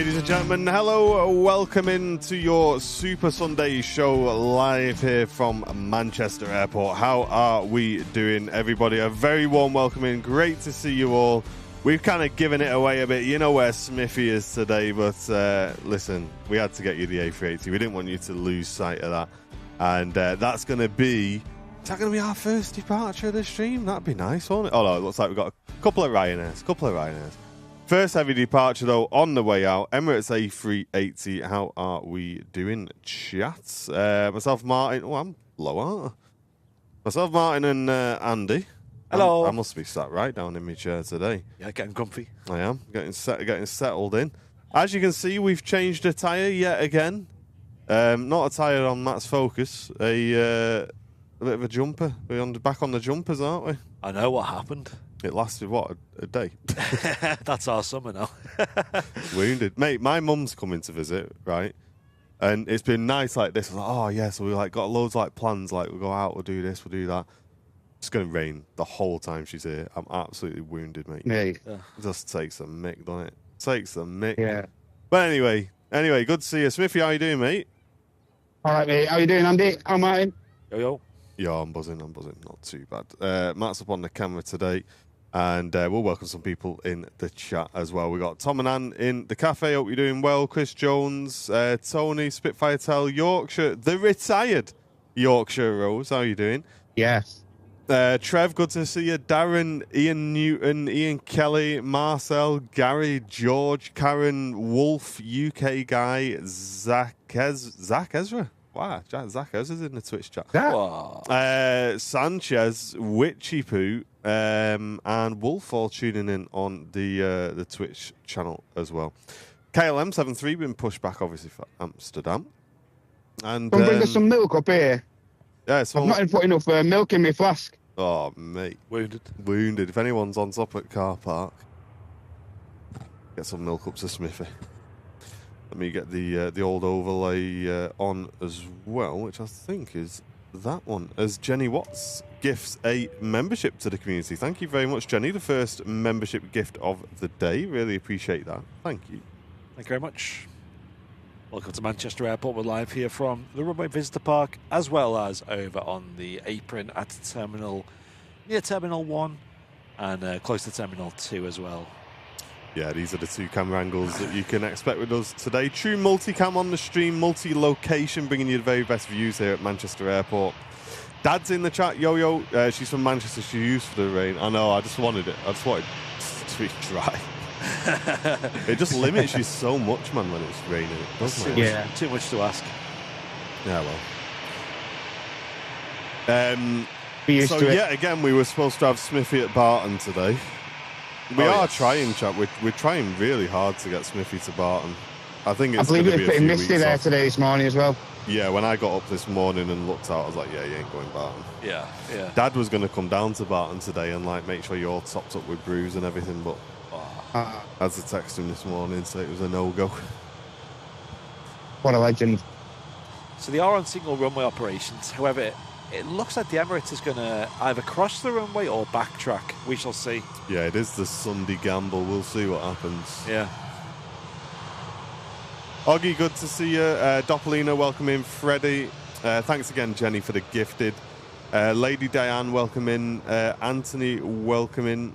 Ladies and gentlemen, hello, welcome into your Super Sunday show live here from Manchester Airport. How are we doing, everybody? A very warm welcome in. Great to see you all. We've kind of given it away a bit. You know where Smithy is today, but listen, we had to get you the A380. We didn't want you to lose sight of that. And that's going to be... Is that going to be our first departure of the stream? That'd be nice, won't it? Oh, no, it looks like we've got a couple of Ryanairs. First heavy departure, though, on the way out. Emirates A380. How are we doing, chats? Myself, Martin. Oh, I'm low, aren't I? Myself, Martin, and Andy. Hello. I must be sat right down in my chair today. Yeah, getting comfy. I am. Getting settled in. As you can see, we've changed a tyre yet again. Not a tyre on Matt's Focus. A bit of a jumper. We're back on the jumpers, aren't we? I know what happened. It lasted, what, a day? That's our summer now. Wounded. Mate, my mum's coming to visit, right? And it's been nice like this. Like, oh, yeah, so we got loads of plans. We'll go out, we'll do this, we'll do that. It's going to rain the whole time she's here. I'm absolutely wounded, mate. Yeah. It just takes a mick, doesn't it? Takes a mick. Yeah. But anyway, good to see you. Smithy, how you doing, mate? All right, mate. How you doing, Andy? How am I? Yo. Yeah, I'm buzzing. Not too bad. Matt's up on the camera today. And we'll welcome some people in the chat as well. We got Tom and Ann in the cafe. Hope you're doing well. Chris Jones, Tony, Spitfire Tell, Yorkshire, the retired Yorkshire Rose. How are you doing? Yes. Trev, good to see you. Darren, Ian Newton, Ian Kelly, Marcel, Gary, George, Karen, Wolf, UK guy, Zach Ezra. Wow, Zach Ezra's in the Twitch chat. Wow. Sanchez, Witchy Poo, and Wolf all tuning in on the Twitch channel as well. KLM73 been pushed back, obviously, for Amsterdam. And Come bring us some milk up here. yeah, I've not put enough milk in my flask. Oh, mate. Wounded. If anyone's on top at car park, get some milk up to Smithy. Let me get the old overlay on as well, which I think is that one. As Jenny Watts gifts a membership to the community. Thank you very much, Jenny. The first membership gift of the day. Really appreciate that. Thank you. Thank you very much. Welcome to Manchester Airport. We're live here from the Runway Visitor Park, as well as over on the Apron at near Terminal 1 and close to Terminal 2 as well. Yeah, these are the two camera angles that you can expect with us today. True multicam on the stream, multi-location, bringing you the very best views here at Manchester Airport. Dad's in the chat. Yo. She's from Manchester. She used for the rain. I know. I just wanted it. I just wanted to be dry. It just limits you so much, man, when it's raining, doesn't it? Yeah. Too much to ask. Yeah, well. So, yet again, we were supposed to have Smithy at Barton today. We are trying, chat. We're trying really hard to get Smithy to Barton. I think it's going to be a few weeks off. I believe it's pretty misty there today this morning as well. Yeah, when I got up this morning and looked out, I was like, yeah, you ain't going Barton. Yeah. Dad was going to come down to Barton today and make sure you're all topped up with brews and everything, but I had to text him this morning, so it was a no-go. What a legend. So they are on single runway operations. However, it looks like the Emirates is going to either cross the runway or backtrack. We shall see. Yeah, it is the Sunday gamble. We'll see what happens. Yeah. Oggy, good to see you. Doppelina, welcome in. Freddie, thanks again, Jenny, for the gifted. Lady Diane, welcome in. Anthony, welcome in.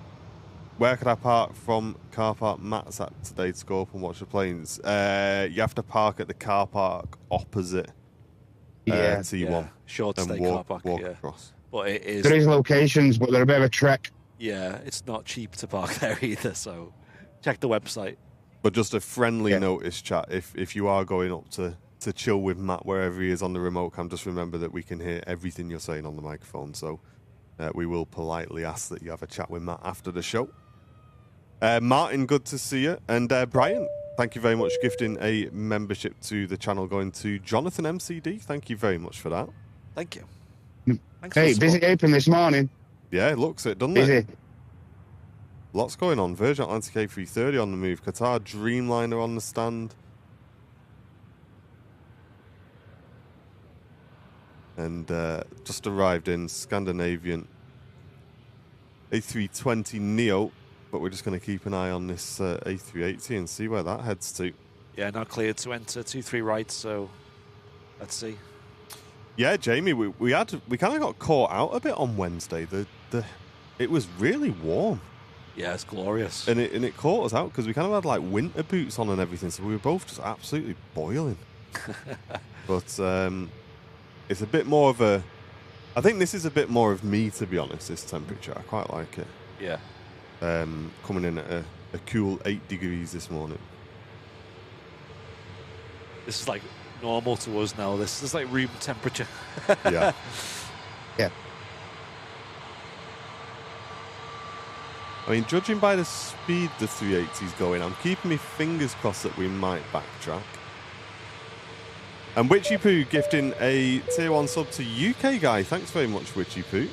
Where could I park from car park Matt's at today to go up and watch the planes? You have to park at the car park opposite T1. Yeah. Short stay car park. Walk across. But it is. There is locations, but they're a bit of a trek. Yeah, it's not cheap to park there either, so check the website. But just a friendly notice, chat, if you are going up to chill with Matt wherever he is on the remote cam, just remember that we can hear everything you're saying on the microphone, so we will politely ask that you have a chat with Matt after the show. Martin, good to see you. And Brian, thank you very much for gifting a membership to the channel, going to Jonathan MCD. Thank you very much for that. Thank you. Hey, busy Apron this morning. Yeah, it looks it, doesn't it? Lots going on. Virgin Atlantic A330 on the move. Qatar Dreamliner on the stand. And just arrived in Scandinavian A320 Neo. But we're just going to keep an eye on this A380 and see where that heads to. Yeah, now cleared to enter 23 right, so let's see. Yeah, Jamie, we kind of got caught out a bit on Wednesday. It was really warm. Yeah, it's glorious. And it caught us out because we kind of had like winter boots on and everything, so we were both just absolutely boiling. But it's a bit more of a... I think this is a bit more of me, to be honest, this temperature. I quite like it. Yeah. Coming in at a cool 8 degrees this morning. This is like normal to us now. This is like room temperature. Yeah. Yeah. I mean, judging by the speed the 380's going, I'm keeping my fingers crossed that we might backtrack. And Witchy Poo gifting a tier 1 sub to UK Guy. Thanks very much, Witchy Poo.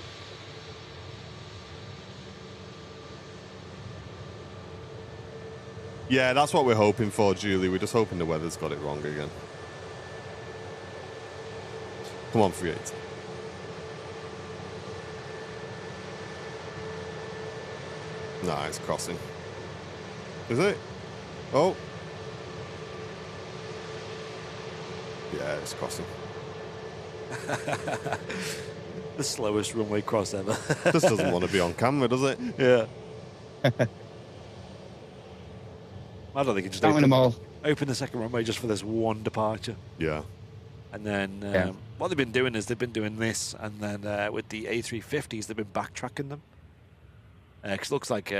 Yeah, that's what we're hoping for, Julie. We're just hoping the weather's got it wrong again. Come on, 380. Nah, it's crossing. Is it? Oh. Yeah, it's crossing. The slowest runway cross ever. Just doesn't want to be on camera, does it? Yeah. I don't think it just open the second runway just for this one departure. Yeah. And then what they've been doing is they've been doing this, and then with the A350s, they've been backtracking them. Because it looks like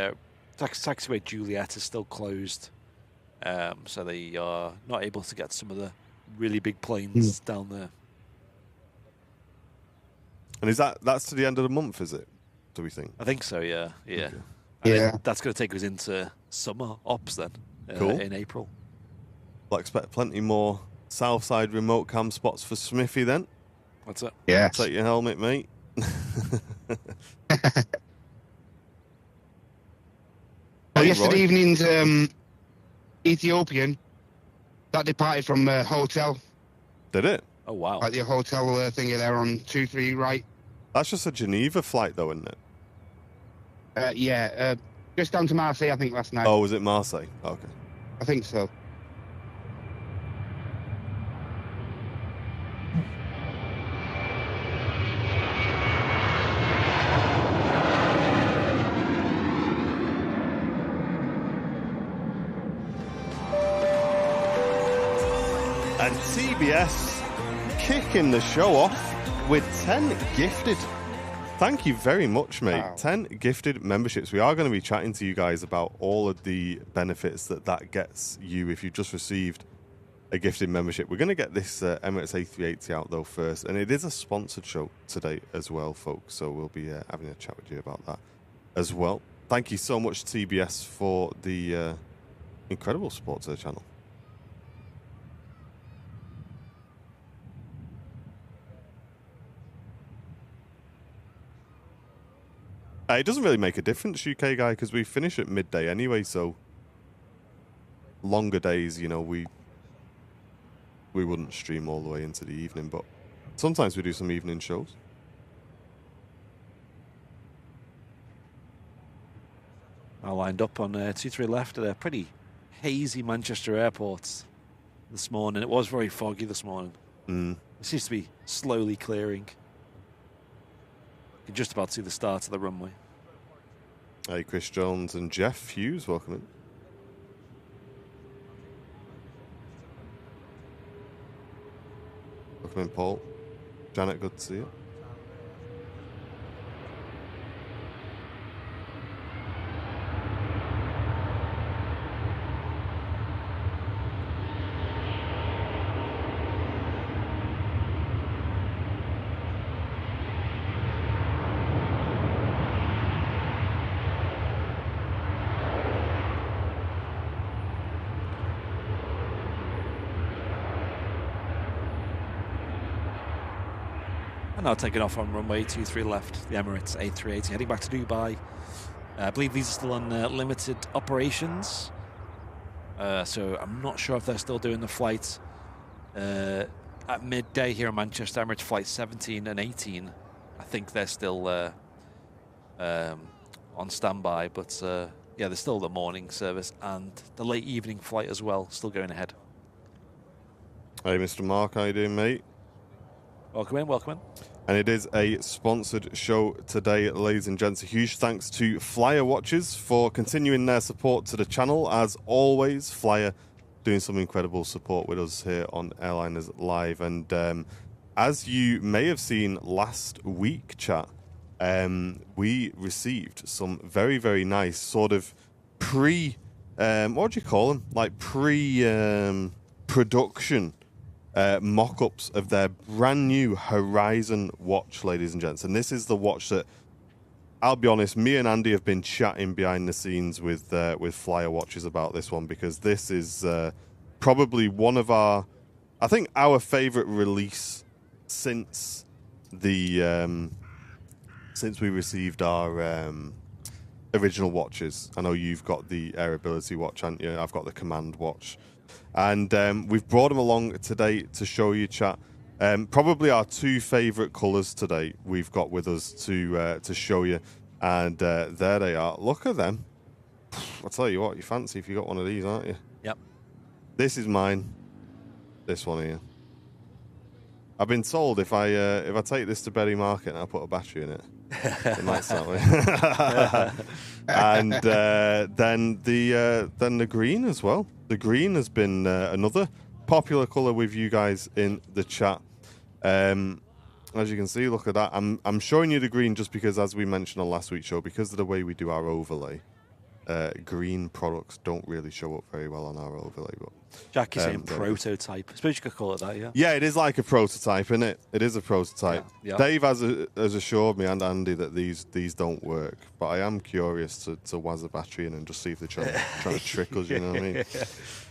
taxiway Juliet is still closed. So they are not able to get some of the really big planes down there. And that's to the end of the month, is it? Do we think? I think so, yeah. Yeah. Okay. Yeah. That's going to take us into summer ops then. Cool. In April. I'll expect plenty more Southside remote cam spots for Smithy then. What's up? Yeah. Take your helmet, mate. Well, yesterday evening's Ethiopian that departed from a hotel. Did it? Oh, wow. Like the hotel thingy there on 23 right. That's just a Geneva flight, though, isn't it? Yeah. Just down to Marseille, I think, last night. Oh, was it Marseille? Okay. I think so. And TBS kicking the show off with 10 gifted. Thank you very much, mate. Wow. 10 gifted memberships. We are going to be chatting to you guys about all of the benefits that gets you if you just received a gifted membership. We're going to get this Emirates A380 out, though, first. And it is a sponsored show today as well, folks. So we'll be having a chat with you about that as well. Thank you so much, TBS, for the incredible support to the channel. It doesn't really make a difference, UK Guy, because we finish at midday anyway, so longer days, you know, we wouldn't stream all the way into the evening, but sometimes we do some evening shows. I lined up on 2-3 left at a pretty hazy Manchester airport this morning. It was very foggy this morning. It seems to be slowly clearing. You can just about see the start of the runway. Hey, Chris Jones and Jeff Hughes, welcome in. Welcome in, Paul. Janet, good to see you. Now taking off on runway 23 left, the Emirates A380, heading back to Dubai. I believe these are still on limited operations. So I'm not sure if they're still doing the flights at midday here in Manchester. Emirates flight 17 and 18. I think they're still on standby, but yeah, there's still the morning service and the late evening flight as well, still going ahead. Hey, Mr. Mark, how you doing, mate? Welcome in, welcome in. And it is a sponsored show today, ladies and gents. A huge thanks to Flyer Watches for continuing their support to the channel. As always, Flyer doing some incredible support with us here on Airliners Live. And as you may have seen last week, chat, we received some very, very nice sort of what do you call them? Like production mock-ups of their brand new Horizon watch, ladies and gents. And this is the watch that, I'll be honest, me and Andy have been chatting behind the scenes with Flyer Watches about this one, because this is probably one of our favorite release since the since we received our original watches. I know you've got the Air Ability watch, haven't you? I've got the Command watch. And we've brought them along today to show you, chat. Probably our two favourite colours today we've got with us to show you. And there they are. Look at them. I'll tell you what, you fancy if you got one of these, aren't you? Yep. This is mine. This one here. I've been told if I take this to Berry Market and I put a battery in it, it might start with. And then the green as well. The green has been another popular colour with you guys in the chat. As you can see, look at that. I'm showing you the green just because, as we mentioned on last week's show, because of the way we do our overlay, green products don't really show up very well on our overlay. But Jack is saying prototype. I suppose you could call it that, yeah? Yeah, it is like a prototype, isn't it? It is a prototype. Yeah. Dave has assured me, and Andy, that these don't work. But I am curious to waz a battery in and just see if they're trying to trick us, you know what I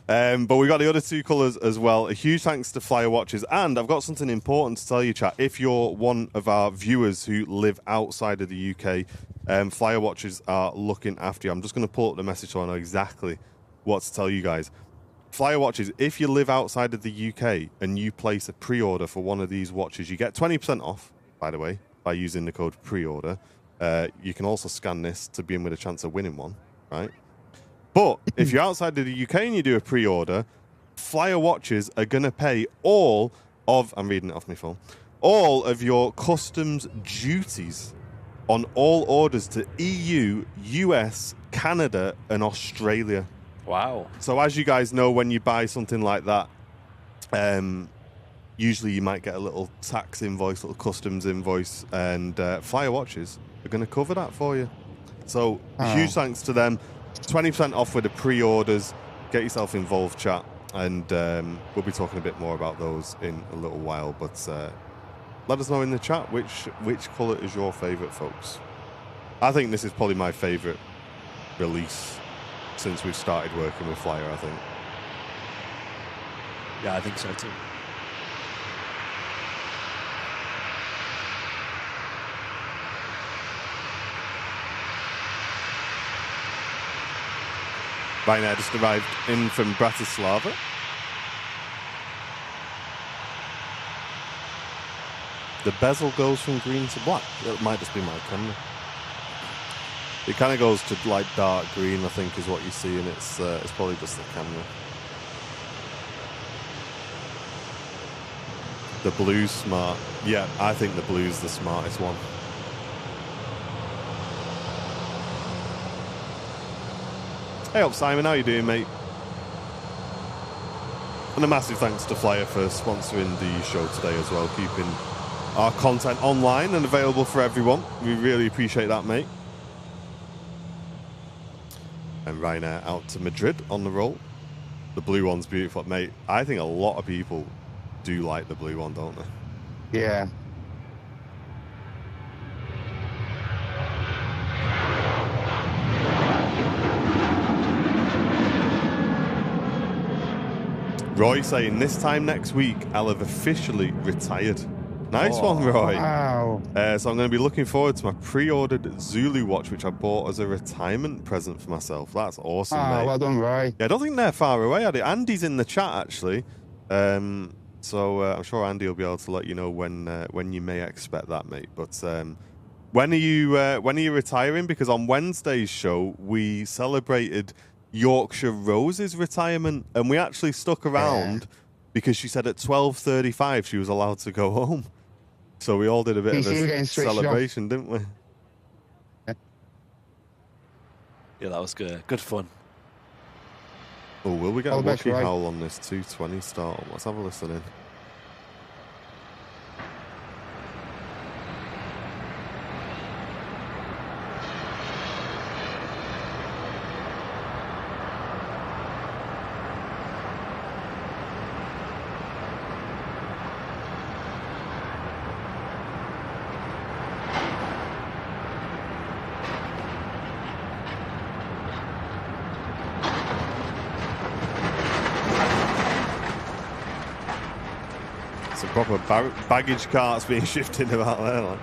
mean? But we got the other two colours as well. A huge thanks to Flyer Watches. And I've got something important to tell you, chat. If you're one of our viewers who live outside of the UK, Flyer Watches are looking after you. I'm just going to pull up the message so I know exactly what to tell you guys. Flyer Watches, if you live outside of the UK and you place a pre-order for one of these watches, you get 20% off, by the way, by using the code pre-order. You can also scan this to be in with a chance of winning one, right? But if you're outside of the UK and you do a pre-order, Flyer Watches are going to pay all of, I'm reading it off my phone, all of your customs duties on all orders to EU, US, Canada, and Australia. Wow. So as you guys know, when you buy something like that, usually you might get a little tax invoice, little customs invoice, and Flyer Watches are going to cover that for you. So huge thanks to them. 20% off with the pre-orders. Get yourself involved, chat, and we'll be talking a bit more about those in a little while. But let us know in the chat which colour is your favourite, folks. I think this is probably my favourite release since we've started working with Flyer, I think. Yeah, I think so too. Right now, just arrived in from Bratislava. The bezel goes from green to black. It might just be my camera. It kind of goes to like dark green, I think, is what you see, and it's probably just the camera. The blue's smart. Yeah, I think the blue's the smartest one. Hey up, Simon, how you doing, mate? And a massive thanks to Flyer for sponsoring the show today as well, keeping our content online and available for everyone. We really appreciate that, mate. And right now, out to Madrid on the roll. The blue one's beautiful, mate. I think a lot of people do like the blue one, don't they? Yeah. Roy saying, this time next week, I'll have officially retired. Nice one, Roy. Wow. So I'm going to be looking forward to my pre-ordered Zulu watch, which I bought as a retirement present for myself. That's awesome, mate. Well done, Roy. Yeah, I don't think they're far away. Andy's in the chat, actually. So I'm sure Andy will be able to let you know when you may expect that, mate. But when are you retiring? Because on Wednesday's show, we celebrated Yorkshire Rose's retirement, and we actually stuck around because she said at 12:35 she was allowed to go home. So we all did a bit of a celebration, didn't we? Yeah, that was good. Good fun. Oh, will we get a lucky howl on this 220 start? Let's have a listen in. Proper baggage carts being shifted about there. Like.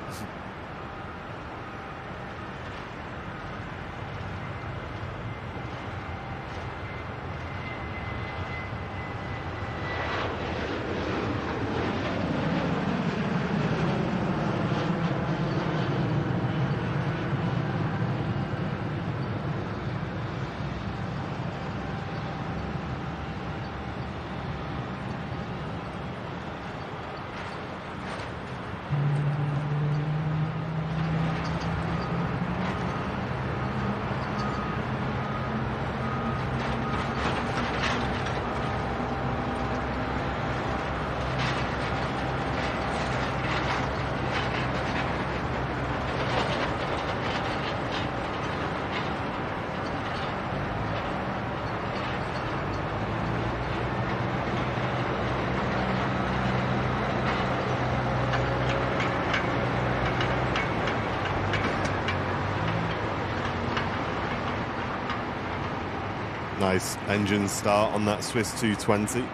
Nice engine start on that Swiss 220.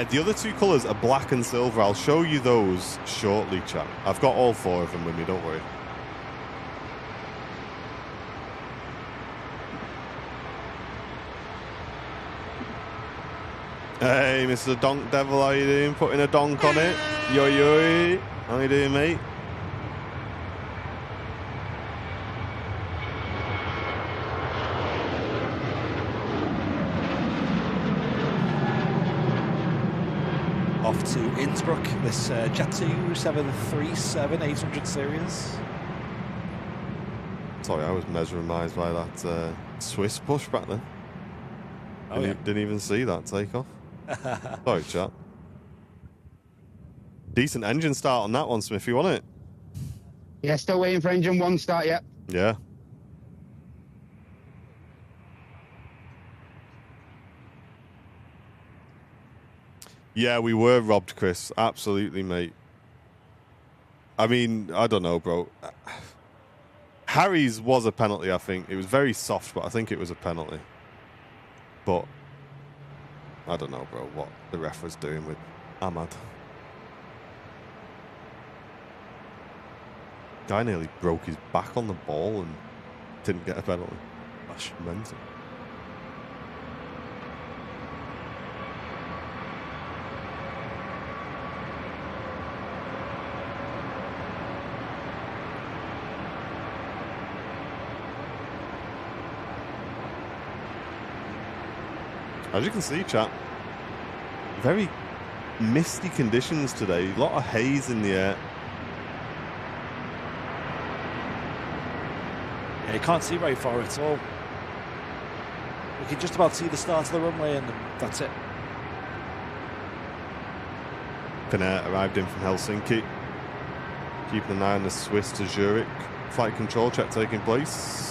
The other two colours are black and silver. I'll show you those shortly, chat. I've got all four of them with me, don't worry. Hey, Mr. Donk Devil, how you doing? Putting a donk on it. Yo, yo. How you doing, mate? Off to Innsbruck, this Jet 2 737 800 series. Sorry, I was mesmerised by that Swiss push back then. Didn't even see that takeoff. Sorry, chat. Decent engine start on that one, Smith. You want it? Yeah, still waiting for engine 1 start yet. Yeah. Yeah, we were robbed, Chris. Absolutely, mate. I mean, I don't know, bro. Harry's was a penalty, I think. It was very soft, but I think it was a penalty. But I don't know, bro, what the ref was doing with Ahmad. Guy nearly broke his back on the ball and didn't get a penalty. That's mental. As you can see, chat, very misty conditions today. A lot of haze in the air. Yeah, you can't see very far at all. You can just about see the start of the runway and that's it. Finnair arrived in from Helsinki. Keeping an eye on the Swiss to Zurich. Flight control check taking place.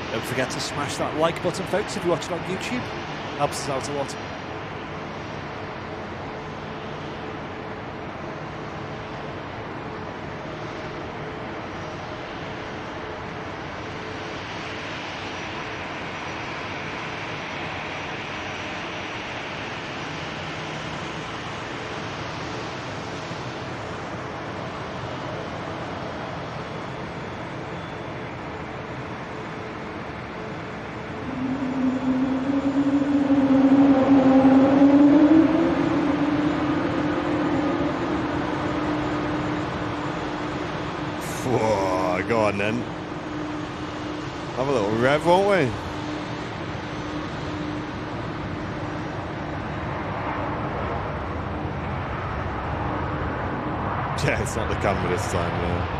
Don't forget to smash that like button, folks, if you're watching on YouTube. Helps us out a lot. Oh, go on then. Have a little rev, won't we? Yeah, it's not the camera this time, no.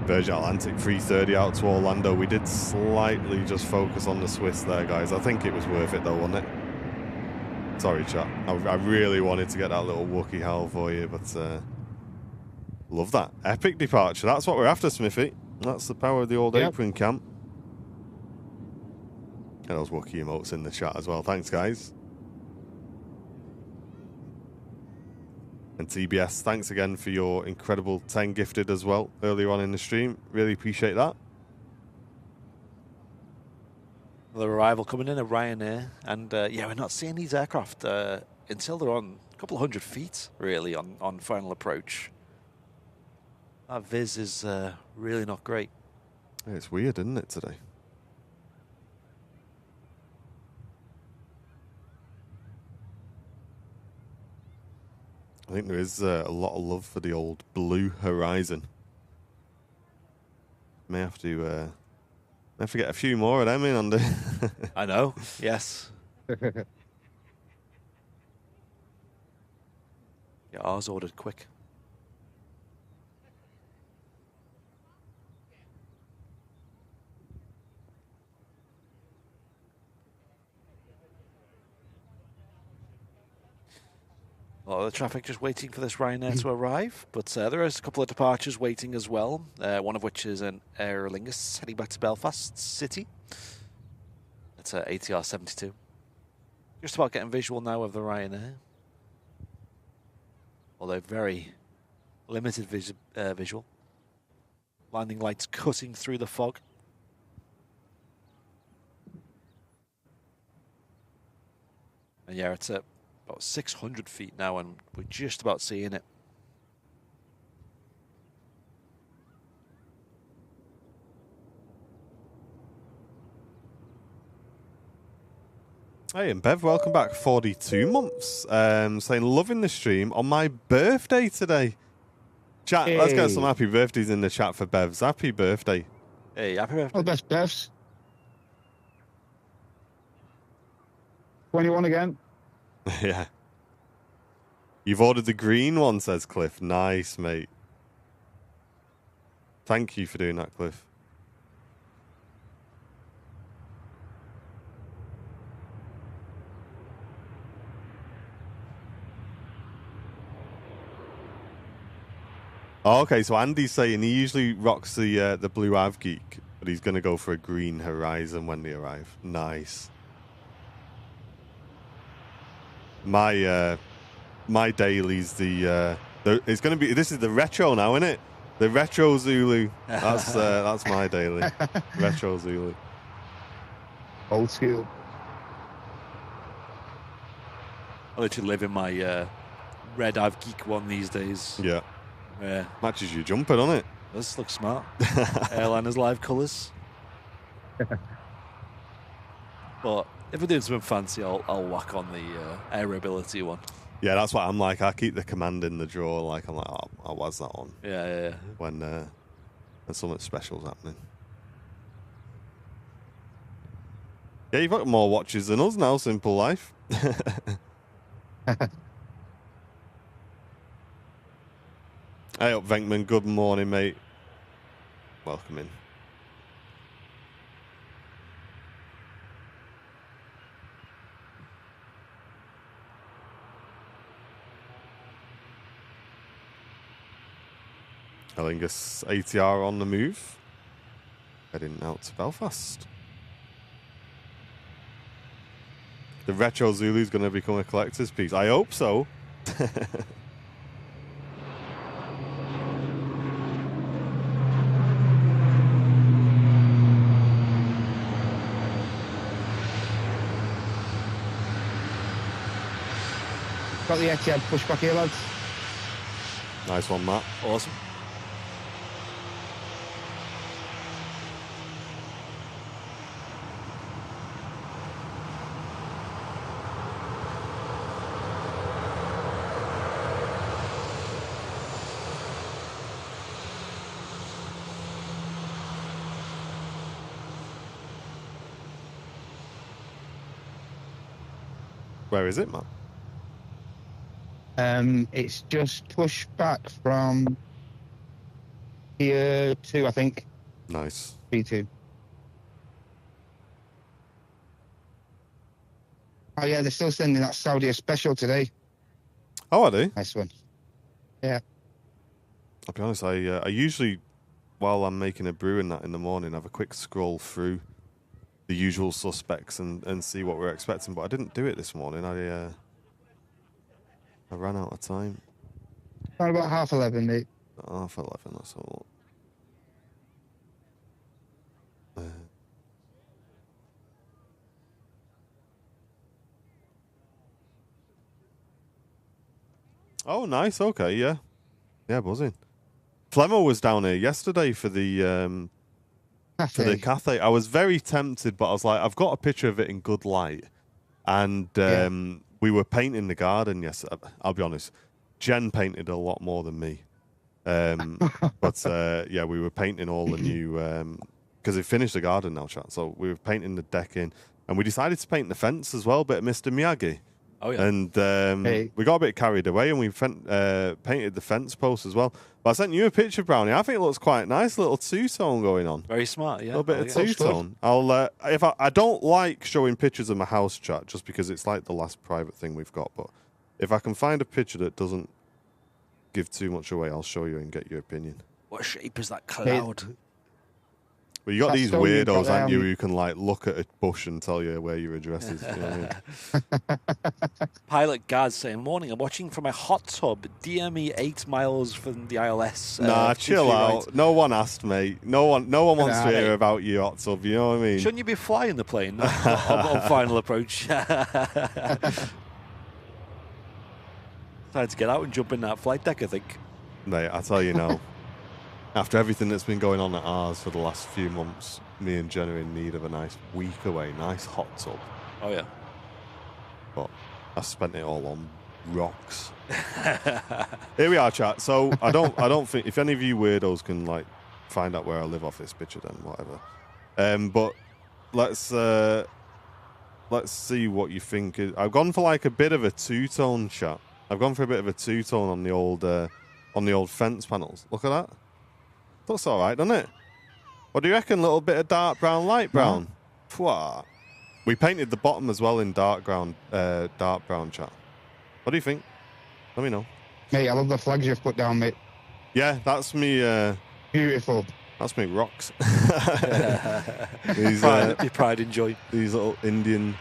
Virgin Atlantic 330 out to Orlando. We did slightly just focus on the Swiss there, guys. I think it was worth it, though, wasn't it? Sorry, chat. I really wanted to get that little Wookiee howl for you, but love that. Epic departure. That's what we're after, Smithy. That's the power of the old Apron camp. And those Wookiee emotes in the chat as well. Thanks, guys. And TBS, thanks again for your incredible 10 gifted as well earlier on in the stream. Really appreciate that. The arrival coming in at Ryanair. And yeah, we're not seeing these aircraft until they're on a couple of 100 feet, really, on final approach. That viz is really not great. Yeah, it's weird, isn't it, today? I think there is a lot of love for the old Blue Horizon. May have to get a few more of them in on the. I know. Yes. Yeah, ours ordered quick. A lot of the traffic just waiting for this Ryanair to arrive, but there is a couple of departures waiting as well, one of which is an Aer Lingus heading back to Belfast City. It's ATR 72. Just about getting visual now of the Ryanair. Although very limited visual. Landing lights cutting through the fog. And yeah, it's at about 600 feet now, and we're just about seeing it. Hey, and Bev, welcome back. 42 months. Saying, loving the stream on my birthday today. Chat, let's get some happy birthdays in the chat for Bevs. Happy birthday. Hey, happy birthday. All the best, Bevs. 21 again. Yeah. You've ordered the green one, says Cliff. Nice, mate. Thank you for doing that, Cliff. Oh, okay, so Andy's saying he usually rocks the blue Av Geek, but he's going to go for a green Horizon when they arrive. Nice. My daily's it's going to be, this is the retro now, isn't it? The retro Zulu. That's my daily. Retro Zulu. Old school. I literally live in my red Av Geek one these days. Yeah. Yeah. Matches your jumper, doesn't it? This looks smart. Airline has live colours. But if we're doing something fancy, I'll whack on the airability one. Yeah, that's what I'm like. I keep the command in the drawer. Like I'm like, oh, I was that on. Yeah. When something special's happening. Yeah, you've got more watches than us now. Simple life. Hey up, Venkman. Good morning, mate. Welcome in. Aer Lingus ATR on the move. Heading out to Belfast. The retro Zulu's going to become a collector's piece. I hope so. Got the Etihad pushback here, lads. Nice one, Matt. Awesome. Where is it, Matt? It's just pushed back from Tier 2, I think. Nice. P2. Oh, yeah, they're still sending that Saudi special today. Oh, are they? Nice one. Yeah. I'll be honest, I usually, while I'm making a brew and that in the morning, have a quick scroll through the usual suspects and see what we're expecting, but I didn't do it this morning. I ran out of time. Around about 11:30, mate. 11:30, that's all. Oh, nice. Okay, yeah. Yeah, buzzing. Flemmo was down here yesterday for the cafe. I was very tempted, but I was like, I've got a picture of it in good light. And we were painting the garden yesterday. I'll be honest, Jen painted a lot more than me. But yeah, we were painting all the new, because it finished the garden now, chat. So we were painting the decking, and we decided to paint the fence as well, bit of Mr. Miyagi. Oh, yeah. And we got a bit carried away, and we painted the fence post as well. But I sent you a picture, Brownie. I think it looks quite nice. A little two-tone going on. Very smart, yeah. A little bit of two-tone. I don't like showing pictures of my house, chat, just because it's like the last private thing we've got. But if I can find a picture that doesn't give too much away, I'll show you and get your opinion. What shape is that cloud? Well, you got That's these so you've weirdos, got, haven't you, who can like look at a bush and tell you where your address is. You know what I mean? Pilot Guard saying, morning, I'm watching from a hot tub, DME 8 miles from the ILS. Nah, chill out. Right. No one asked, mate. No one wants to hear about your hot tub, you know what I mean? Shouldn't you be flying the plane on final approach? Time to get out and jump in that flight deck, I think. Mate, I tell you now, after everything that's been going on at ours for the last few months, me and Jen are in need of a nice week away, nice hot tub. Oh, yeah. But I spent it all on rocks. Here we are, chat. So I don't think if any of you weirdos can like find out where I live off this picture, then whatever. But let's see what you think. I've gone for like a bit of a two-tone, chat. I've gone for a bit of a two-tone on the old fence panels. Look at that. Looks all right, doesn't it? What do you reckon? A little bit of dark brown, light brown. Pwah. We painted the bottom as well in dark brown, chat. What do you think? Let me know. Mate, I love the flags you've put down, mate. Yeah, that's me. Beautiful. That's me rocks. Pride and joy. These little Indian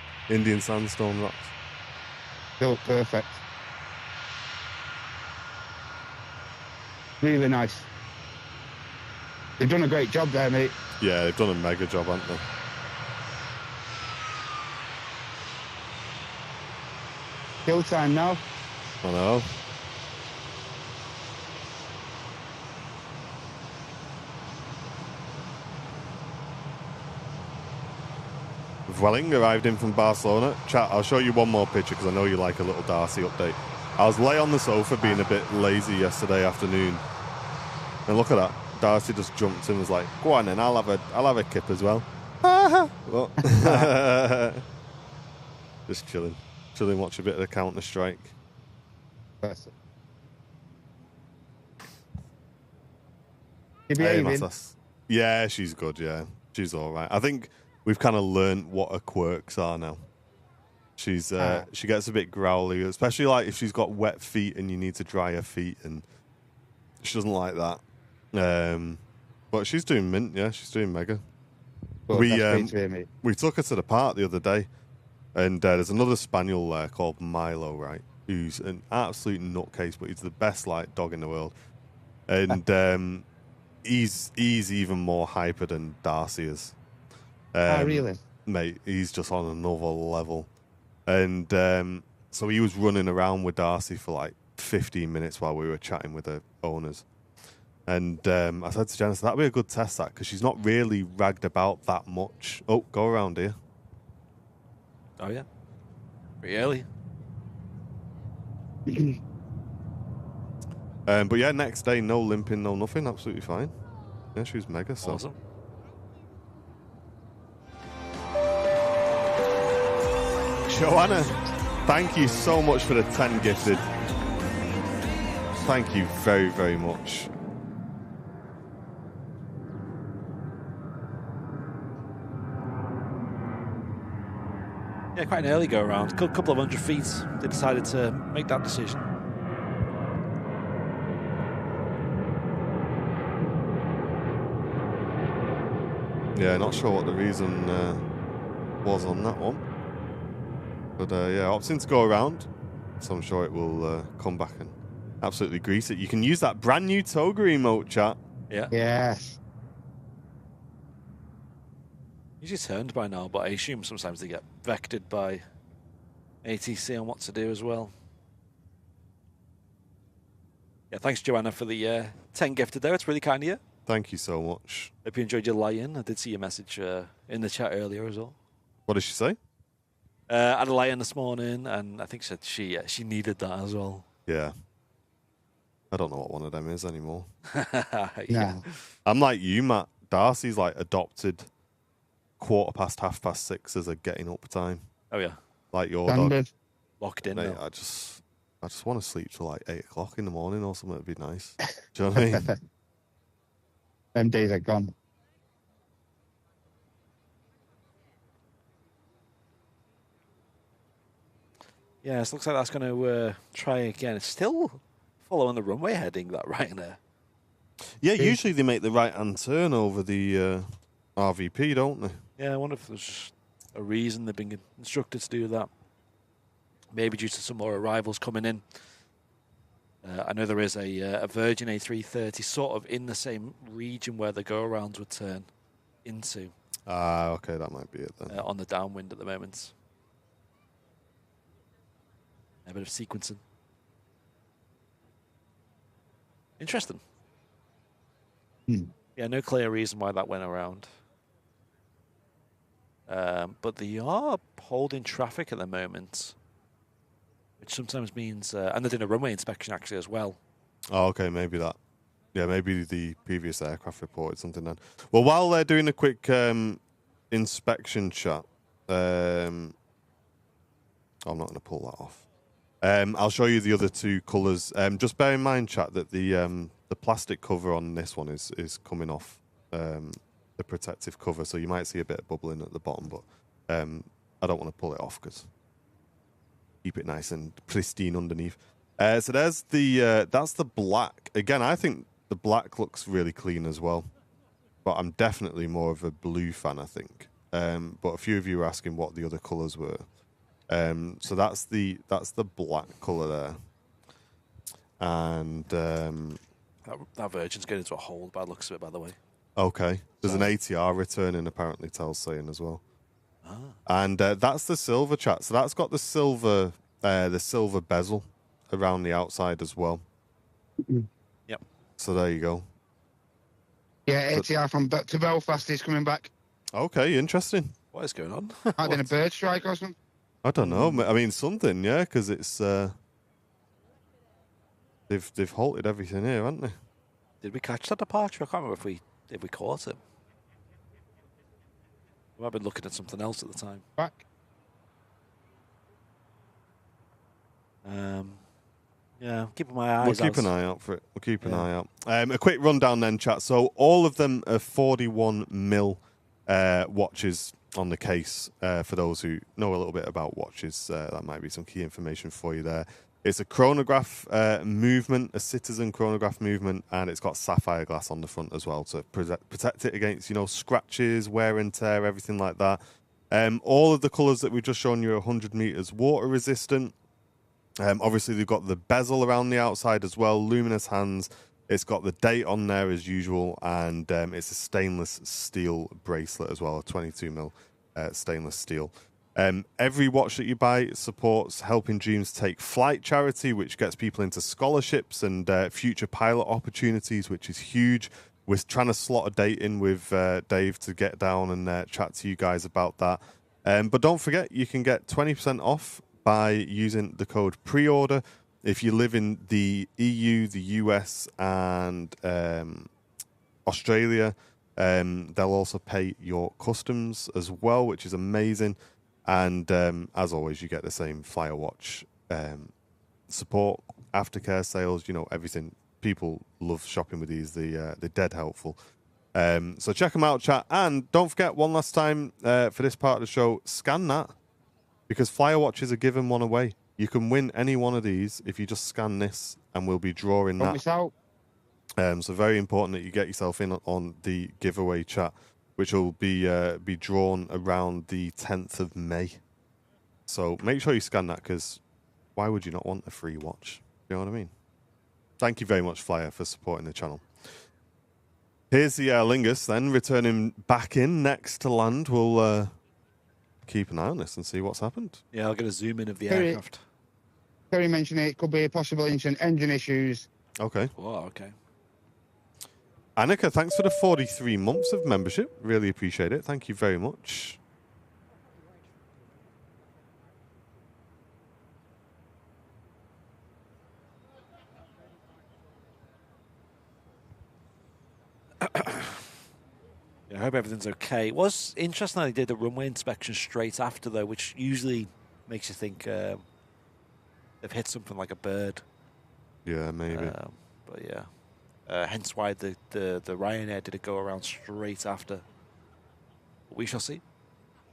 sandstone rocks. Built perfect. Really nice. They've done a great job there, mate. Yeah, they've done a mega job, haven't they? Kill time now. I know. Vueling arrived in from Barcelona. Chat, I'll show you one more picture because I know you like a little Darcy update. I was lay on the sofa being a bit lazy yesterday afternoon. And look at that. Darcy just jumped in and was like, go on then, I'll have a kip as well. Just chilling. Watch a bit of the Counter-Strike. Perfect. You Hey, behaving? Matas. Yeah, she's good, yeah. She's all right. I think we've kind of learned what her quirks are now. She gets a bit growly, especially like if she's got wet feet and you need to dry her feet, and she doesn't like that. But she's doing mint, yeah, she's doing mega. Well, we that's great to hear, mate. we took her to the park the other day, and there's another spaniel there called Milo, right? Who's an absolute nutcase, but he's the best like dog in the world, and he's even more hyper than Darcy is. Really? Mate, he's just on another level. And so he was running around with Darcy for like 15 minutes while we were chatting with the owners. And I said to Janice, that'd be a good test, that, because she's not really ragged about that much. Oh, go around here. Oh, yeah. Pretty early. But yeah, next day, no limping, no nothing, absolutely fine. Yeah, she was mega, so. Awesome. Joanna, Thank you so much for the 10 gifted. Thank you very, very much. Yeah, quite an early go around. A couple of 100 feet. They decided to make that decision. Yeah, not sure what the reason was on that one. But yeah, opting to go around. So I'm sure it will come back and absolutely grease it. You can use that brand new toga emote, chat. Yeah. Yes. Usually turned by now, but I assume sometimes they get vectored by ATC on what to do as well. Yeah, thanks, Joanna, for the 10 gifted there. It's really kind of you. Thank you so much. Hope you enjoyed your lie-in. I did see your message in the chat earlier as well. What did she say? I had a lie-in this morning, and I think she said she needed that as well. Yeah. I don't know what one of them is anymore. Yeah. I'm like you, Matt. Darcy's like adopted 6:15 as a getting up time. Oh, yeah. Like your dog. Standard. Locked in. Mate, now. I just want to sleep till like 8 o'clock in the morning or something. It'd be nice. Do you know what I mean? Them days are gone. Yeah, it looks like that's going to try again. It's still following the runway heading, that right in there. Yeah, usually they make the right-hand turn over the RVP, don't they? Yeah, I wonder if there's a reason they've been instructed to do that. Maybe due to some more arrivals coming in. I know there is a Virgin A330 sort of in the same region where the go-arounds would turn into. Ah, okay, that might be it then. On the downwind at the moment. A bit of sequencing. Interesting. Yeah, no clear reason why that went around. But they are holding traffic at the moment, which sometimes means... and they're doing a runway inspection, actually, as well. Oh, okay, maybe that. Yeah, maybe the previous aircraft reported something then. Well, while they're doing a quick inspection shot, I'm not going to pull that off. I'll show you the other two colours. Just bear in mind, chat, that the plastic cover on this one is coming off the protective cover, so you might see a bit of bubbling at the bottom, but I don't want to pull it off because keep it nice and pristine underneath. So there's that's the black. Again, I think the black looks really clean as well, but I'm definitely more of a blue fan, I think. But a few of you were asking what the other colours were. So that's the black colour there, and that Virgin's going into a hole by the looks of it, by the way. Okay, there's an ATR returning, apparently. Tel's saying as well, Ah. and that's the silver, chat. So that's got the silver bezel around the outside as well. Yep. So there you go. Yeah, ATR from to Belfast is coming back. Okay, interesting. What is going on? Might been a bird strike or something. I don't know. I mean, something, yeah, because it's they've halted everything here, haven't they? Did we catch that departure? I can't remember if we caught it. We might have been looking at something else at the time. Back. Yeah, keeping my eyes out. We'll keep an eye out for it. We'll keep an eye out. A quick rundown then, chat. So all of them are 41mm watches on the case. For those who know a little bit about watches, that might be some key information for you there. It's a chronograph movement, a citizen chronograph movement, and it's got sapphire glass on the front as well to protect it against, scratches, wear and tear, everything like that. All of the colours that we've just shown you are 100 metres water resistant. Obviously, they've got the bezel around the outside as well, luminous hands. It's got the date on there as usual, and it's a stainless steel bracelet as well, a 22mm stainless steel. Every watch that you buy supports Helping Dreams Take Flight charity, which gets people into scholarships and future pilot opportunities, which is huge. We're trying to slot a date in with Dave to get down and chat to you guys about that. But don't forget, you can get 20% off by using the code PREORDER. If you live in the EU, the US, and Australia, they'll also pay your customs as well, which is amazing. And as always, you get the same Flyer Watch support, aftercare sales, you know, everything. People love shopping with these. They're dead helpful. So check them out, chat. And don't forget, one last time for this part of the show, scan that, because Flyer Watches are giving one away. You can win any one of these if you just scan this, and we'll be drawing that. So very important that you get yourself in on the giveaway, chat, which will be drawn around the 10th of May. So make sure you scan that, because why would you not want a free watch? You know what I mean? Thank you very much, Flyer, for supporting the channel. Here's the Aer Lingus then, returning back in next to land. We'll keep an eye on this and see what's happened. Yeah, I'll get a zoom in of the aircraft. Terry mentioned it could be a possible engine issues. Okay. Oh, okay. Annika, thanks for the 43 months of membership. Really appreciate it. Thank you very much. I hope everything's okay. It was interesting they did the runway inspection straight after, though, which usually makes you think they've hit something like a bird. Yeah, maybe. But yeah, hence why the Ryanair did it go around straight after. We shall see.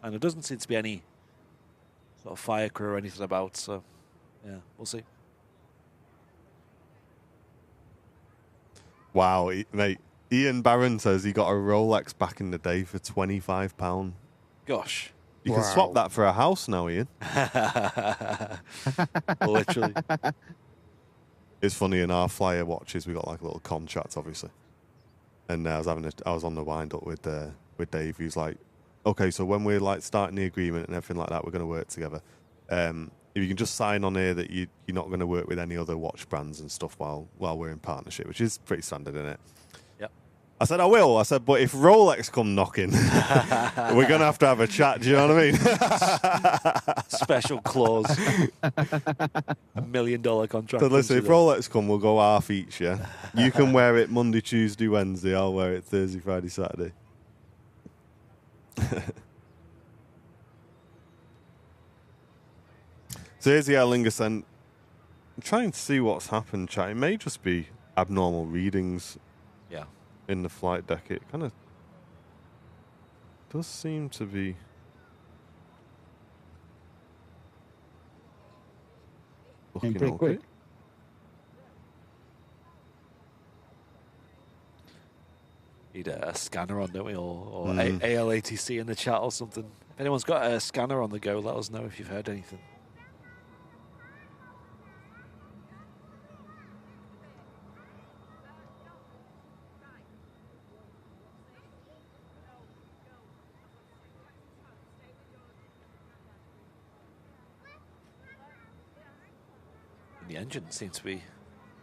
And there doesn't seem to be any sort of fire crew or anything about, so yeah, we'll see. Wow, mate. Ian Barron says he got a Rolex back in the day for £25. Gosh. You can swap that for a house now, Ian. Literally. It's funny, in our Flyer Watches, we got like a little contract, obviously. And I was on the wind up with Dave. He's like, okay, so when we're like starting the agreement and everything like that, we're going to work together. If you can just sign on here that you're not going to work with any other watch brands and stuff while we're in partnership, which is pretty standard, isn't it? Yep. I said, I will. I said, but if Rolex come knocking, we're going to have a chat. Do you know what I mean? Special clause. $1 million contract. So listen, if Rolex come, we'll go half each, yeah? You can wear it Monday, Tuesday, Wednesday. I'll wear it Thursday, Friday, Saturday. So here's the Aer Lingus, and I'm trying to see what's happened, chat. It may just be abnormal readings in the flight deck. It kind of does seem to be looking pretty okay. quick. Need a scanner on, don't we? Or ALATC in the chat or something. If anyone's got a scanner on the go, let us know if you've heard anything. The engine seems to be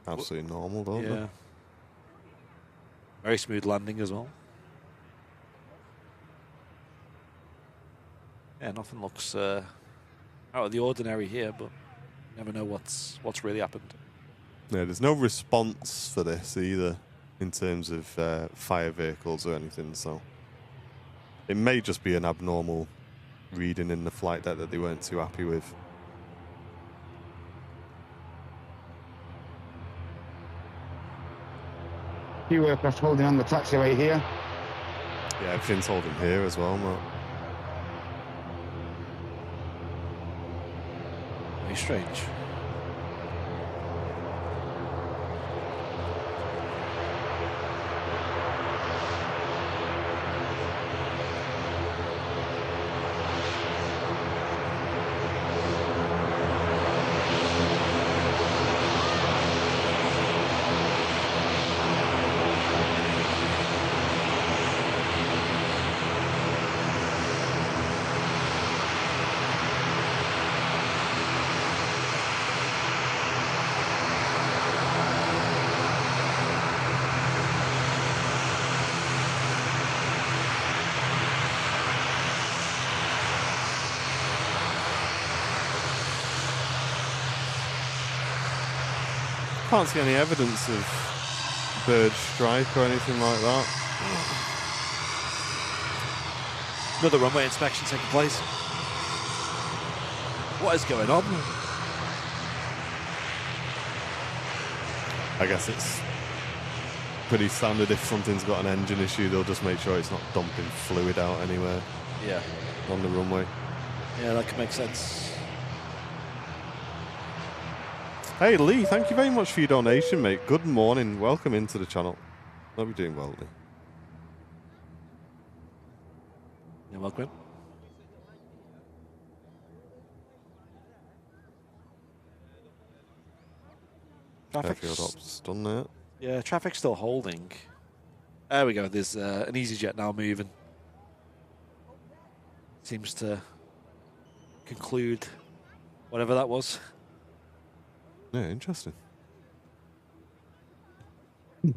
Absolutely normal, don't yeah. Very smooth landing as well. Yeah, nothing looks out of the ordinary here, but you never know what's really happened. Yeah, there's no response for this either in terms of fire vehicles or anything, so it may just be an abnormal reading in the flight deck that they weren't too happy with. Few aircraft holding on the taxiway here. Yeah, everything's holding here as well, Mark. Very strange. Can't see any evidence of bird strike or anything like that. Another runway inspection taking place. What is going on? I guess it's pretty standard. If something's got an engine issue, they'll just make sure it's not dumping fluid out anywhere. Yeah. On the runway. Yeah, that could make sense. Hey Lee, thank you very much for your donation, mate. Good morning. Welcome into the channel. Hope you're doing well, Lee. You're welcome. Airfield ops done that. Yeah, traffic's still holding. There we go. There's an EasyJet now moving. Seems to conclude whatever that was. Yeah, interesting. Yeah,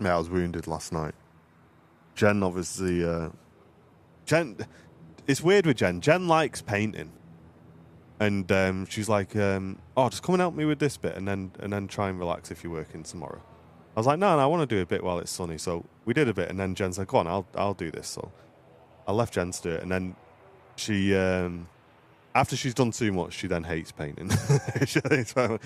I was wounded last night. Jen, obviously, Jen. It's weird with Jen. Jen likes painting, and she's like, "Oh, just come and help me with this bit, and then try and relax if you're working tomorrow." I was like, "No, I want to do a bit while it's sunny." So we did a bit, and then Jen's like, "Go on, I'll do this." So I left Jen to do it, and then she, after she's done too much, she then hates painting. She's like, "Oh,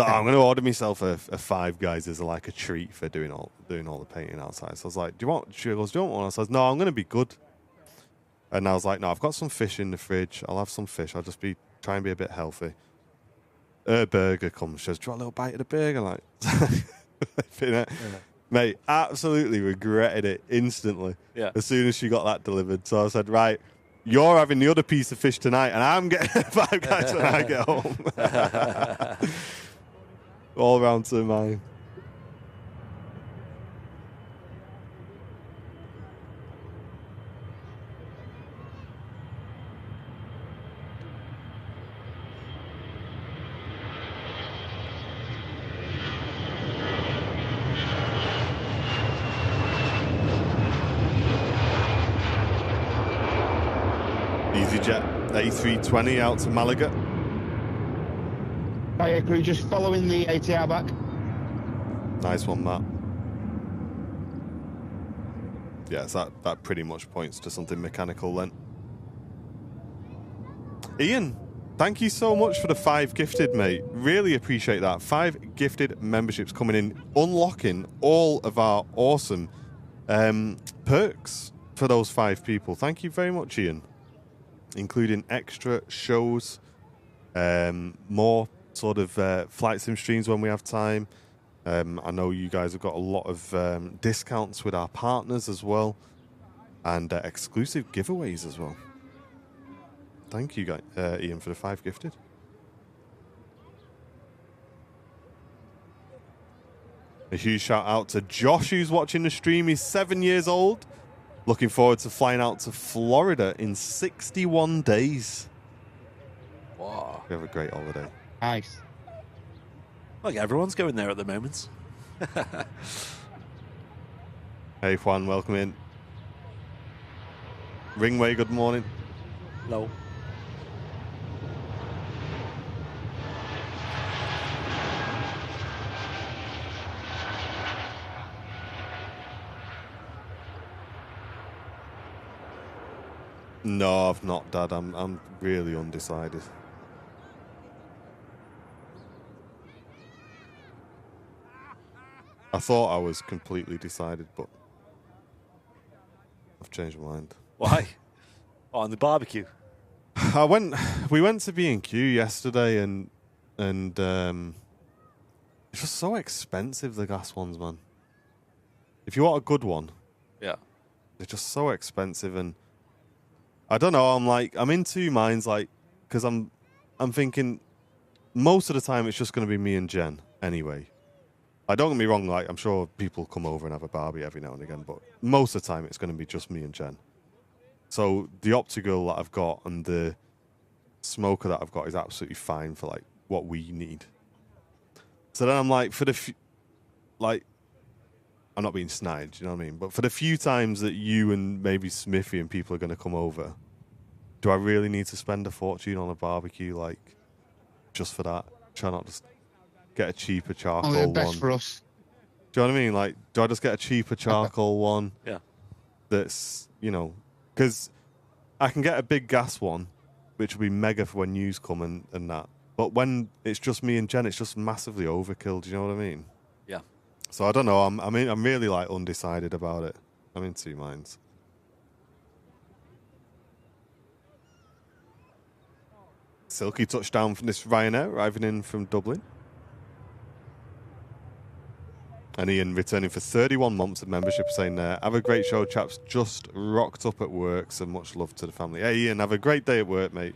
I'm going to order myself a Five Guys as like a treat for doing all the painting outside." So I was like, "Do you want?" She goes, "Do you want one?" I said, "No, I'm going to be good." And I was like, "No, I've got some fish in the fridge. I'll have some fish. I'll just try and be a bit healthy." Her burger comes. She goes, "Do you want a little bite of the burger?" Like, yeah. Mate, absolutely regretted it instantly. Yeah. As soon as she got that delivered. So I said, "Right, you're having the other piece of fish tonight, and I'm getting Five Guys when I get home." All round to mine. EasyJet A320 out to Malaga. Hiya, crew, just following the ATR back. Nice one, Matt. Yes, that pretty much points to something mechanical then. Ian, thank you so much for the 5 gifted, mate. Really appreciate that. 5 gifted memberships coming in, unlocking all of our awesome perks for those 5 people. Thank you very much, Ian. Including extra shows, more sort of flight sim streams when we have time. I know you guys have got a lot of discounts with our partners as well, and exclusive giveaways as well. Thank you, guys, Ian, for the 5 gifted. A huge shout out to Josh, who's watching the stream. He's 7 years old. Looking forward to flying out to Florida in 61 days. Wow. We have a great holiday. Nice. Look, everyone's going there at the moment. Hey, Juan, welcome in. Ringway, good morning. Hello. No, I've not, Dad. I'm really undecided. I thought I was completely decided, but I've changed my mind. Why? Oh, on the barbecue. We went to B&Q yesterday, and it's just so expensive, the gas ones, man. If you want a good one, Yeah. they're just so expensive, and I don't know. I'm in two minds, like, because I'm thinking most of the time it's just going to be me and Jen anyway. Don't get me wrong, like, I'm sure people come over and have a barbie every now and again, but most of the time it's going to be just me and Jen. So the Optical that I've got and the smoker that I've got is absolutely fine for like what we need. So then I'm like, I'm not being snide, you know what I mean? But for the few times that you and maybe Smithy and people are going to come over, do I really need to spend a fortune on a barbecue, like, just for that? Try not to get a cheaper charcoal Only the best one. for us. Do you know what I mean? Like, do I just get a cheaper charcoal one? Yeah. That's, you know, Because I can get a big gas one, which will be mega for when news come and that. But when it's just me and Jen, it's just massively overkill. Do you know what I mean? Yeah. So I don't know. I'm really like undecided about it. I'm in two minds. Silky touchdown from this Ryanair arriving in from Dublin. And Ian returning for 31 months of membership, saying, have a great show, chaps. Just rocked up at work, so much love to the family. Hey, Ian, have a great day at work, mate.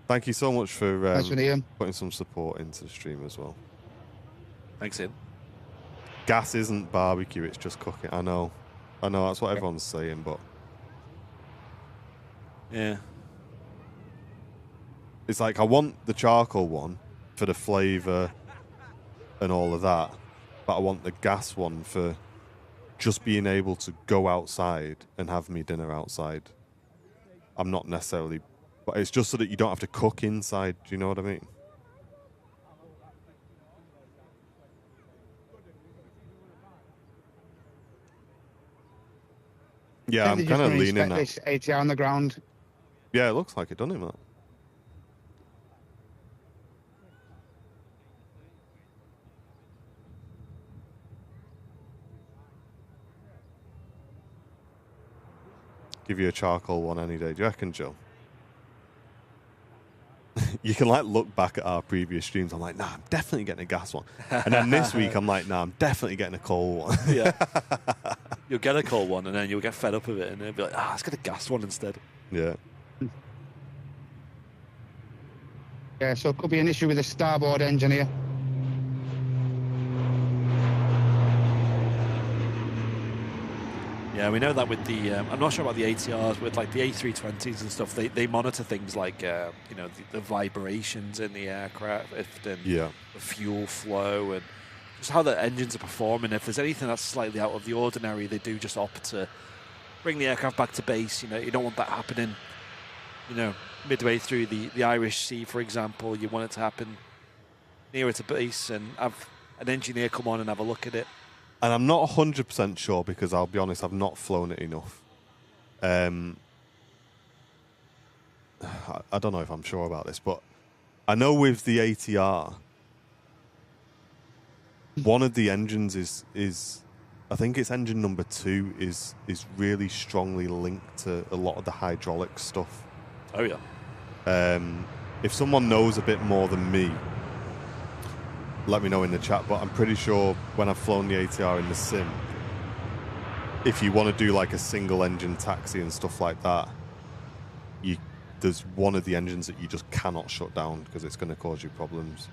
Thank you so much for putting some support into the stream as well. Thanks, Ian. Gas isn't barbecue, it's just cooking. I know, that's what everyone's saying, but... Yeah. It's like, I want the charcoal one for the flavour and all of that, but I want the gas one for just being able to go outside and have me dinner outside. I'm not necessarily... But it's just so that you don't have to cook inside. Do you know what I mean? Yeah, I'm kind of leaning that. This ATR on the ground. Yeah, it looks like it, doesn't it, Matt? Give you a charcoal one any day. Do you reckon, Jill? You can like look back at our previous streams. I'm like, nah, I'm definitely getting a gas one. And then this week, I'm like, nah, I'm definitely getting a coal one. Yeah. You'll get a coal one, and then you'll get fed up with it, and then be like, let's get a gas one instead. Yeah. Yeah, so it could be an issue with the starboard engine here. Yeah, we know that with the... I'm not sure about the ATRs, with like the A320s and stuff, they monitor things like, the vibrations in the aircraft and the fuel flow and just how the engines are performing. If there's anything that's slightly out of the ordinary, they do just opt to bring the aircraft back to base. You don't want that happening, midway through the Irish Sea, for example. You want it to happen nearer to base and have an engineer come on and have a look at it. And I'm not 100% sure because I'll be honest, I've not flown it enough. I don't know if I'm sure about this, but I know with the ATR, one of the engines is I think it's engine number 2 is really strongly linked to a lot of the hydraulic stuff. Oh yeah. If someone knows a bit more than me, let me know in the chat, but I'm pretty sure when I've flown the ATR in the sim, if you want to do like a single engine taxi and stuff like that, there's one of the engines that you just cannot shut down because it's going to cause you problems.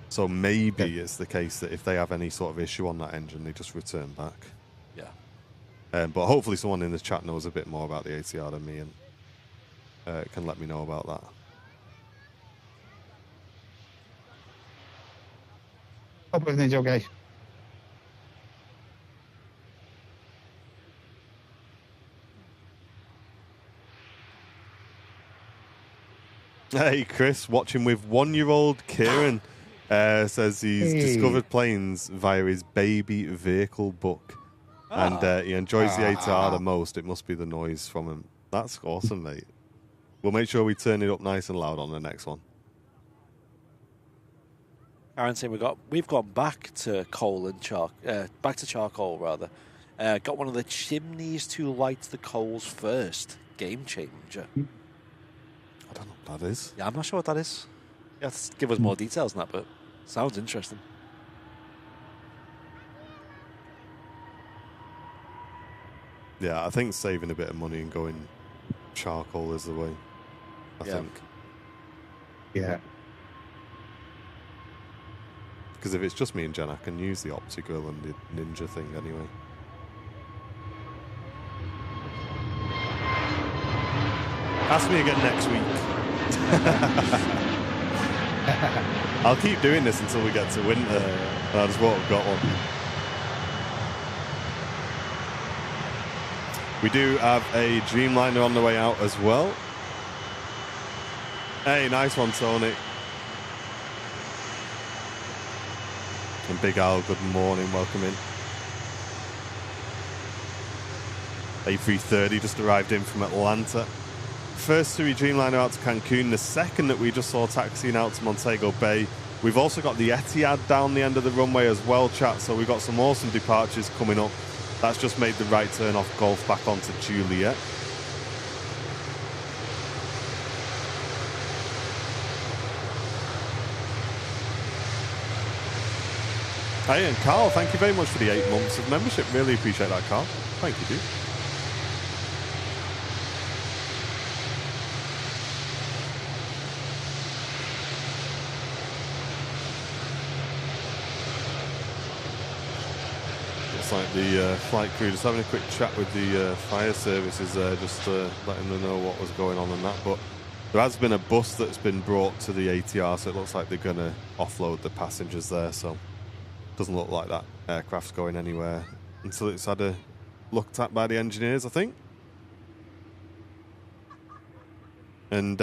So maybe it's the case that if they have any sort of issue on that engine, they just return back. Yeah. But hopefully someone in the chat knows a bit more about the ATR than me and can let me know about that. Hope everything's okay. Hey, Chris, watching with 1-year-old Kieran. Says he's discovered planes via his baby vehicle book. And he enjoys the ATR the most. It must be the noise from him. That's awesome, mate. We'll make sure we turn it up nice and loud on the next one. Aaron saying we've gone back to coal and back to charcoal rather. Got one of the chimneys to light the coals first. Game changer. I don't know what that is. Yeah, I'm not sure what that is. You have to give us more details on that, but sounds interesting. Yeah, I think saving a bit of money and going charcoal is the way. I think. Yeah. Because if it's just me and Jen, I can use the optical and the ninja thing anyway. Ask me again next week. I'll keep doing this until we get to winter, and I just won't have got one. We do have a Dreamliner on the way out as well. Hey, nice one, Tony. And Big Al, good morning, welcome in. A330 just arrived in from Atlanta. First TUI Dreamliner out to Cancun, the second that we just saw taxiing out to Montego Bay. We've also got the Etihad down the end of the runway as well, chat, so we've got some awesome departures coming up. That's just made the right turn off Gulf back onto Juliet. Hey, and Carl, thank you very much for the 8 months of membership. Really appreciate that, Carl. Thank you, dude. Looks like the flight crew just having a quick chat with the fire services there, just letting them know what was going on and that. But there has been a bus that's been brought to the ATR, so it looks like they're going to offload the passengers there. So doesn't look like that aircraft's going anywhere until it's had a looked at by the engineers, I think. And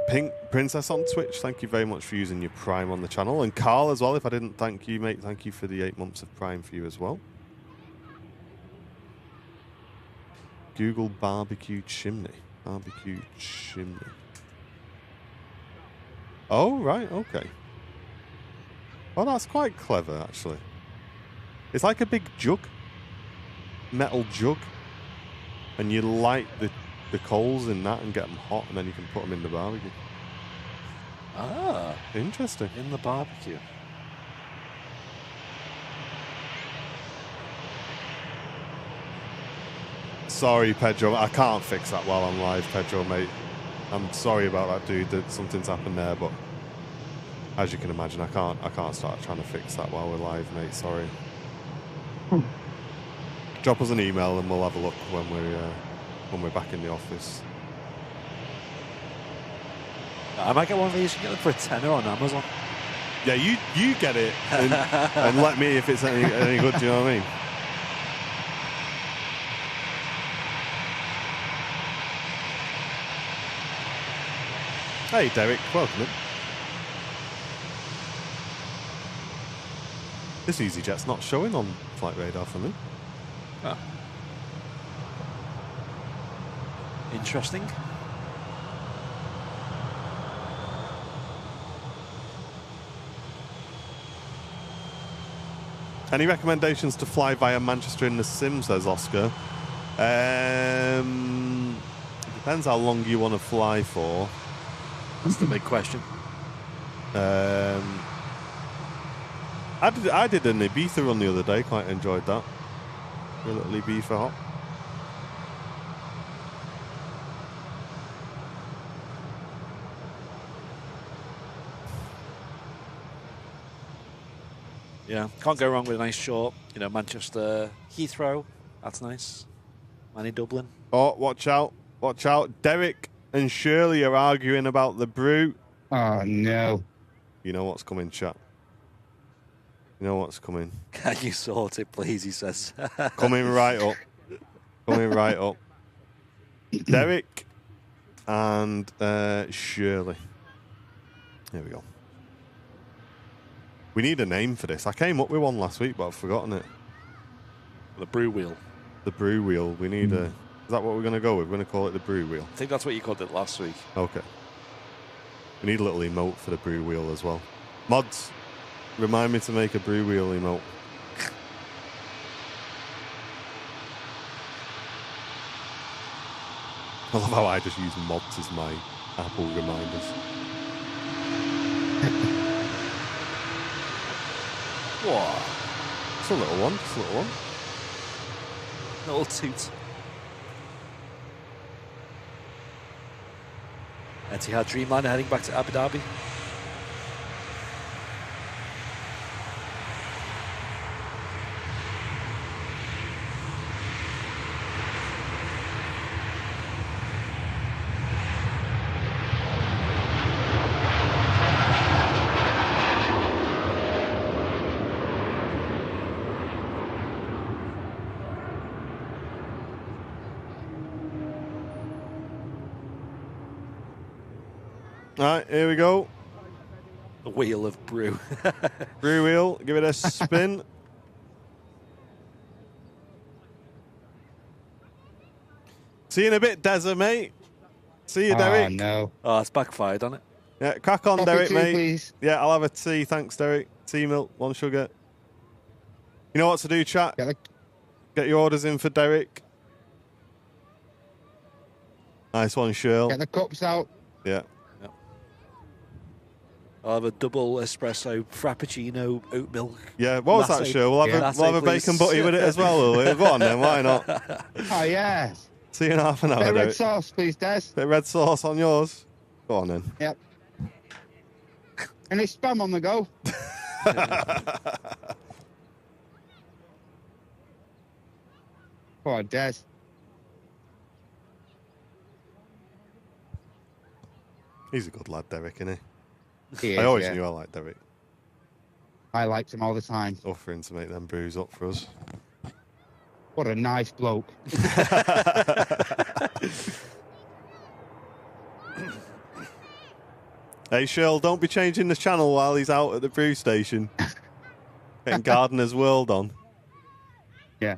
Pink Princess on Twitch, thank you very much for using your Prime on the channel. And Carl as well, if I didn't thank you, mate, thank you for the 8 months of Prime for you as well. Google barbecue chimney. Barbecue chimney. Oh, right, okay. Oh, that's quite clever, actually. It's like a big jug. Metal jug. And you light the coals in that and get them hot, and then you can put them in the barbecue. Ah. Interesting. In the barbecue. Sorry, Pedro. I can't fix that while I'm live, Pedro, mate. I'm sorry about that, dude. That something's happened there, but as you can imagine, I can't start trying to fix that while we're live, mate. Sorry. Drop us an email and we'll have a look when we're back in the office. I might get one of these. You can get them for a tenner on Amazon. Yeah, you get it and let me if it's any good. Do you know what I mean? Hey, Derek, welcome in. This EasyJet's not showing on flight radar for me. Ah. Interesting. Any recommendations to fly via Manchester in the sim, says Oscar. Depends how long you want to fly for. That's the big question. I did an Ibiza run the other day. Quite enjoyed that. A little Ibiza hop. Yeah, can't go wrong with a nice short. Manchester Heathrow. That's nice. Manny Dublin. Oh, watch out! Watch out! Derek and Shirley are arguing about the brew. Oh, no. You know what's coming, chat. You know what's coming. Can you sort it, please? He says. Coming right up. Coming right up. Derek and Shirley. There we go. We need a name for this. I came up with one last week, but I've forgotten it. The brew wheel. The brew wheel. We need a... Is that what we're going to go with? We're going to call it the brew wheel. I think that's what you called it last week. Okay. We need a little emote for the brew wheel as well. Mods, remind me to make a brew wheel emote. I love how I just use mods as my Apple reminders. Whoa. Just a little one, just a little one. Little toot. Etihad Dreamliner heading back to Abu Dhabi. All right, here we go. The wheel of brew. Brew wheel, give it a spin. See you in a bit, Dezza, mate. See you, Oh, Derek. no. Oh, it's backfired on it. Yeah, crack on, Coffee Derek, too, mate. please. Yeah, I'll have a tea. Thanks, Derek. Tea, milk, 1 sugar. You know what to do, chat? Get your orders in for Derek. Nice one, Shirl. Get the cups out. Yeah. I'll have a double espresso frappuccino oat milk. Yeah, what was that, Latte. Shirl? We'll have a bacon butty with it as well, will we? Go on then, why not? Oh, yes. See you in half an hour, Bit of red Derek. sauce, please, Des. Bit of red sauce on yours. Go on then. Yep. Any spam on the go? Poor Des. He's a good lad, Derek, isn't he? He is, I always yeah. knew I liked Derek. I liked him all the time. Offering to make them brews up for us. What a nice bloke. Hey, Shirl, don't be changing the channel while he's out at the brew station. Getting Gardener's World on. Yeah.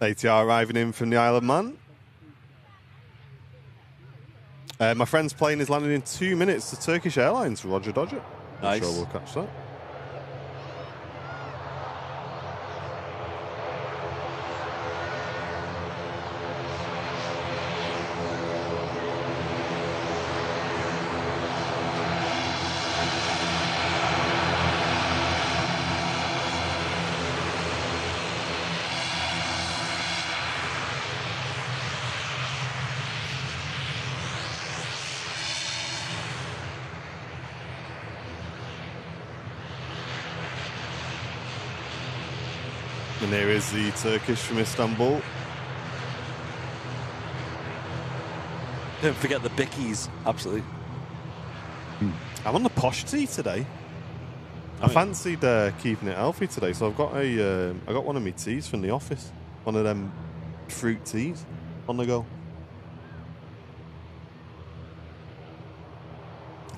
ATR arriving in from the Isle of Man. My friend's plane is landing in 2 minutes to Turkish Airlines. Roger Dodger. I'm Nice. sure we'll catch that. And here is the Turkish from Istanbul. Don't forget the bickies. Absolutely. I'm on the posh tea today. I Oh, yeah. fancied keeping it healthy today, so I've got I got one of my teas from the office. One of them fruit teas on the go.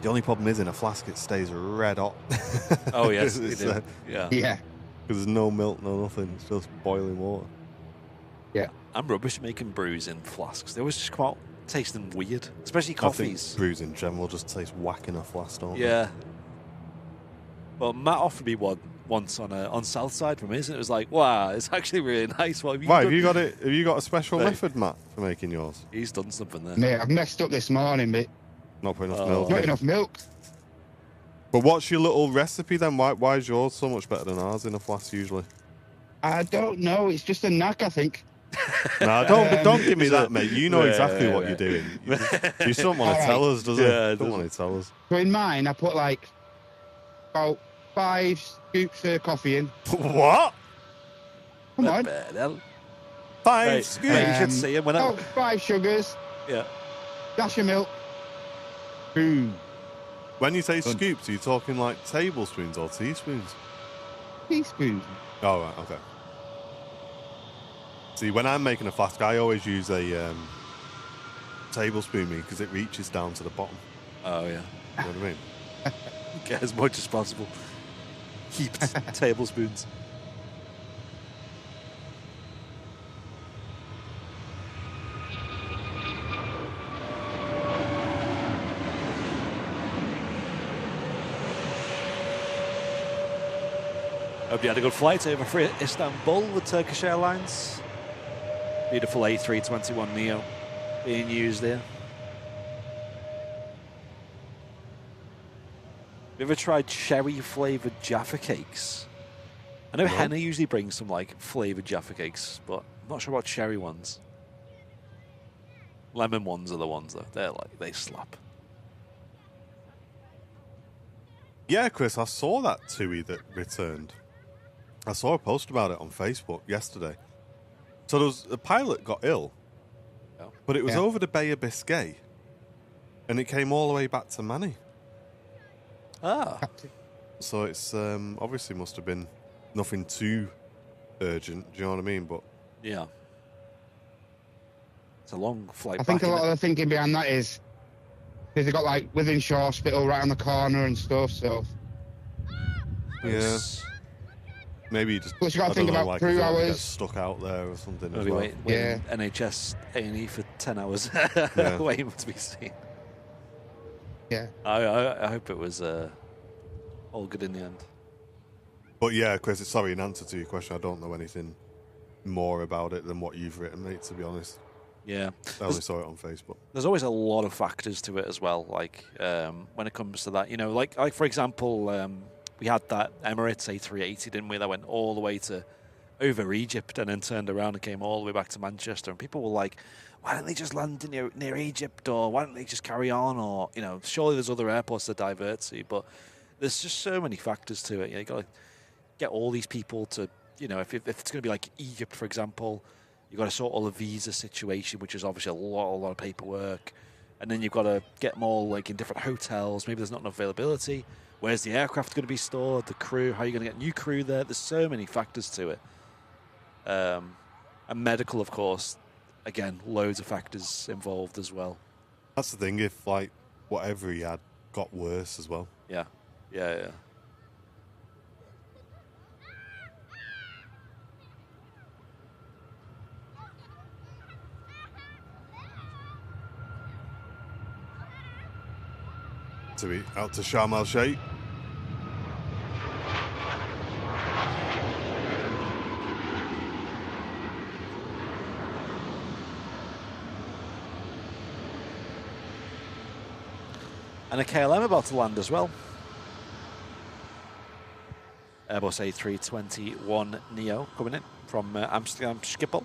The only problem is in a flask it stays red hot. Oh, yes. It's, we do. Yeah. Yeah. Because there's no milk, no nothing. It's just boiling water. Yeah. I'm rubbish at making brews in flasks. They always just come out tasting weird, especially I coffees. think brews in general just taste whack in a flask, don't they? Yeah. Well, Matt offered me one once on Southside from his, and it was like, wow, it's actually really nice. What have you Right, done? have you got a special Mate. method, Matt, for making yours? He's done something there. Mate, I've messed up this morning, mate. Not putting enough Oh. milk Not in. enough milk. But what's your little recipe then? Why is yours so much better than ours in a flask usually? I don't know. It's just a knack, I think. No, don't give me that, mate. You know exactly what Yeah. you're doing. You just don't want to All tell right. us, does it? Yeah, it Don't want to tell us. So in mine, I put like about 5 scoops of coffee in. What? Come on. Hell. 5 Right. scoops? Yeah, you should see him when Oh, 5 sugars, Yeah. dash of milk. Boom. When you say scoops, are you talking like tablespoons or teaspoons? Teaspoon. Oh, right, okay. See, when I'm making a flask, I always use a tablespoon because it reaches down to the bottom. Oh, yeah. You know what I mean? Get as much as possible. Heaped tablespoons. Hope you had a good flight over for Istanbul with Turkish Airlines. Beautiful A321neo being used there. Have you ever tried cherry flavoured Jaffa cakes? I know No. Henna usually brings some like flavoured Jaffa cakes, but I'm not sure about cherry ones. Lemon ones are the ones though. They're like, they slap. Yeah, Chris, I saw that TUI that returned. I saw a post about it on Facebook yesterday. So there was, the pilot got ill, Oh. but it was Yeah. over the Bay of Biscay, and it came all the way back to Manny. Ah, So it's obviously must have been nothing too urgent. Do you know what I mean? But yeah. It's a long flight. I think back, a lot innit? of the thinking behind that is because they've got like Withenshaw Hospital right on the corner and stuff. So hosts. Maybe you just. Plus, you got to think about like, crew if you want to get hours. stuck out there or something. As Maybe well. wait NHS A&E for 10 hours, Yeah. waiting to be seen. Yeah. I hope it was all good in the end. But yeah, Chris, sorry, in answer to your question, I don't know anything more about it than what you've written, mate, to be honest. Yeah. I only saw it on Facebook. There's always a lot of factors to it as well, like when it comes to that. You know, like for example, we had that Emirates A380, didn't we, that went all the way to over Egypt and then turned around and came all the way back to Manchester. And people were like, why don't they just land near Egypt, or why don't they just carry on, or, you know, surely there's other airports to divert to. But there's just so many factors to it. You got to get all these people to, you know, if it's going to be like Egypt, for example, you've got to sort all the visa situation, which is obviously a lot of paperwork. And then you've got to get them all like in different hotels. Maybe there's not enough availability. Where's the aircraft going to be stored? The crew, how are you going to get new crew there? There's so many factors to it. And medical, of course, again, loads of factors involved as well. That's the thing, if like whatever he had got worse as well. Yeah. To be out to Sharm el Sheikh. And a KLM about to land as well. Airbus A321 Neo coming in from Amsterdam Schiphol.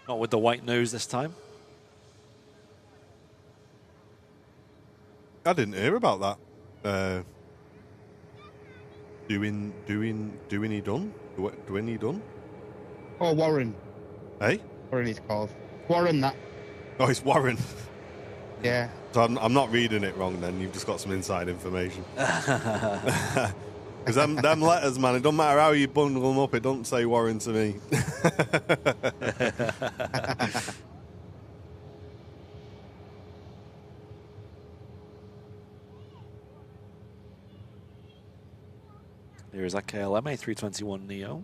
Not with the white nose this time. I didn't hear about that. Doing he done? Doing he done? Oh, Warren. Hey? Warren he's called. Warren, that. Oh, it's Warren. Yeah. So I'm not reading it wrong then. You've just got some inside information. Because them letters, man, it doesn't matter how you bundle them up, it don't say Warren to me. Here is that KLM A321 Neo.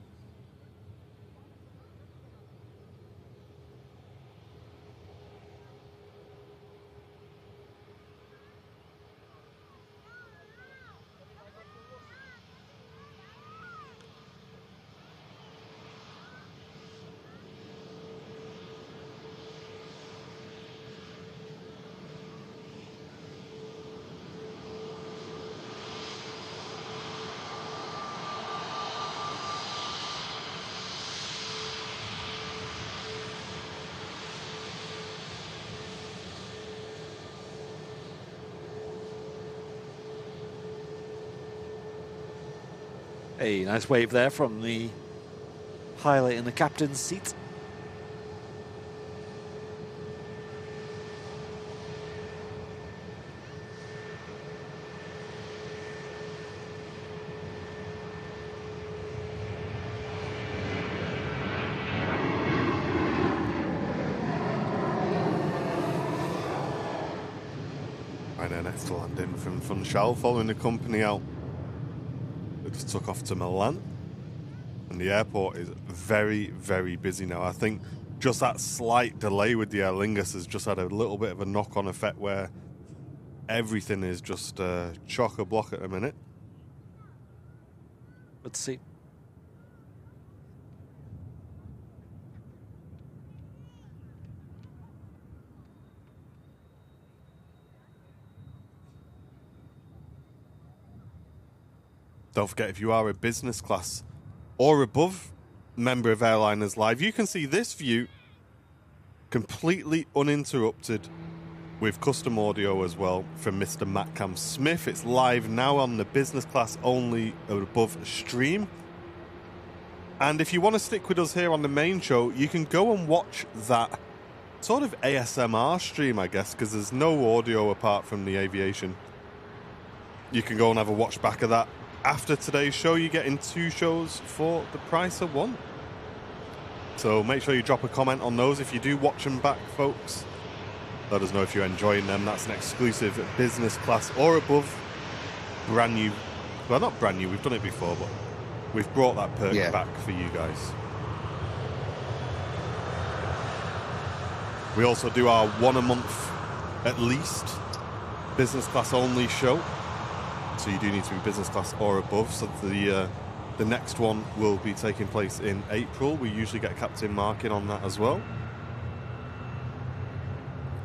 A nice wave there from the pilot in the captain's seat. Right now, next to landing from Funchal, following the company out. They just took off to Milan, and the airport is very, very busy now. I think just that slight delay with the Aer Lingus has just had a little bit of a knock-on effect where everything is just chock-a-block at the minute. Let's see. Don't forget, if you are a business class or above member of Airliners Live, you can see this view completely uninterrupted with custom audio as well from Mr. Matt Cam Smith. It's live now on the business class only above stream. And if you want to stick with us here on the main show, you can go and watch that sort of ASMR stream, I guess, because there's no audio apart from the aviation. You can go and have a watch back of that. After today's show, you're getting 2 shows for the price of 1. So make sure you drop a comment on those if you do watch them back, folks. Let us know if you're enjoying them. That's an exclusive business class or above. Brand new. Well, not brand new. We've done it before, but we've brought that perk back for you guys. We also do our 1 a month, at least, business class only show. So you do need to be business class or above. So the next one will be taking place in April. We usually get Captain Mark in on that as well.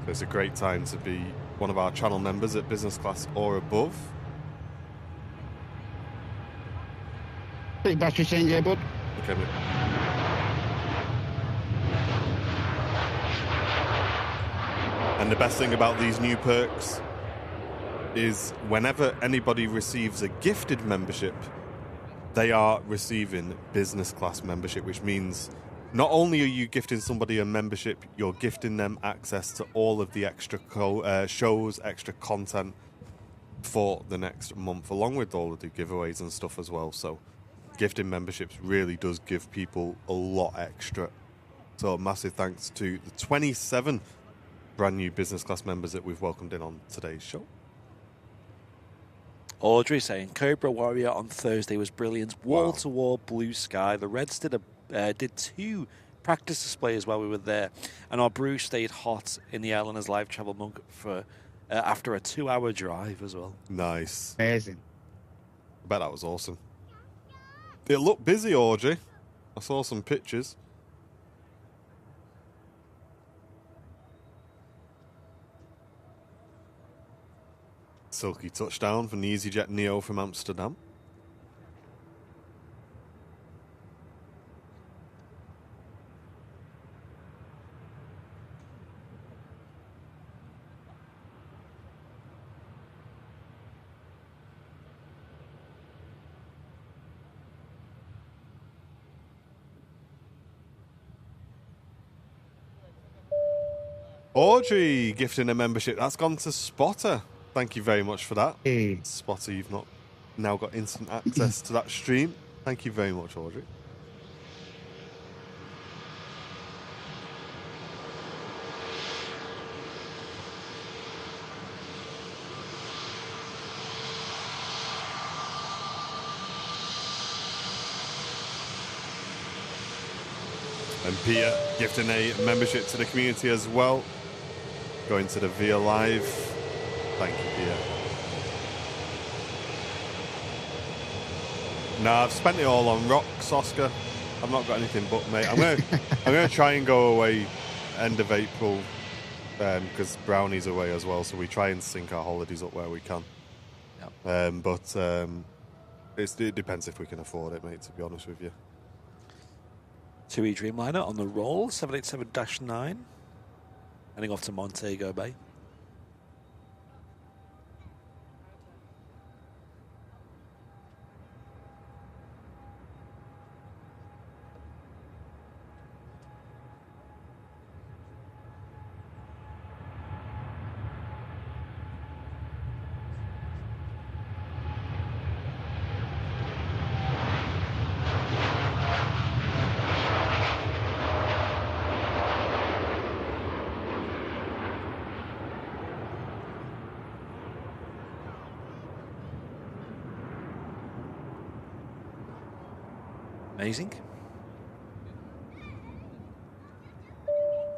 So it's a great time to be one of our channel members at business class or above. Big battery change here, bud. Okay, mate. And the best thing about these new perks is whenever anybody receives a gifted membership, they are receiving business class membership, which means not only are you gifting somebody a membership, you're gifting them access to all of the extra shows, extra content for the next month, along with all of the giveaways and stuff as well. So gifting memberships really does give people a lot extra. So massive thanks to the 27 brand new business class members that we've welcomed in on today's show. Audrey saying Cobra Warrior on Thursday was brilliant. Wall to wall blue sky. The Reds did 2 practice displays while we were there, and our brew stayed hot in the Airline's live travel mug for after a 2-hour drive as well. Nice, Amazing. I bet that was awesome. It looked busy, Audrey. I saw some pictures. Silky touchdown from the EasyJet Neo from Amsterdam. Audrey gifting a membership. That's gone to Spotter. Thank you very much for that. Hey. Spotter, you've not now got instant access to that stream. Thank you very much, Audrey. And Pia gifting a membership to the community as well. Going to the Via Live. Thank you, Pia. No, I've spent it all on rocks, Oscar. I've not got anything but, mate. I'm gonna try and go away end of April because Brownie's away as well. So we try and sync our holidays up where we can. Yep. It depends if we can afford it, mate. To be honest with you. 2E Dreamliner on the roll, 787-9, heading off to Montego Bay. Amazing.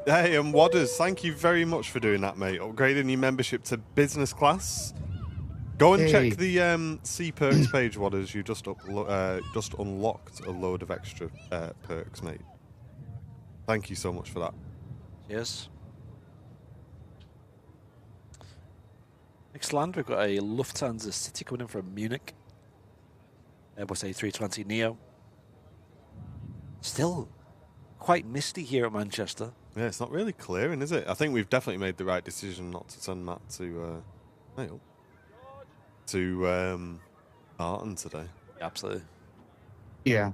Hey, and Wadders, thank you very much for doing that, mate. Upgrading your membership to business class. Go and check the C perks page, Wadders. You just unlocked a load of extra perks, mate. Thank you so much for that. Yes. Next land, we've got a Lufthansa City coming in from Munich. Airbus A320 Neo. Still quite misty here at Manchester. Yeah, it's not really clearing, is it? I think we've definitely made the right decision not to send Matt to Arton today. Absolutely. Yeah.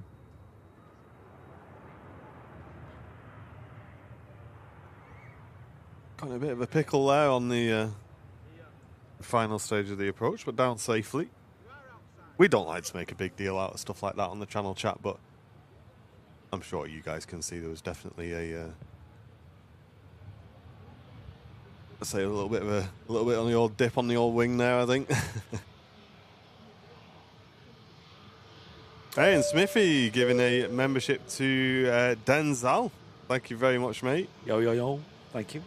Got a bit of a pickle there on the final stage of the approach, but down safely. We don't like to make a big deal out of stuff like that on the channel chat, but I'm sure you guys can see there was definitely say a little bit on the old dip on the old wing there, I think. Hey, and Smithy giving a membership to Denzel. Thank you very much, mate. Yo, yo, yo. Thank you.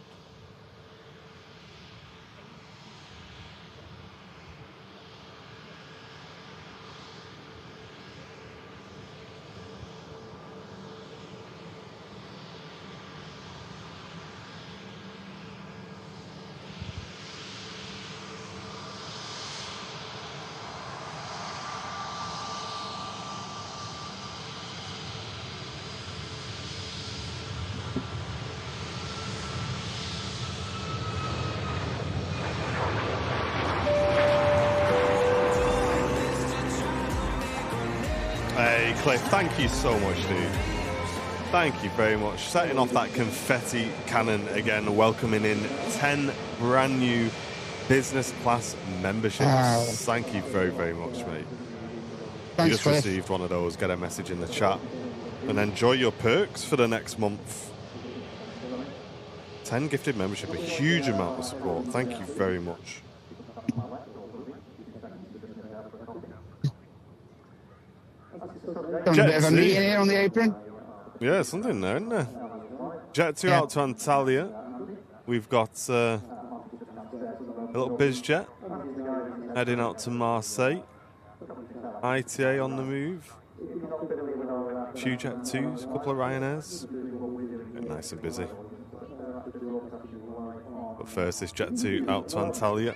Hey, Cliff, thank you so much, dude. Thank you very much. Setting off that confetti cannon again, welcoming in 10 brand new business class memberships. Wow. Thank you very, very much, mate. Thanks, You just Cliff. received one of those. Get a message in the chat. And enjoy your perks for the next month. 10 gifted membership, a huge amount of support. Thank you very much. Done a bit of a meeting here on the apron. Yeah, something there, isn't there? Jet 2 Yeah. out to Antalya. We've got a little biz jet heading out to Marseille. ITA on the move. A few Jet 2s, a couple of Ryanairs. Getting nice and busy. But first, this Jet 2 out to Antalya.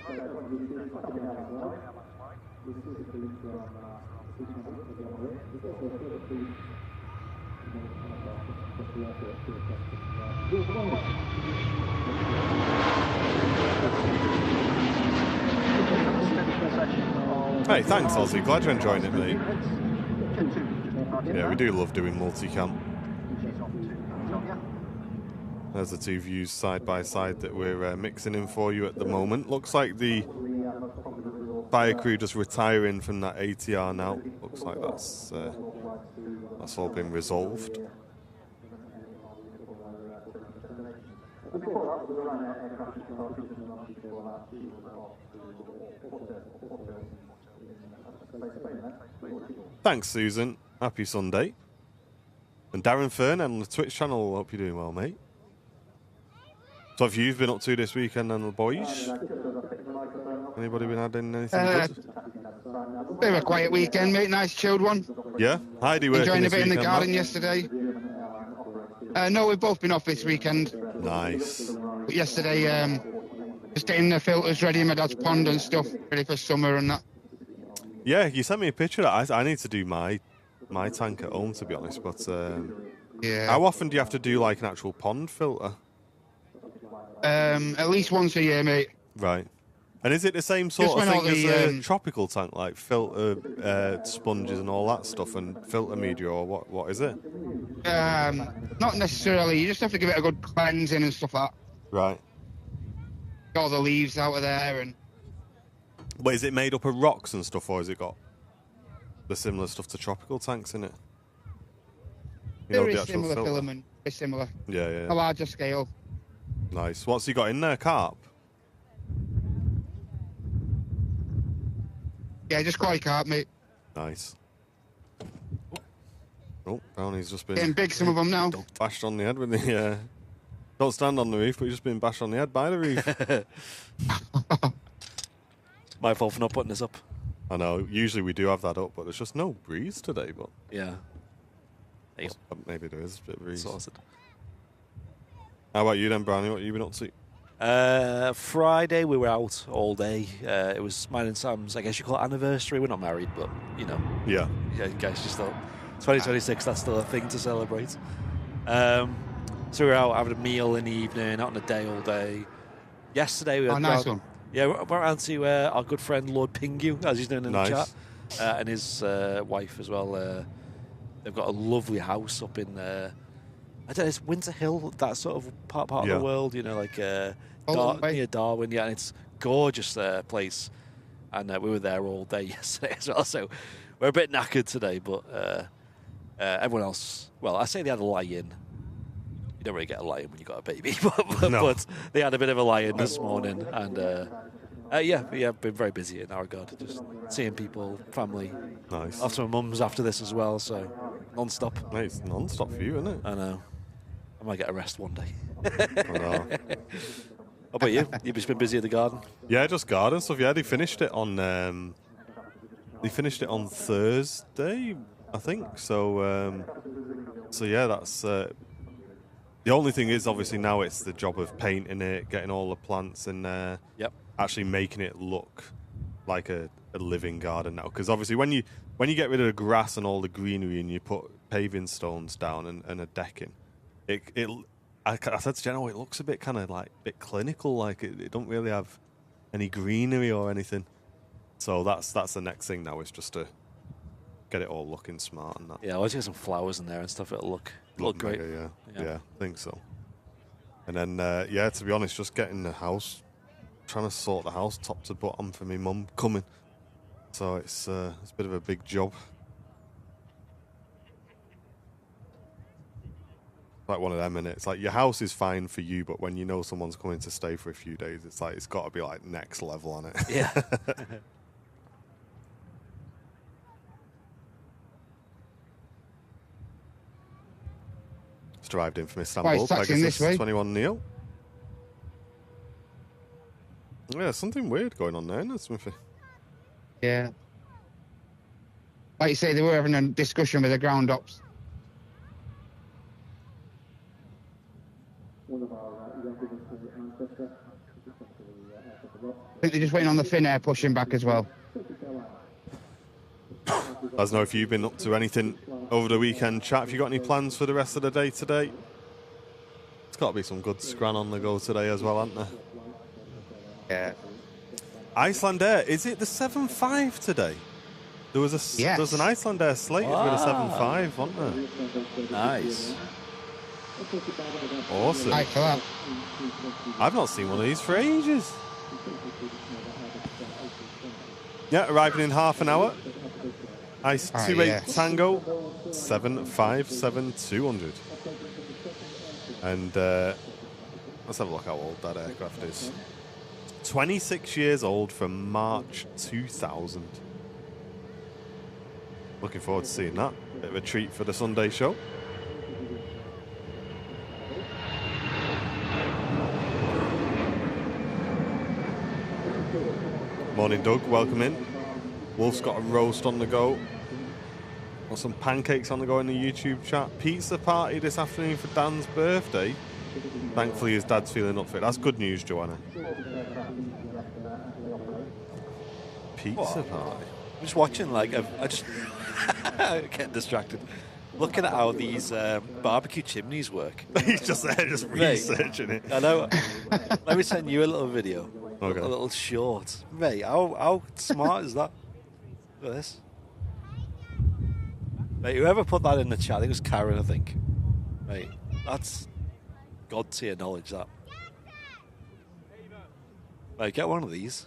Hey, thanks, Ozzy. Glad you're enjoying it, mate. Yeah, we do love doing multicam. There's the two views side by side that we're mixing in for you at the moment. Looks like the fire crew just retiring from that ATR now. Looks like that's all been resolved. Thanks, Susan. Happy Sunday. And Darren Fern on the Twitch channel. Hope you're doing well, mate. So, have you been up to this weekend, and the boys? Anybody been adding anything good? Bit of a quiet weekend, mate. Nice chilled one. Yeah, Heidi working Enjoying a this bit in the weekend, garden Matt? yesterday. No, we've both been off this weekend. Nice. But yesterday, just getting the filters ready in my dad's pond and stuff, ready for summer and that. Yeah, you sent me a picture of that. I need to do my tank at home, to be honest. But Yeah. how often do you have to do like an actual pond filter? At least once a year, mate. Right. And is it the same sort Just of when all thing as the, a tropical tank, like filter sponges and all that stuff, and filter media, or what is it? Not necessarily. You just have to give it a good cleansing and stuff like that. Right. Get all the leaves out of there and But is it made up of rocks and stuff, or has it got the similar stuff to tropical tanks in it? You know, very the actual similar filter. filament. Very similar. Yeah, A yeah. larger scale. Nice. What's he got in there? Carp? Yeah, just quite carp, mate. Nice. Oh, Brownie's just been Getting big, some of them now. bashed on the head with the... don't stand on the roof, but he's just been bashed on the head by the roof. My fault for not putting this up. I know, usually we do have that up, but there's just no breeze today, but Yeah. There you maybe there is a bit of go. breeze. Sorted. How about you then, Brownie? What have you been up to? Friday we were out all day. It was mine and Sam's, I guess you call it anniversary. We're not married, but you know, Yeah. I guess you still 2026. That's still a thing to celebrate. So we were out having a meal in the evening, out on a day all day. Yesterday we Oh, went nice round, one. Yeah, we went around to our good friend Lord Pingu, as he's known in Nice. the chat, and his wife as well. They've got a lovely house up in I don't know, it's Winter Hill, that sort of part of Yeah. the world, you know, like Bolton way. near Darwin, yeah, and it's a gorgeous place. And we were there all day yesterday as well, so we're a bit knackered today, but everyone else, well, I say they had a lie-in. you don't really get a lion when you got a baby, but, No. but they had a bit of a lion this morning, and yeah, been very busy in that regard. Just seeing people, family. Nice. After my mum's after this as well, so non-stop. Mate, it's non-stop for you, isn't it? I know. I might get a rest one day. I know. How about you? You've just been busy at the garden? Yeah, just garden stuff. Yeah, they finished it on Thursday, I think. So yeah, that's the only thing is obviously now it's the job of painting it, getting all the plants in there. Yep. Actually making it look like a living garden now. Because obviously when you get rid of the grass and all the greenery and you put paving stones down and a decking, I said to Jenna, it looks a bit kind of like a bit clinical, like it don't really have any greenery or anything. So that's the next thing now, is just to get it all looking smart and that. Yeah, I always get some flowers in there and stuff. It'll look great. Mega, yeah, I think so. And then to be honest, just getting the house, trying to sort the house top to bottom for me mum coming. So it's a bit of a big job. Like one of them, and it's like your house is fine for you, but when you know someone's coming to stay for a few days, it's like it's got to be like next level on it. Yeah. Just arrived in from Istanbul. Right, taxiing this way. 21 Neo. Yeah, something weird going on there, isn't it, Smithy? Yeah. Like you say, they were having a discussion with the ground ops. I think they're just waiting on the Finnair pushing back as well. I don't know if you've been up to anything over the weekend, chat. Have you got any plans for the rest of the day today? It's got to be some good scran on the go today as well, hasn't there? Yeah. Iceland Air, is it the 7.5 today? There was Yes. there was an Iceland Air slated with a 7.5, wasn't there? Nice. Awesome. Right for that. I've not seen one of these for ages. Yeah, arriving in half an hour. Ice 28 yes. Tango 757-200. And let's have a look how old that aircraft is. 26 years old from March 2000. Looking forward to seeing that. Bit of a treat for the Sunday show. Morning, Doug. Welcome in. Wolf's got a roast on the go. Got some pancakes on the go in the YouTube chat. Pizza party this afternoon for Dan's birthday. Thankfully, his dad's feeling up for it. That's good news, Joanna. Pizza party. I'm just watching, like, I just getting distracted. Looking at how these barbecue chimneys work. He's just there, just researching it. I know. Let me send you a little video. Okay. A little short. Mate, how smart is that? Look at this. Mate, whoever put that in the chat, I think it was Karen, I think. Mate, that's God tier knowledge, that. Mate, get one of these.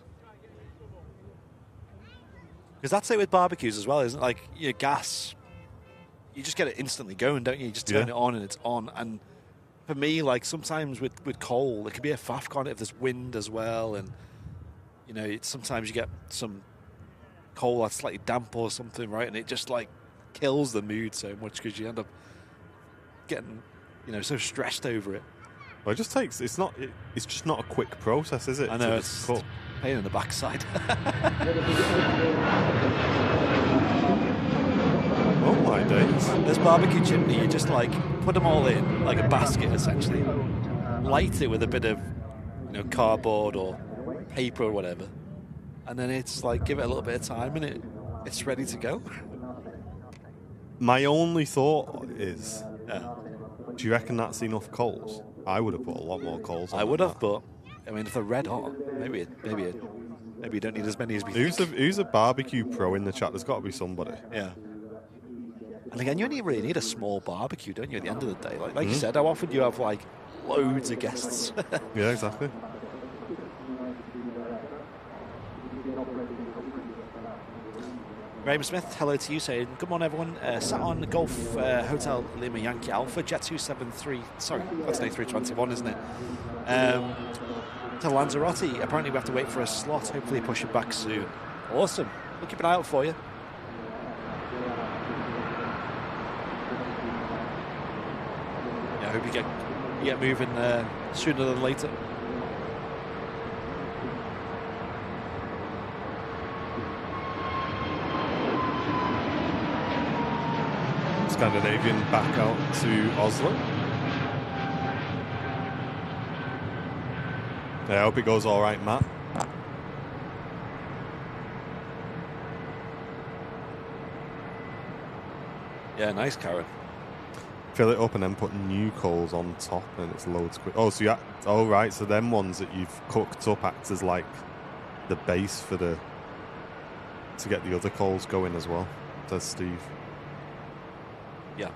Because that's it with barbecues as well, isn't it? Like, your gas, you just get it instantly going, don't you? You just turn it on and it's on. And for me, like, sometimes with coal, it could be a faff on it if there's wind as well. And, you know, sometimes you get some coal that's slightly damp or something, right? And it just, like, kills the mood so much because you end up getting, you know, so stressed over it. Well, it just takes, it's just not a quick process, is it? I know, it's a pain in the backside. Oh my days. This barbecue chimney, you just like put them all in like a basket essentially, light it with a bit of, you know, cardboard or paper or whatever, and then it's like give it a little bit of time and it's ready to go. My only thought is, do you reckon that's enough coals? I would have put a lot more coals on. I would have, but I mean, if they're red hot, maybe you don't need as many as we think. Who's a barbecue pro in the chat? There's got to be somebody. Yeah. And again, you only really need a small barbecue, don't you, at the end of the day? Like you said, how often do you have, like, loads of guests? Yeah, exactly. Graham Smith, hello to you, saying, good morning, everyone. Sat on the Golf Hotel Lima Yankee Alpha, Jet 273, sorry, that's an A321, isn't it? To Lanzarote. Apparently we have to wait for a slot, hopefully push it back soon. Awesome. We'll keep an eye out for you. Yeah, I hope you get moving sooner than later. Scandinavian back out to Oslo. Yeah, I hope it goes all right, Matt. Yeah, nice, Karen. Fill it up and then put new coals on top, and it's loads quick. Oh, so oh right, so them ones that you've cooked up act as like the base for to get the other coals going as well. Says Steve. Yeah.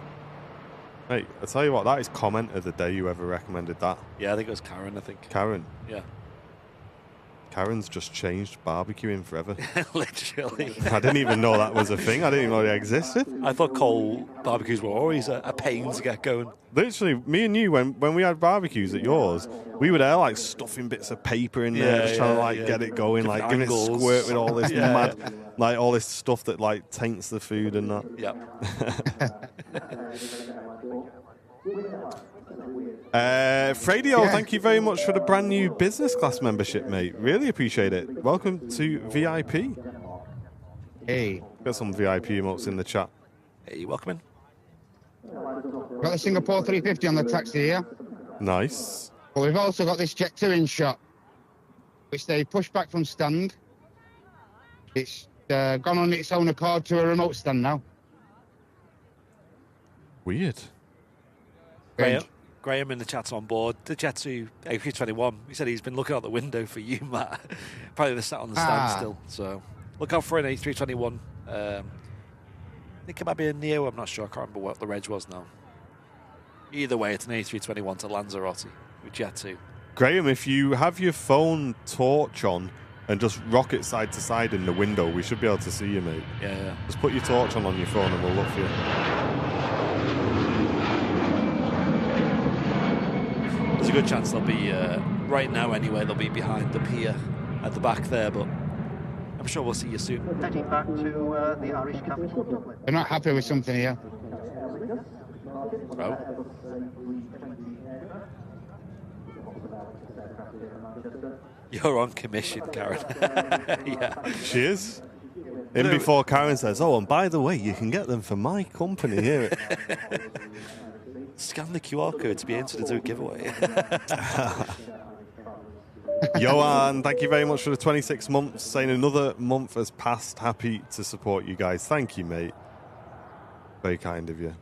Hey, I tell you what, that is comment of the day. Whoever recommended that? Yeah, I think it was Karen. I think Karen. Yeah. Karen's just changed barbecuing forever. Literally. I didn't even know that was a thing. I didn't even know they existed. I thought coal barbecues were always a pain to get going. Literally, me and you, when we had barbecues at yours, we were there like stuffing bits of paper in there, just trying to get it going, different like giving it angles. squirt with all this mad, like all this stuff that like taints the food and that. Yeah. Fredio, thank you very much for the brand new business class membership, mate. Really appreciate it. Welcome to VIP. Hey. Got some VIP emotes in the chat. Hey, welcome in. Got the Singapore 350 on the taxi here. Nice. But we've also got this Jet 2 in shot, which they push back from stand. It's gone on its own accord to a remote stand now. Weird. Graham in the chat's on board. The Jet 2 A321. He said he's been looking out the window for you, Matt. Probably they're sat on the stand still. So look out for an A321. I think it might be a Neo. I'm not sure. I can't remember what the reg was now. Either way, it's an A321 to Lanzarote with Jet 2. Graham, if you have your phone torch on and just rock it side to side in the window, we should be able to see you, mate. Yeah. Just put your torch on your phone and we'll look for you. There's a good chance they'll be, right now anyway, they'll be behind the pier at the back there, but I'm sure we'll see you soon. Heading back to the Irish capital, Dublin. They're not happy with something here. Oh. You're on commission, Karen. Yeah. She is. In before Karen says, oh, and by the way, you can get them for my company here. Scan the QR code to be entered into a giveaway. Johan, thank you very much for the 26 months. Saying another month has passed. Happy to support you guys. Thank you, mate. Very kind of you.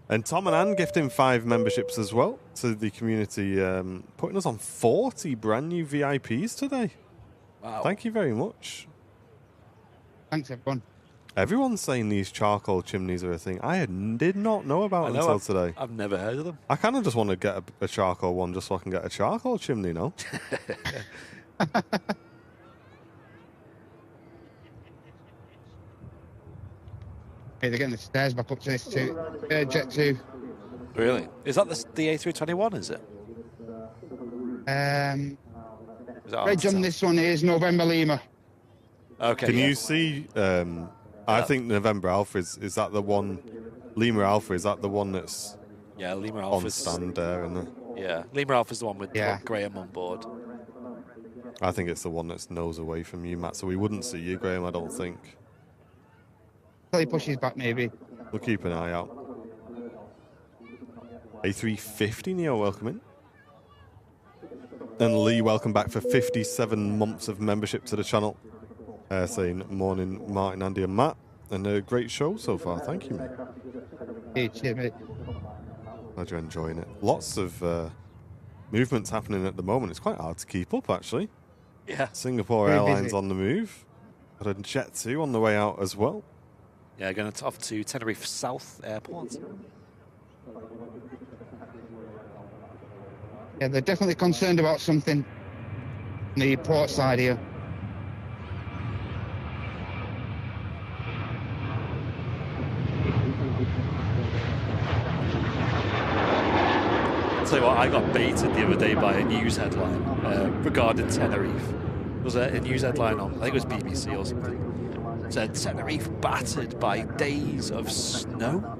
And Tom and Ann gifting 5 memberships as well to the community, putting us on 40 brand new VIPs today. Wow. Thank you very much. Thanks, everyone. Everyone's saying these charcoal chimneys are a thing. I did not know about until today. I've never heard of them. I kind of just want to get a charcoal one just so I can get a charcoal chimney now. Hey, they're getting the stairs back up to this Jet 2. Really? Is that the A321, is it? Is that Reg on this one is November Lima. Okay. Can you see... I think November Alpha, is that the one... Lima Alpha, is that the one that's Lima on Alpha's stand there? And Lima Alpha's the one with Graham on board. I think it's the one that's nose away from you, Matt, so we wouldn't see you, Graham, I don't think. Until he pushes back, maybe. We'll keep an eye out. A350, Neo, welcome in. And Lee, welcome back for 57 months of membership to the channel. Saying morning, Martin, Andy and Matt. And a great show so far. Thank you, mate. Hey, cheers, mate. Glad you're enjoying it. Lots of movements happening at the moment. It's quite hard to keep up, actually. Yeah. Singapore Very Airlines busy. on the move. Got a Jet 2 on the way out as well. Yeah, going off to Tenerife South Airport. Yeah, they're definitely concerned about something on the port side here. tell you what, I got baited the other day by a news headline regarding Tenerife. There was a news headline on, I think it was BBC or something. It said Tenerife battered by days of snow.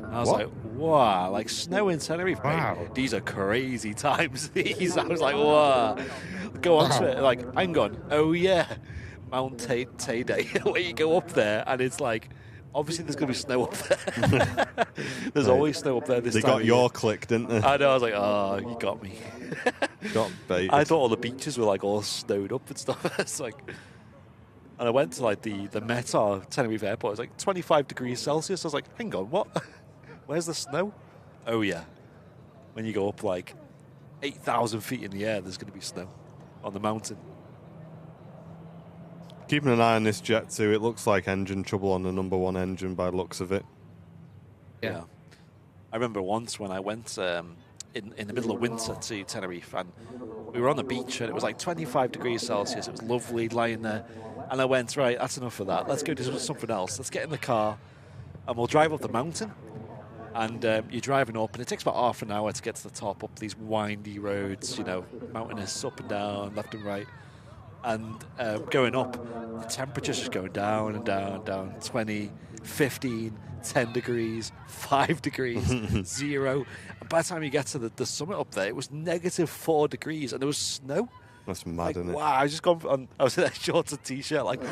And I was like, wow, like snow in Tenerife, Wow. mate. These are crazy times. These. I was like, wow. Go on to it. Like, hang on. Oh yeah, Mount Tay Day, where you go up there and it's like, obviously there's going to be snow up there. There's always snow up there this They time. got of your year. click, didn't they? I know. I was like, oh, you got me. Got baited. I thought all the beaches were like all snowed up and stuff. It's like, and I went to like the Meta Tenerife airport. It was like 25 degrees Celsius. I was like, hang on, what? Where's the snow? Oh yeah, when you go up like 8,000 feet in the air, there's going to be snow on the mountain. Keeping an eye on this jet too. It looks like engine trouble on the number 1 engine by the looks of it. Yeah. I remember once when I went in the middle of winter to Tenerife, and we were on the beach, and it was like 25 degrees Celsius. It was lovely lying there. And I went, right, that's enough of that. Let's go do something else. Let's get in the car, and we'll drive up the mountain. And you're driving up, and it takes about half an hour to get to the top, up these windy roads, you know, mountainous, up and down, left and right. And going up, the temperature's just going down and down and down. 20, 15, 10 degrees, 5 degrees, 0. And by the time you get to the summit up there, it was -4 degrees, and there was snow. That's mad, Like, isn't it? wow, I just gone on. I was in a shorts and t-shirt, like,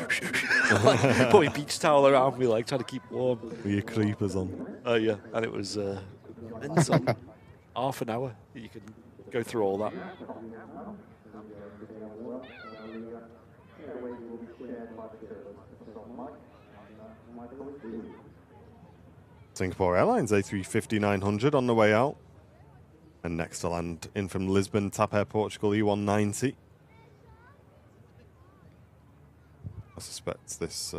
like put my beach towel around me, like trying to keep warm. With your creepers on. Oh yeah, and it was mental. Half an hour, you can go through all that. Singapore Airlines A350-900 on the way out. And next to land in from Lisbon, TAP Air Portugal E190. I suspect this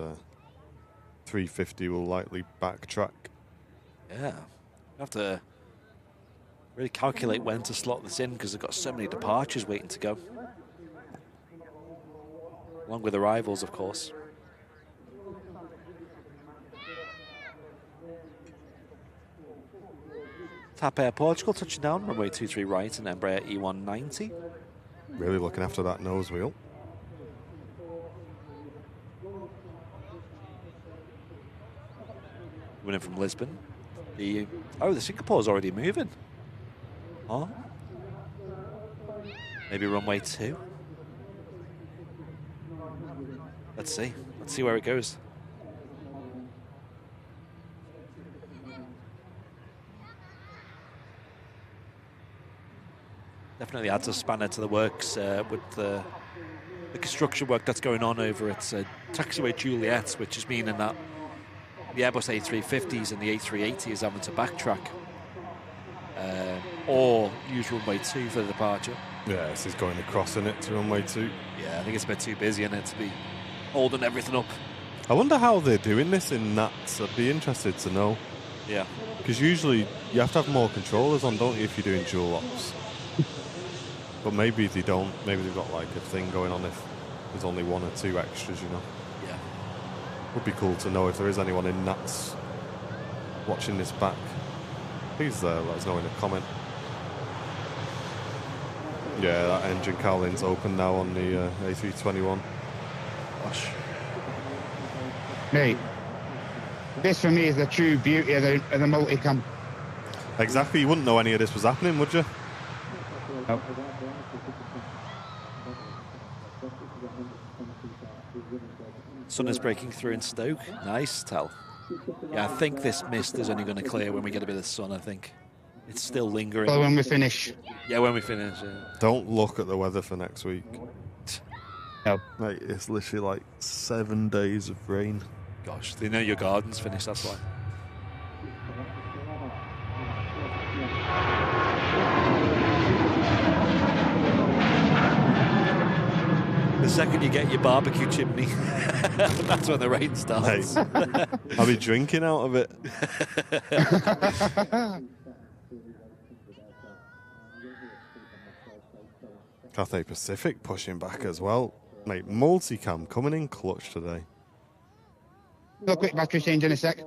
350 will likely backtrack. Yeah, you have to really calculate when to slot this in because they've got so many departures waiting to go. Along with arrivals, of course. TAP Air Portugal touching down, runway 23 right and Embraer E190. Really looking after that nose wheel. Coming in from Lisbon. The Singapore's already moving. Oh. Maybe runway 2. Let's see. Let's see where it goes. Definitely adds a spanner to the works with the construction work that's going on over at Taxiway Juliet, which is meaning that the Airbus A350s and the A380 is having to backtrack or use runway 2 for the departure. Yeah, this is going across in it to runway 2. Yeah, I think it's a bit too busy in it to be holding everything up. I wonder how they're doing this in NATS. I'd be interested to know. Yeah. Because usually you have to have more controllers on, don't you, if you're doing dual ops? But maybe they don't. Maybe they've got like a thing going on if there's only 1 or 2 extras, you know. Yeah. Would be cool to know if there is anyone in NATS watching this back. Please let us know in a comment. Yeah, that engine cowling's open now on the A321. Gosh. Mate, this for me is the true beauty of the multicam. Exactly. You wouldn't know any of this was happening, would you? Nope. Sun is breaking through in Stoke. Nice, Tal. Yeah, I think this mist is only going to clear when we get a bit of sun, I think. It's still lingering. Well, when we finish. Yeah, when we finish. Yeah. Don't look at the weather for next week. No. Mate, it's literally like 7 days of rain. Gosh, they know your garden's finished, that's why. The second you get your barbecue chimney, that's when the rain starts. Mate, I'll be drinking out of it. Cathay Pacific pushing back as well. Mate, multicam coming in clutch today. A quick battery change in a sec.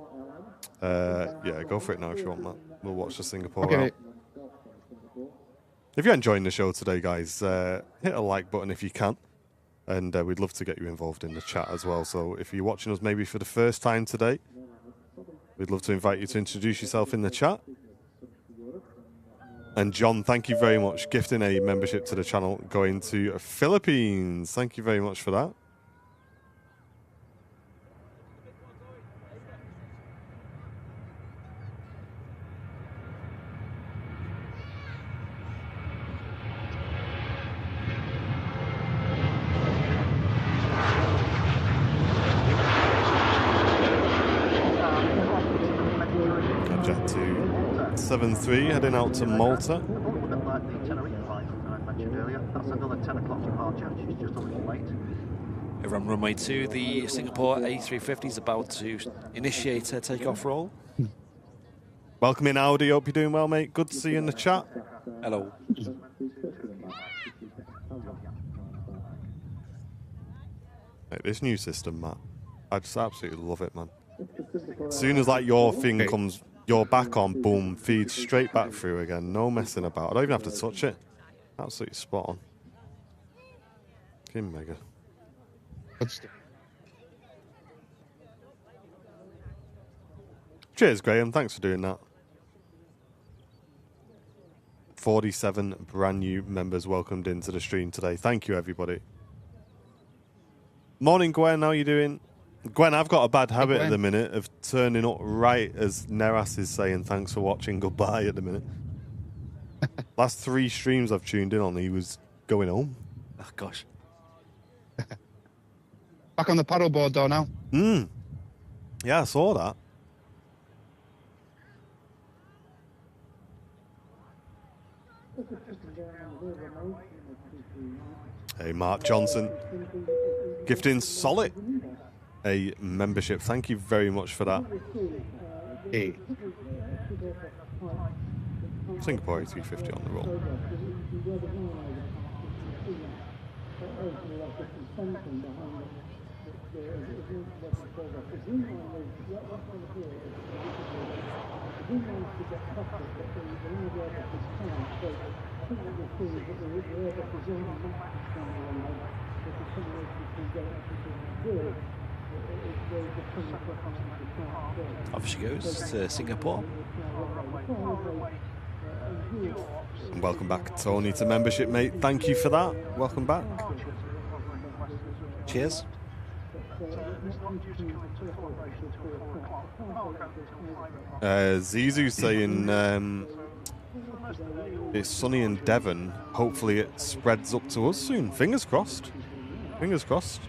Yeah, go for it now if you want, Matt. We'll watch the Singapore Okay, out. mate. If you're enjoying the show today, guys, hit a like button if you can. And we'd love to get you involved in the chat as well. So if you're watching us maybe for the first time today, we'd love to invite you to introduce yourself in the chat. And John, thank you very much. Gifting a membership to the channel going to Philippines. Thank you very much for that. Jet to 7-3 heading out to Malta. A little bit like the Tenerife flight I mentioned earlier. That's another 10 o'clock departure. She's just a little late. Over on runway 2, the Singapore A350 is about to initiate her takeoff roll. Welcome in, Audi. Hope you're doing well, mate. Good to see you in the chat. Hello. Like, this new system, Matt, I just absolutely love it, man. As soon as like your thing comes, you're back on, boom, feeds straight back through again. No messing about. I don't even have to touch it. Absolutely spot on. Fucking mega. Cheers, Graham. Thanks for doing that. 47 brand new members welcomed into the stream today. Thank you, everybody. Morning, Gwen. How are you doing? Gwen, I've got a bad habit at the minute of turning up right as Neras is saying thanks for watching, goodbye at the minute. Last 3 streams I've tuned in on, he was going home. Oh, gosh. Back on the paddleboard though now. Yeah, I saw that. Hey, Mark Johnson. Gifting Solid a membership. Thank you very much for that. Hey. Singapore A350 on the roll. Off she goes to Singapore. And welcome back, Tony, to membership, mate. Thank you for that. Welcome back. Cheers. Zizu saying it's sunny in Devon. Hopefully it spreads up to us soon. Fingers crossed. Fingers crossed.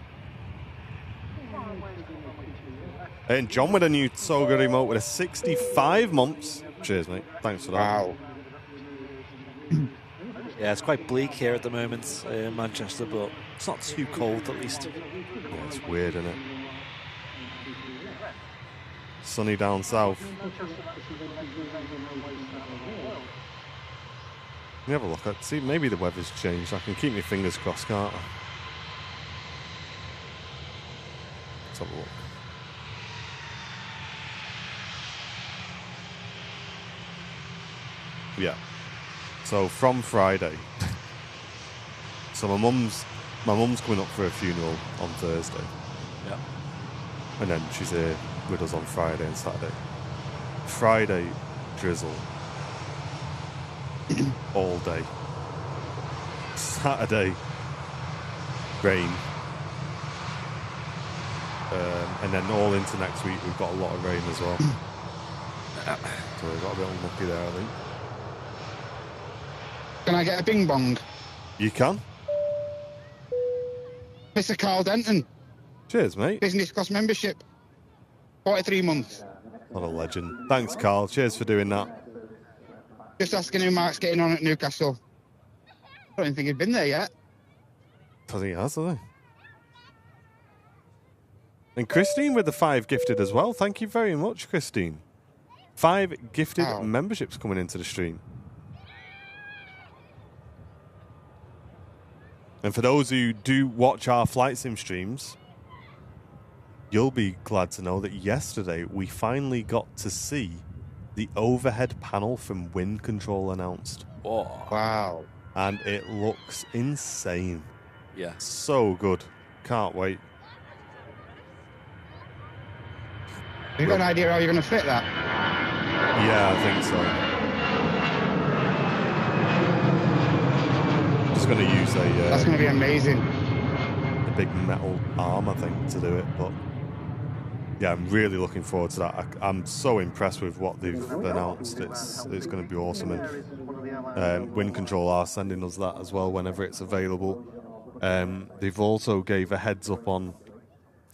And John with a new Toga remote with a 65 months. Cheers, mate. Thanks for that. Wow. Yeah, it's quite bleak here at the moment in Manchester, but it's not too cold at least. Yeah, it's weird, isn't it? Sunny down south. Let me have a look. See, maybe the weather's changed. I can keep my fingers crossed, can't I? Let's have a look. Yeah. So from Friday. So my mum's coming up for a funeral on Thursday. Yeah. And then she's here with us on Friday and Saturday. Friday, drizzle. All day. Saturday, rain. And then all into next week, we've got a lot of rain as well. So we got a bit unlucky there, I think. Can I get a bing bong? You can. Mr. Carl Denton, Cheers, mate. business class membership. 43 months. What a legend. Thanks, Carl. Cheers for doing that. Just asking who Mark's getting on at Newcastle. I don't even think he'd been there yet. I think he has, hasn't he? And Christine with the 5 gifted as well. Thank you very much, Christine. 5 gifted memberships coming into the stream. And for those who do watch our flight sim streams, you'll be glad to know that yesterday we finally got to see the overhead panel from Wind Control announced. Oh, Wow. and it looks insane. yeah. So good. Can't wait. You got an idea how you're going to fit that? Yeah, I think so. Just going to use That's going to be amazing. a big metal arm, I think, to do it. But yeah, I'm really looking forward to that. I'm so impressed with what they've announced. It's going to be awesome. And Wind Control are sending us that as well whenever it's available. They've also gave a heads up on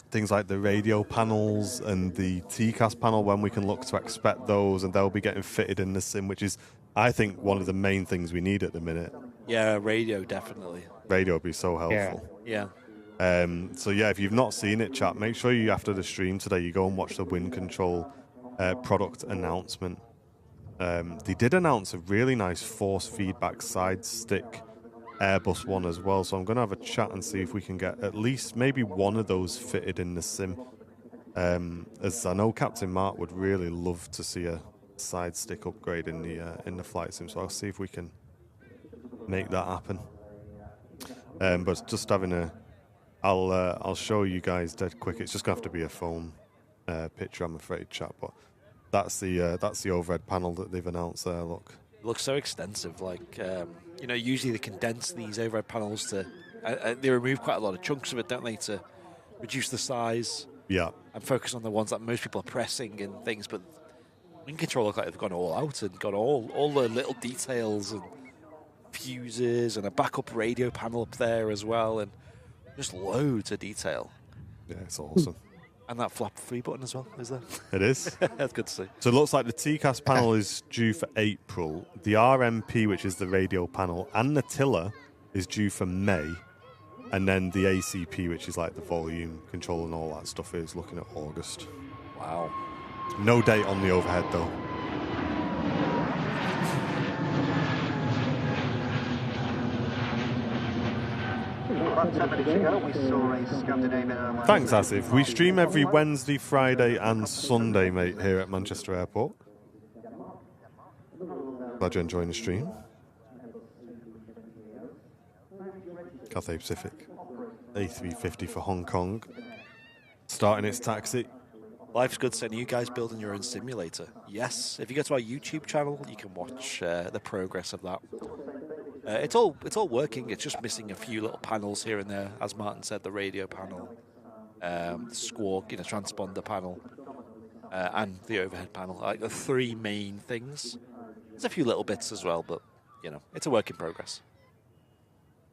things like the radio panels and the TCAS panel, when we can look to expect those, and they'll be getting fitted in the sim, which is, I think, one of the main things we need at the minute. Yeah, radio, definitely. Radio would be so helpful. Yeah. So yeah, if you've not seen it, chat, make sure you, after the stream today, you go and watch the Wind Control product announcement. They did announce a really nice force feedback side stick Airbus one as well, so I'm going to have a chat and see if we can get at least maybe one of those fitted in the sim, as I know Captain Mark would really love to see a side stick upgrade in the flight sim, so I'll see if we can make that happen. But just having I'll show you guys dead quick. It's just going to have to be a phone picture, I'm afraid, chat, but that's the overhead panel that they've announced there. Look, It looks so extensive. Like, usually they condense these overhead panels to... they remove quite a lot of chunks of it, don't they, to reduce the size yeah, and focus on the ones that most people are pressing and things. But Wind Control look like they've gone all out and got all the little details and fuses and a backup radio panel up there as well, and just loads of detail. yeah, it's awesome. And that flap free button as well, is there? It is. That's good to see. So it looks like the TCAS panel is due for April. The RMP, which is the radio panel, and the tiller is due for May. And then the ACP, which is like the volume control and all that stuff, is looking at August. Wow. No date on the overhead, though. About 10 minutes ago, we saw a Scandinavian airline. Thanks, Asif. We stream every Wednesday, Friday, and Sunday, mate, here at Manchester Airport. Glad you're enjoying the stream. Cathay Pacific A350 for Hong Kong, starting its taxi. Life's good saying, you guys building your own simulator? Yes. If you go to our YouTube channel, you can watch the progress of that. It's all working. It's just missing a few little panels here and there. As Martin said, the radio panel, the squawk, transponder panel, and the overhead panel. Like the three main things. There's a few little bits as well, but it's a work in progress.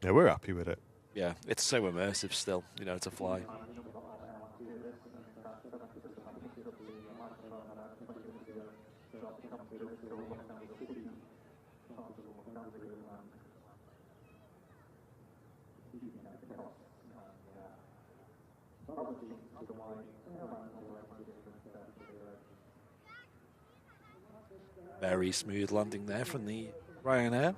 Yeah, we're happy with it. Yeah, it's so immersive still, to fly. Very smooth landing there from the Ryanair.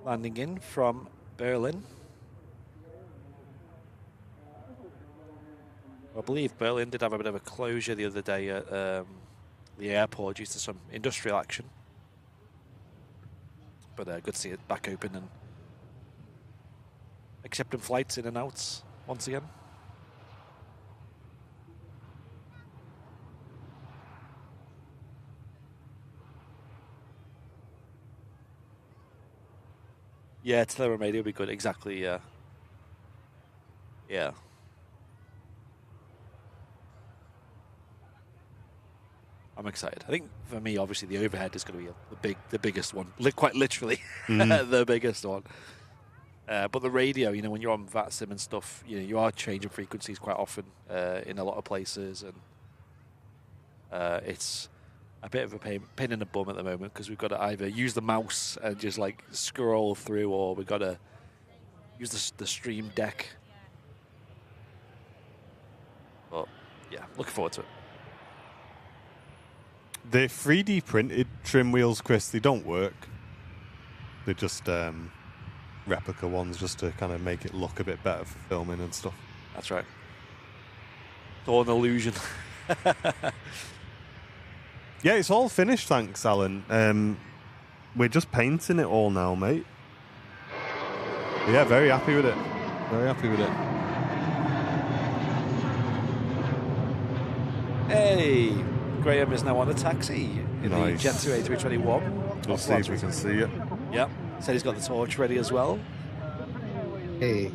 Landing in from Berlin. I believe Berlin did have a bit of a closure the other day at the airport due to some industrial action. But good to see it back open and accepting flights in and out once again. Yeah, tiller and radio would be good. Exactly, yeah. Yeah. I'm excited. I think for me, obviously, the overhead is going to be the biggest one. Quite literally, the biggest one. But the radio, when you're on VATSIM and stuff, you are changing frequencies quite often in a lot of places, and it's a bit of a pain in the bum at the moment because we've got to either use the mouse and just like scroll through, or we've got to use the stream deck. But yeah, looking forward to it. The 3D printed trim wheels, Chris, they don't work. They're just replica ones just to kind of make it look a bit better for filming and stuff. That's right. It's all an illusion. Yeah, it's all finished, thanks, Alan. we're just painting it all now, mate. Yeah, very happy with it. Very happy with it. Hey, Graham is now on a taxi in the Jet 2 A321. We'll see if we can see it. Yep. Said he's got the torch ready as well. Hey.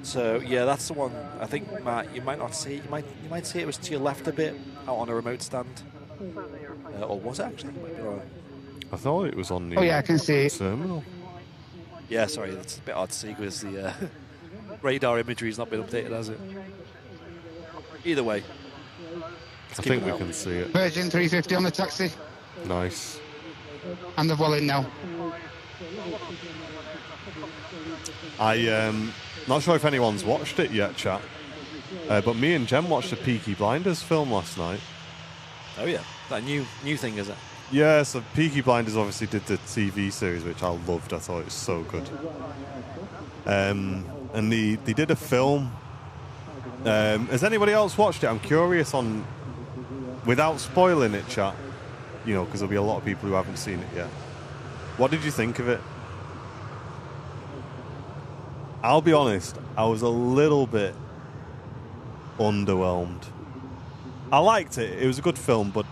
So yeah, that's the one. I think Matt, you might not see. You might see it was to your left a bit, out on a remote stand. Or was it actually? Might be wrong. I thought it was on the. Oh yeah, I can see it. Terminal. Yeah, sorry, that's a bit hard to see because the radar imagery has not been updated, has it? Either way, I think we can see it. Virgin 350 on the taxi. Nice. And the wallet now. Not sure if anyone's watched it yet, chat. But me and Jem watched the Peaky Blinders film last night. Oh yeah, that new thing, is it? Yeah, so Peaky Blinders obviously did the TV series, which I loved. I thought it was so good. And they did a film. Has anybody else watched it? I'm curious on, without spoiling it, chat, you know, because there'll be a lot of people who haven't seen it yet. What did you think of it? I'll be honest, I was a little bit underwhelmed. I liked it. It was a good film, but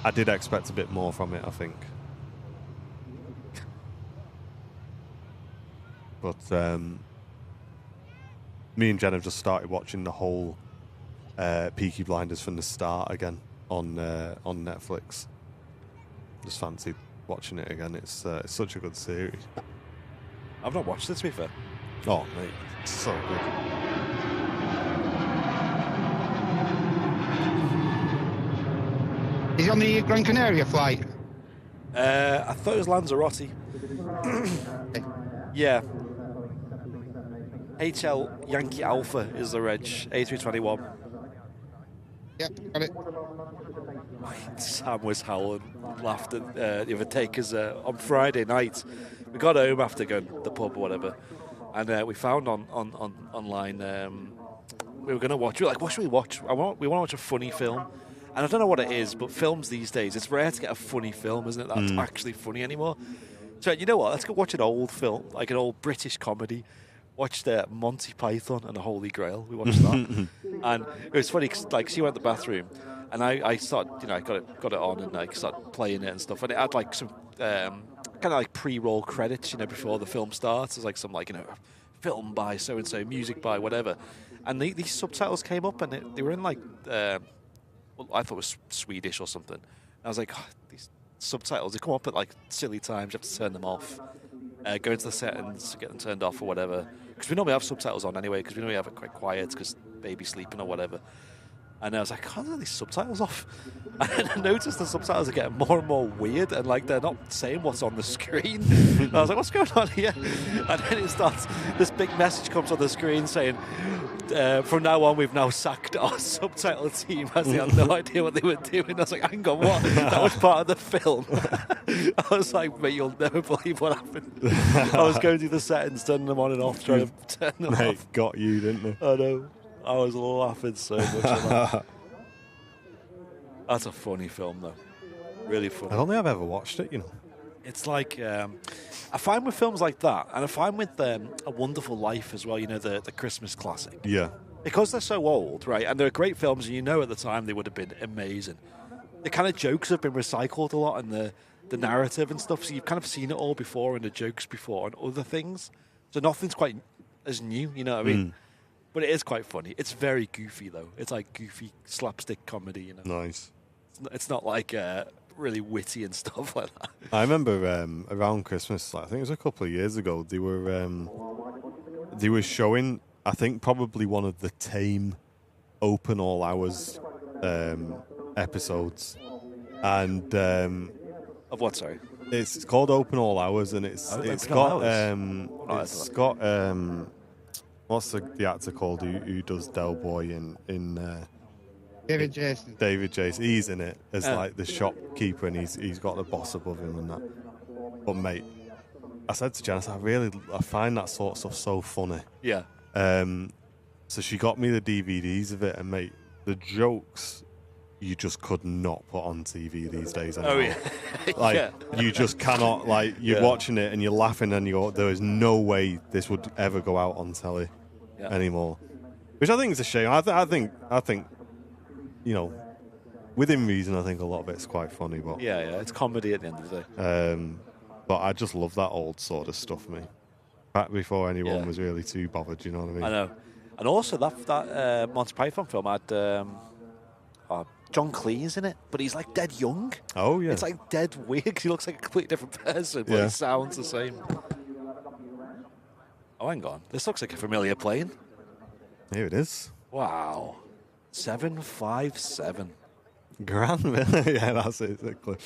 I did expect a bit more from it, I think. But me and Jen have just started watching the whole Peaky Blinders from the start again on Netflix. Just fancied watching it again. It's such a good series. I've not watched it, to be fair. Oh, mate, it's so good. He's on the Gran Canaria flight. I thought it was Lanzarote. Yeah. HL Yankee Alpha is the reg. A321. Yep, got it. Sam was howling, laughed at the other day because on Friday night we got home after going to the pub or whatever, and we found online we were going to watch. We were like, what should we watch? We want to watch a funny film, and I don't know what it is, but films these days, it's rare to get a funny film, isn't it? That's actually funny anymore. So you know what? Let's go watch an old film, like an old British comedy. Watched Monty Python and the Holy Grail. We watched that, and it was funny because like she went to the bathroom, and I started, you know, I got it on and like started playing it and stuff, and it had like some kind of like pre-roll credits, you know, before the film starts. There's like some like, you know, film by so and so, music by whatever, and these subtitles came up and they were in like well, I thought it was Swedish or something. And I was like, oh, these subtitles, they come up at like silly times. You have to turn them off. Go into the settings to get them turned off or whatever. Because we normally have subtitles on anyway, because we normally have it quite quiet because baby's sleeping or whatever. And I was like, can't I have these subtitles off? And then I noticed the subtitles are getting more and more weird, and like they're not saying what's on the screen. And I was like, what's going on here? And then it starts, this big message comes on the screen saying, from now on, we've now sacked our subtitle team as they had no idea what they were doing. I was like, hang on, what? That was part of the film. I was like, mate, you'll never believe what happened. I was going through the settings, turning them on and off, trying to turn them Mate, off. got you, didn't they? I know. I was laughing so much at that. That's a funny film, though. Really funny. I don't think I've ever watched it, you know. It's like, I find with films like that, and I find with A Wonderful Life as well, you know, the Christmas classic. Yeah. Because they're so old, right, and they're great films, and you know at the time they would have been amazing. The kind of jokes have been recycled a lot, and the narrative and stuff, so you've kind of seen it all before, and the jokes before, and other things. So nothing's quite as new, you know what I mean? But it is quite funny. It's very goofy, though. It's like goofy slapstick comedy, you know. Nice. It's not like really witty and stuff like that. I remember around Christmas, I think it was a couple of years ago, they were showing, I think, probably one of the Tame Open All Hours episodes. And Of what, sorry? it's called Open All Hours, and it's got what's the actor called who does Del Boy in David Jason. David Jason. He's in it as like the shopkeeper, and he's got the boss above him and that. But mate, I said to Janice, I find that sort of stuff so funny. Yeah. So she got me the DVDs of it, and mate, the jokes you just could not put on TV these days Oh, anymore. yeah. Like, Yeah. you just cannot, like, you're Yeah. watching it and you're laughing and you go, there is no way this would ever go out on telly anymore. Which I think is a shame. I think, you know, within reason, I think a lot of it's quite funny. But Yeah, it's comedy at the end of the day. but I just love that old sort of stuff, me. Back before anyone was really too bothered, you know what I mean? I know. And also, that Monty Python film had John Cleese in it, but he's like dead young. Oh, yeah. It's like dead weird 'cause he looks like a completely different person, but he sounds the same. Oh, hang on. This looks like a familiar plane. Here it is. Wow. 757. Grand, yeah, that's it, exactly.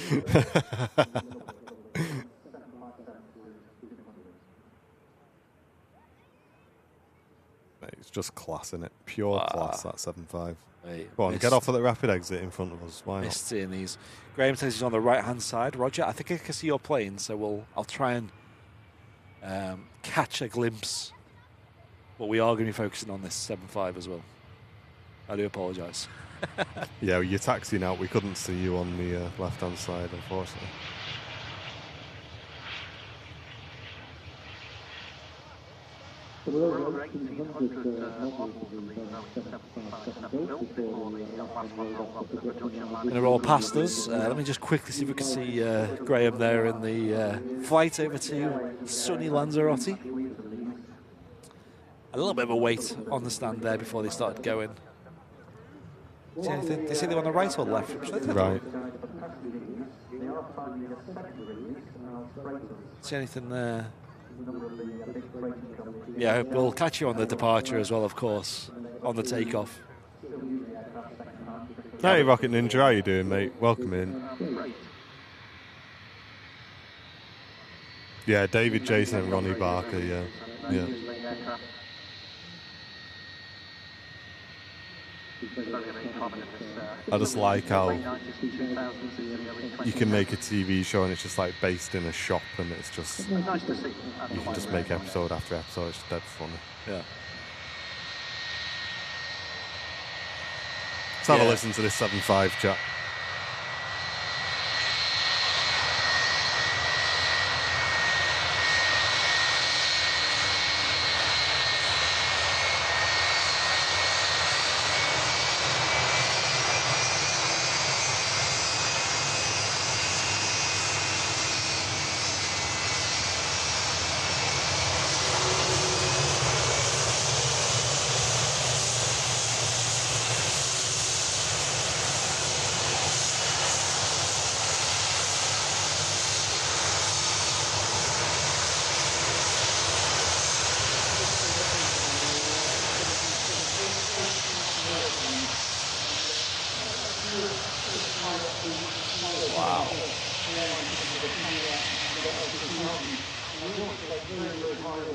Mate, it's just class, innit? Pure class, that 7.5. Mate, Go on, get off at the rapid exit in front of us. Why not? Missed seeing these. Graham says he's on the right-hand side. Roger, I think I can see your plane, so I'll try and catch a glimpse. But we are going to be focusing on this 7.5 as well. I do apologise. Yeah, you're taxiing out. We couldn't see you on the left-hand side, unfortunately. Going to roll past us. Let me just quickly see if we can see Graham there in the flight over to sunny Lanzarote. A little bit of a wait on the stand there before they started going. See anything? Do you see them on the right or the left? Right. See anything there? Yeah, we'll catch you on the departure as well, of course, on the takeoff. Hey, Rocket Ninja, how you doing, mate? Welcome in. Yeah, David Jason and Ronnie Barker, yeah. I just like how you can make a TV show and it's just like based in a shop and it's just, you can just make episode after episode. It's dead funny. Yeah. Let's have a listen to this 7.5 chat.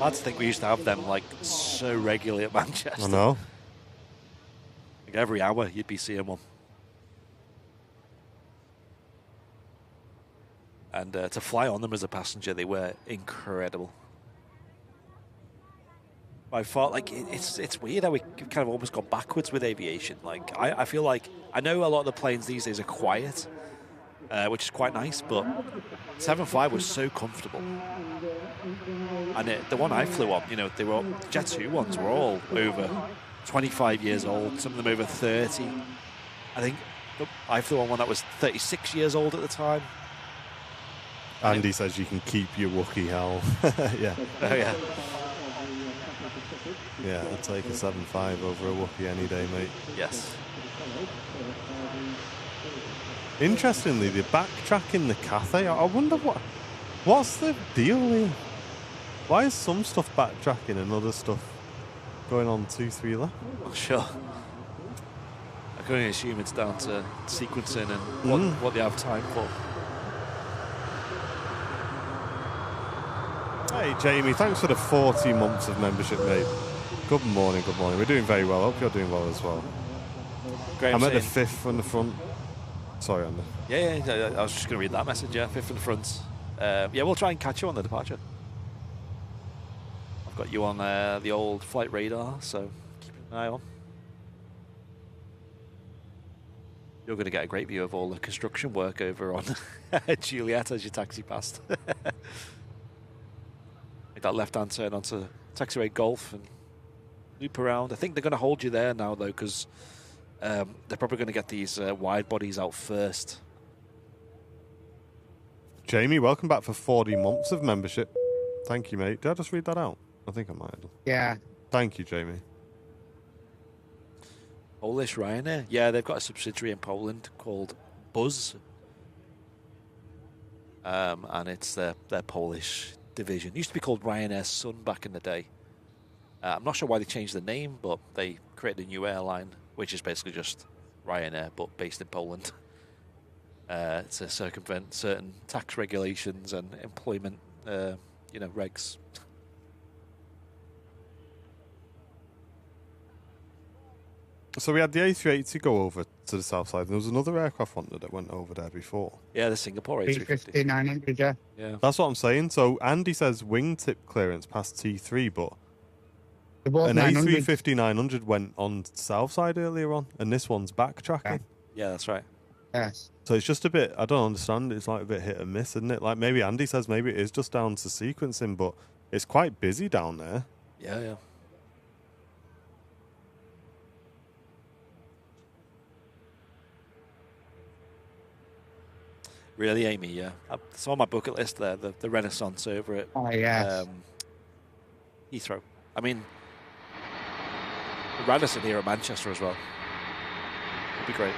I just think we used to have them like so regularly at Manchester. I know. Like every hour you'd be seeing one. And to fly on them as a passenger, they were incredible. I thought, like, it's weird how we kind of almost gone backwards with aviation. Like, I feel like, I know a lot of the planes these days are quiet, which is quite nice, but 7.5 was so comfortable. And the one I flew on, you know, they were Jet 2 ones were all over 25 years old, some of them over 30. I think I flew on one that was 36 years old at the time. Andy says you can keep your Wookiee howl. Yeah. Oh, yeah. Yeah, I'd take a 7.5 over a Wookiee any day, mate. Yes. Interestingly, they're backtracking the Cathay. I wonder what's the deal here? Why is some stuff backtracking and other stuff going on 2-3 left? Not sure. I can only assume it's down to sequencing and what they have time for. Hey, Jamie, thanks for the 40 months of membership, mate. Good morning, good morning. We're doing very well. Hope you're doing well as well. Graham I'm at the saying- 5th on the front. Sorry, Andy. Yeah, I was just going to read that message, yeah, 5th in the front. Yeah, we'll try and catch you on the departure. I've got you on the old flight radar, so keep an eye on. You're going to get a great view of all the construction work over on Juliet as you taxi past. Make that left-hand turn onto taxiway Golf and loop around. I think they're going to hold you there now, though, because they're probably going to get these wide bodies out first. Jamie, welcome back for 40 months of membership. Thank you, mate. Did I just read that out? I think I might have done. Yeah. Thank you, Jamie. Polish Ryanair? Yeah, they've got a subsidiary in Poland called Buzz. And it's their Polish division. It used to be called Ryanair Sun back in the day. I'm not sure why they changed the name, but they created a new airline, which is basically just Ryanair, but based in Poland. To circumvent certain tax regulations and employment, regs. So we had the A380 go over to the south side. There was another aircraft wanted that went over there before. Yeah, the Singapore A350. B50-900, yeah. Yeah. That's what I'm saying. So Andy says wingtip clearance past T3, but They're both an 900s. A350-900 went on south side earlier on, and this one's backtracking. Yeah, that's right. Yes. So it's just a bit, I don't understand, it's like a bit hit and miss, isn't it? Like maybe Andy says maybe it is just down to sequencing, but it's quite busy down there. Yeah, yeah. Really, Amy, yeah. It's on my bucket list there, the Renaissance over at Oh, yes. Heathrow. I mean, the Radisson here at Manchester as well. It'd be great.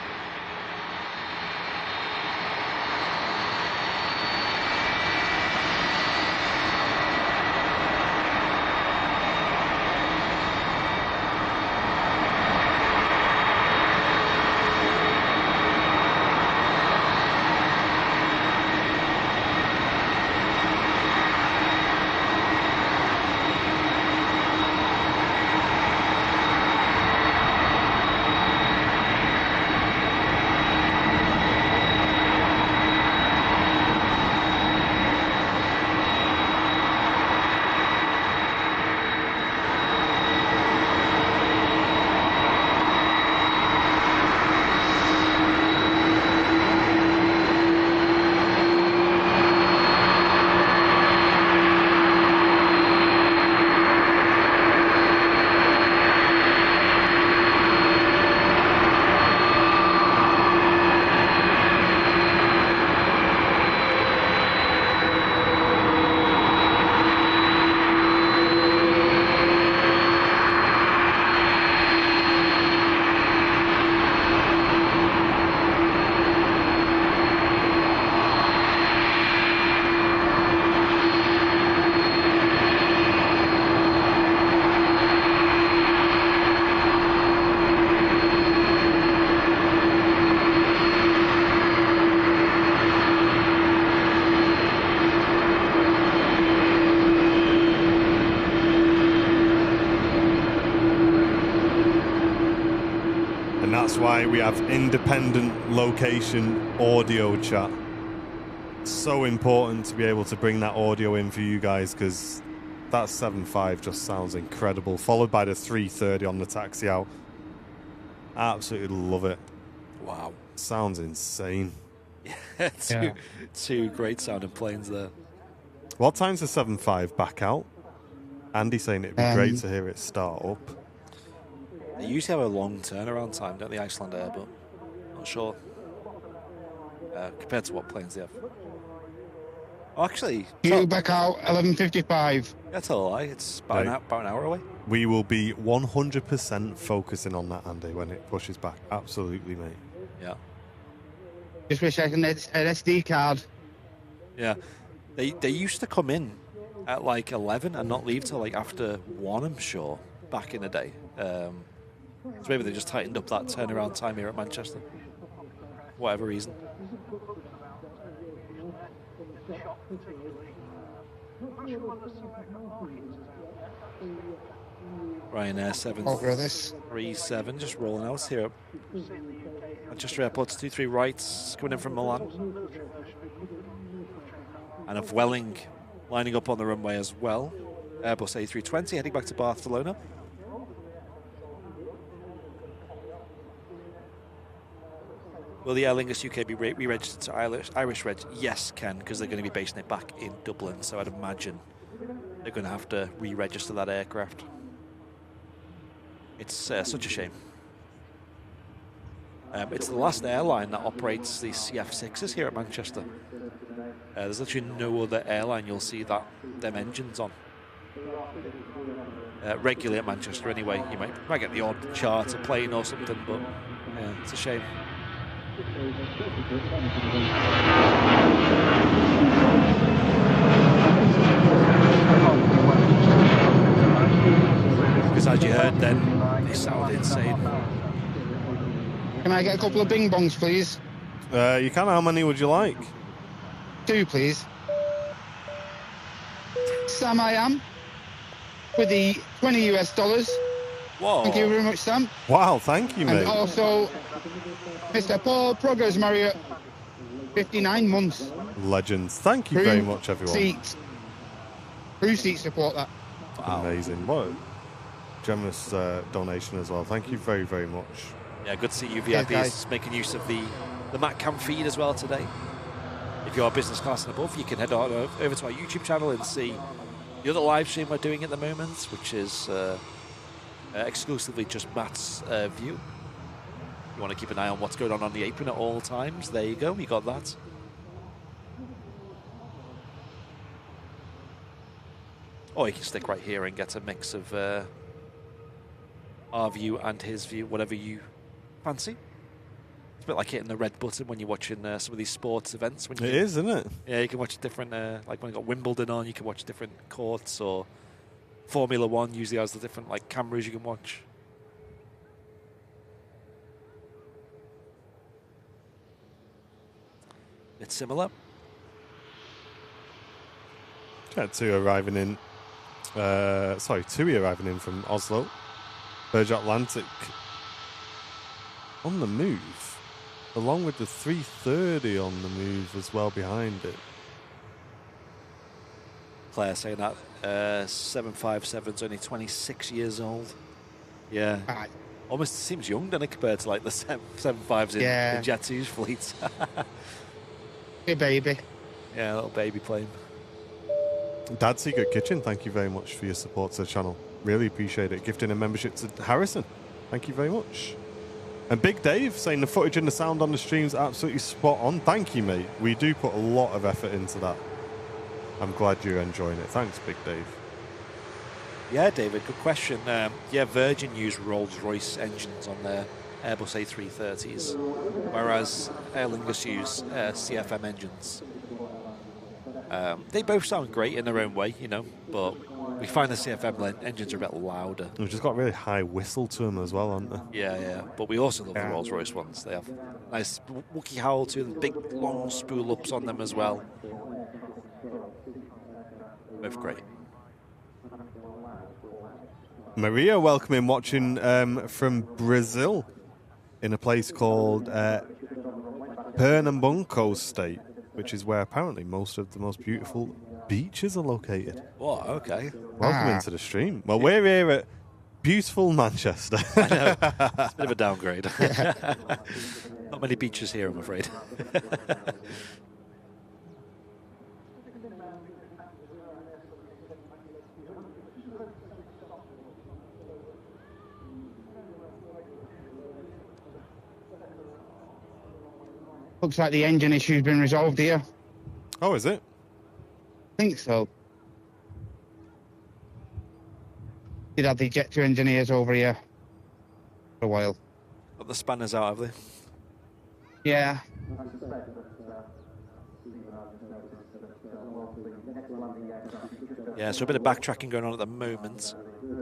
That's why we have independent location audio chat. It's so important to be able to bring that audio in for you guys, because that 7.5 just sounds incredible, followed by the 330 on the taxi out. Absolutely love it. Wow. Sounds insane. Yeah, two great sounding planes there. What time's the 7.5 back out? Andy saying it'd be great to hear it start up. They usually have a long turnaround time, don't they, Iceland Air, but not sure. Compared to what planes they have. Oh, actually... You back out 11:55. Yeah, tell a lie. It's about, about an hour away. We will be 100% focusing on that, Andy, when it pushes back. Absolutely, mate. Yeah. Just wish I had an SD card. Yeah. They used to come in at like 11 and not leave till like after 1, I'm sure, back in the day. So maybe they just tightened up that turnaround time here at Manchester. Whatever reason. Ryanair 737 just rolling out here at Manchester Airport. 23 rights coming in from Milan. And a Vueling lining up on the runway as well. Airbus A320 heading back to Barcelona. Will the Aer Lingus UK be re-registered to Irish Reg? Yes, can, because they're going to be basing it back in Dublin, so I'd imagine they're going to have to re-register that aircraft. It's such a shame. It's the last airline that operates the CF6s here at Manchester. There's literally no other airline you'll see them engines on. Regularly at Manchester anyway. You might get the odd charter plane or something, but yeah, it's a shame. Because as you heard then, they sound insane. Can I get a couple of bing bongs, please? You can. How many would you like? 2, please. Sam, I am. With the $20 US. Whoa. Thank you very much, Sam. Wow, thank you, mate. And also, Mr. Paul Progress Marriott, 59 months. Legends. Thank you very much, everyone. Crew seat support that. Wow. Amazing. What a generous donation as well. Thank you very, very much. Yeah, good to see you VIPs making use of the MatCam feed as well today. If you're business class and above, you can head on over to our YouTube channel and see the other live stream we're doing at the moment, which is exclusively just Matt's view. You want to keep an eye on what's going on the apron at all times. There you go, you got that. Or you can stick right here and get a mix of our view and his view, whatever you fancy. It's a bit like hitting the red button when you're watching some of these sports events. When you isn't it? Yeah, you can watch different, like when you got Wimbledon on, you can watch different courts, or Formula One usually has the different like cameras you can watch. It's similar. TUI arriving in from Oslo. Virgin Atlantic on the move, along with the 330 on the move as well behind it. Claire saying that 757's only 26 years old. Yeah. Almost seems young, doesn't it, compared to like the 757s in Jet2's fleet. Hey, baby. Yeah, a little baby plane. Dad's Secret Kitchen, thank you very much for your support to the channel. Really appreciate it. Gifting a membership to Harrison. Thank you very much. And Big Dave saying the footage and the sound on the stream's absolutely spot on. Thank you, mate. We do put a lot of effort into that. I'm glad you're enjoying it. Thanks, Big Dave. Yeah, David, good question. Yeah, Virgin use Rolls-Royce engines on their Airbus A330s, whereas Aer Lingus use CFM engines. They both sound great in their own way, you know, but we find the CFM engines are a bit louder. They've just got a really high whistle to them as well, aren't they? Yeah, yeah. But we also love the Rolls-Royce ones. They have nice Wookiee howl to them, big long spool ups on them as well. Both great. Maria, welcome in, watching from Brazil in a place called Pernambuco State, which is where apparently most of the most beautiful beaches are located. Oh, okay. Welcome into the stream. Well, we're here at beautiful Manchester. I know. It's a bit of a downgrade. Not many beaches here, I'm afraid. Looks like the engine issue's been resolved here. Oh, is it? I think so. Did have the Jet2 engineers over here for a while. Got the spanners out, have they? Yeah. Yeah, so a bit of backtracking going on at the moment.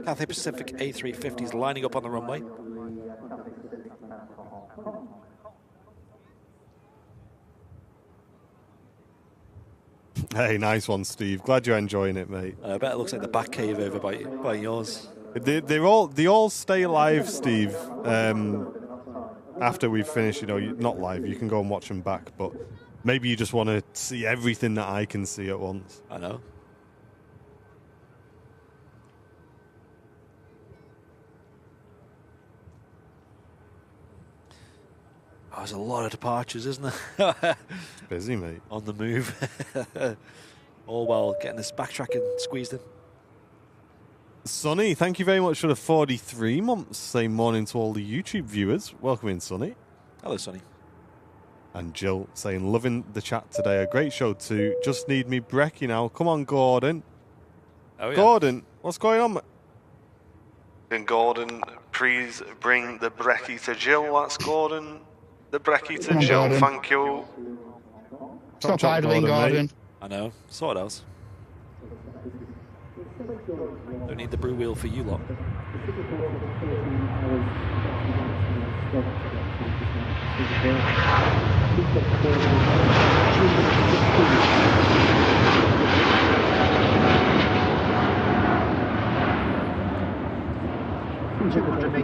Cathay Pacific A350s lining up on the runway. Hey, nice one, Steve. Glad you're enjoying it, mate. I bet it looks like the back cave over by yours. They all stay live, Steve. After we've finished, you know, not live. You can go and watch them back, but maybe you just want to see everything that I can see at once. I know. Oh, there's a lot of departures, isn't there? Busy, mate. On the move. All while getting this backtracking squeezed in. Sonny, thank you very much for the 43 months. Say morning to all the YouTube viewers. Welcome in, Sonny. Hello, Sonny. And Jill saying, loving the chat today. A great show too. Just need me brekkie now. Come on, Gordon. Oh, yeah. Gordon, what's going on? And Gordon, please bring the brekkie to Jill. That's Gordon. The brekkie to Come on, Jill. Gordon. Thank you. Stop chat, idling, Gordon. mate. I know. Sort else. Don't need the brew wheel for you lot.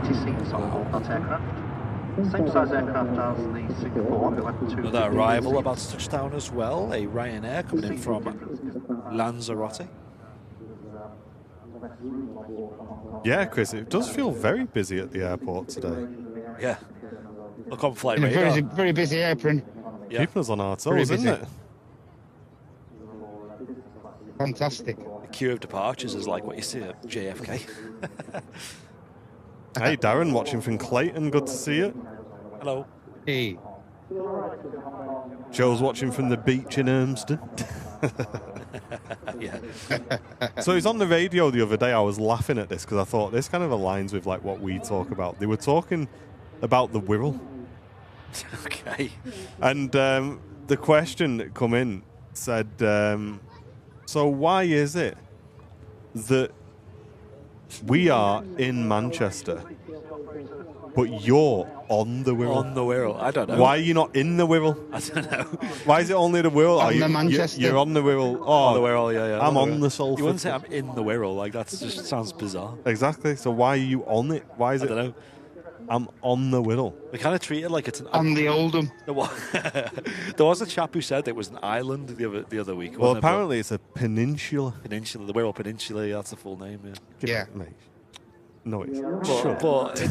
Seats on board that aircraft. Same size aircraft as the Singapore, who had two. Another arrival about to touch down as well. A Ryanair coming in from Lanzarote. Yeah, Chris, it does feel very busy at the airport today. Yeah. Look on flight In a radar. very, very busy apron. Yeah. Keeping us on our Very toes, isn't busy. it? Fantastic. The queue of departures is like what you see at JFK. Hey, Darren, watching from Clayton. Good to see you. Hello. Hey. Joe's watching from the beach in Urmston. Yeah. So he's on the radio the other day. I was laughing at this because I thought this kind of aligns with like what we talk about. They were talking about the Wirral. Okay. And the question that come in said, so why is it that we are in Manchester, but you're on the Wirral? On the Wirral. I don't know. Why are you not in the Wirral? I don't know. Why is it only the Wirral? On Are you, the Manchester. You're on the Wirral. Oh, On the Wirral, yeah. I'm the on Wirral. the Salford. You wouldn't say I'm in the Wirral. Like, that just sounds bizarre. Exactly. So why are you on it? Why is I it? don't know. I'm on the Wirral. They kind of treat it like it's an... On the Oldham. There was a chap who said it was an island the other week. Well, wasn't it? But apparently it's a peninsula. Peninsula, the Wirral Peninsula, that's the full name, yeah. Yeah. Mate. No, it's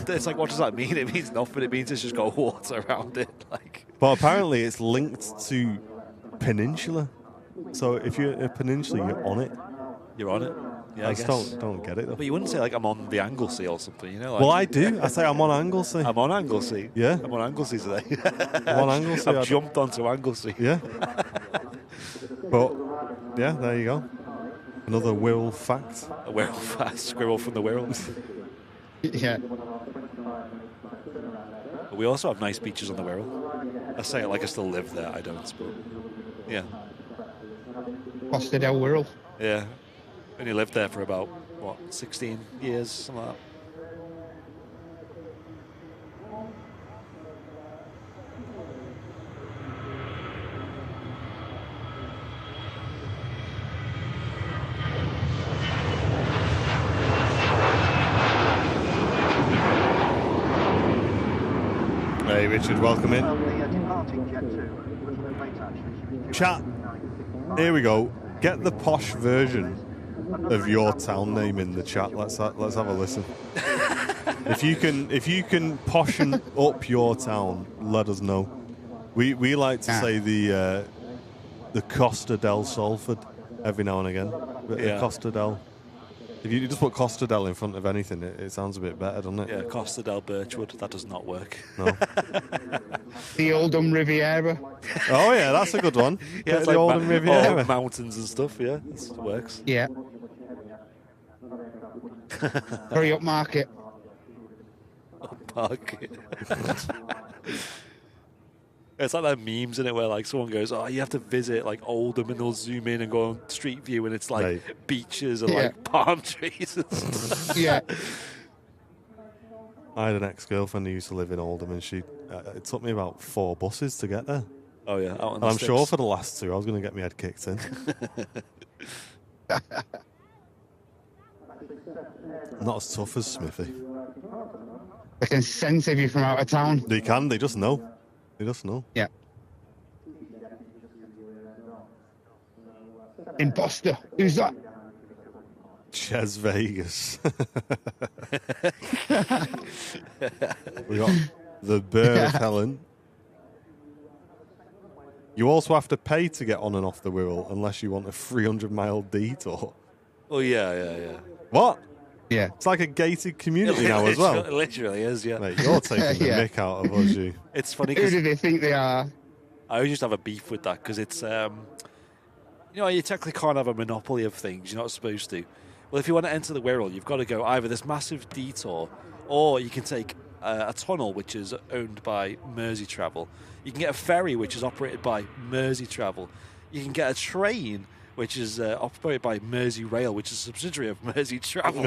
It's like, what does that mean? It means nothing. It means it's just got water around it. Like, But apparently it's linked to peninsula. So if you're a peninsula, you're on it. you're on it. Yeah, I I guess. just don't get it though. But you wouldn't say like I'm on the Anglesey or something, you know? Like, Well, I do. I say I'm on Anglesey. I'm on Anglesey. Yeah. I'm on Anglesey today. I'm on Anglesey. I've jumped onto Anglesey. Yeah. But yeah, there you go. Another Wirral fact. A Wirral, a squirrel from the Wirral. Yeah. But we also have nice beaches on the Wirral. I say it like I still live there. I don't, but yeah. Costa del Wirral. Yeah. Only lived there for about, 16 years, something like that. Hey, Richard, welcome in. Well, the departing Jet 2 was a bit late, actually. Chat. Here we go. Get the posh version of your town name in the chat. Let's have a listen. If you can poshen up your town, let us know. We like to say the Costa del Salford every now and again. Yeah. Costa del. If you just put Costa del in front of anything, it sounds a bit better, doesn't it? Yeah, Costa del Birchwood. That does not work. No. The Oldham Riviera. Oh yeah, that's a good one. Yeah, it's the like Oldham Riviera. mountains and stuff. Yeah, it works. Yeah. Very upmarket. Park. It's like that memes in it where like someone goes, "Oh, you have to visit like Oldham," and they'll zoom in and go on Street View, and it's like Right. beaches and Yeah. like palm trees and stuff. Yeah. I had an ex-girlfriend who used to live in Oldham, and she it took me about 4 buses to get there. Oh yeah, out on And the I'm sure sticks. for the last 2, I was going to get my head kicked in. Not as tough as Smithy. They can sense if you're from out of town. They can. They just know. They just know. Yeah. Imposter. Who's that? Ches Vegas. We got the Bear of Helen. You also have to pay to get on and off the Wirral unless you want a 300-mile detour. Oh, yeah. What? Yeah. It's like a gated community now as well. It literally is, yeah. Mate, you're taking the Yeah. mick out of us, you. It's funny Who because do they think they are? I always just have a beef with that because it's, you technically can't have a monopoly of things. You're not supposed to. Well, if you want to enter the Wirral, you've got to go either this massive detour or you can take a tunnel, which is owned by Mersey Travel. You can get a ferry, which is operated by Mersey Travel. You can get a train, which is operated by Mersey Rail, which is a subsidiary of Mersey Travel.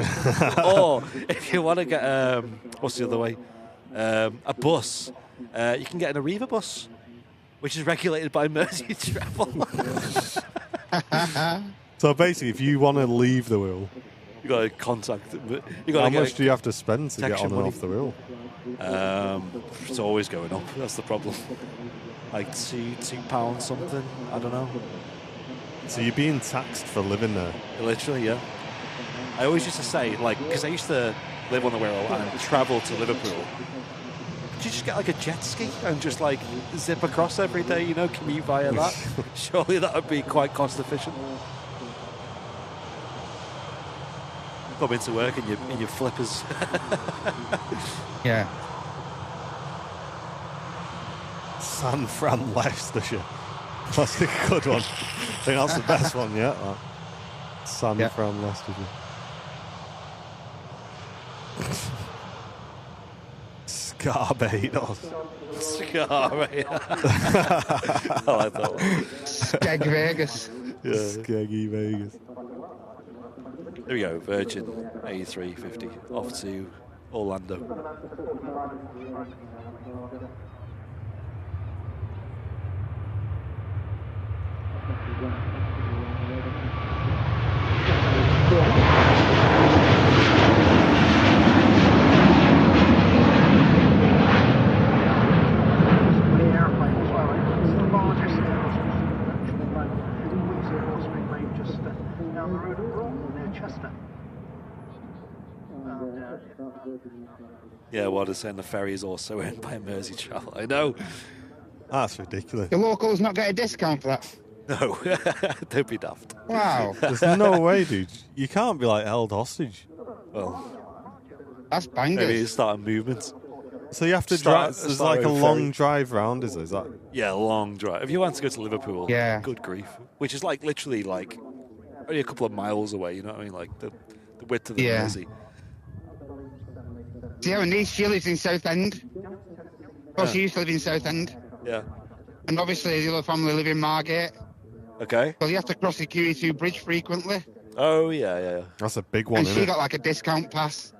Or if you want to get, what's the other way? A bus. You can get an Arriva bus, which is regulated by Mersey Travel. So basically, if you want to leave the Wirral, You got to contact. You got how to much do you have to spend to get protection on and money. off the Wirral? It's always going up. That's the problem. Like £2 something. I don't know. So you're being taxed for living there. Literally, yeah. I always used to say, like, because I used to live on the Wirral and travel to Liverpool. Could you just get like a jet ski and just like zip across every day? Commute via that. Surely that would be quite cost efficient. Come into work in your flippers. Yeah. San Fran, Leicestershire. That's a good one. I think that's the best one yet. That. San Yeah. Fran, Leicestershire. Scarbados. Scarry. I like that one. Skeg Vegas. Yeah. Skeggy Vegas. There we go, Virgin A350 off to Orlando. The airplane as well. It's the largest aerospace actually like Wheels Aerospace made just down the road of Rome near Chester. Yeah, well, they're saying the ferry is also owned by Mersey Travel. I know. That's ridiculous. The locals not get a discount for that. No, don't be daft. Wow. There's no way, dude. You can't be like held hostage. Well, That's maybe bangers. it's starting movements. So you have to Start- drive. There's start like a with long ferry. drive round, is there? Is that? Yeah, long drive. If you want to go to Liverpool, Yeah. good grief. Which is like literally like only a couple of miles away, you know what I mean? Like the width of the Yeah. Mersey. See how niece, she lives in Southend. Well, she used to live in Southend. Yeah. And obviously the other family live in Margate. Okay. So you have to cross the QE2 bridge frequently. Oh, yeah. That's a big one, And isn't she it? got like a discount pass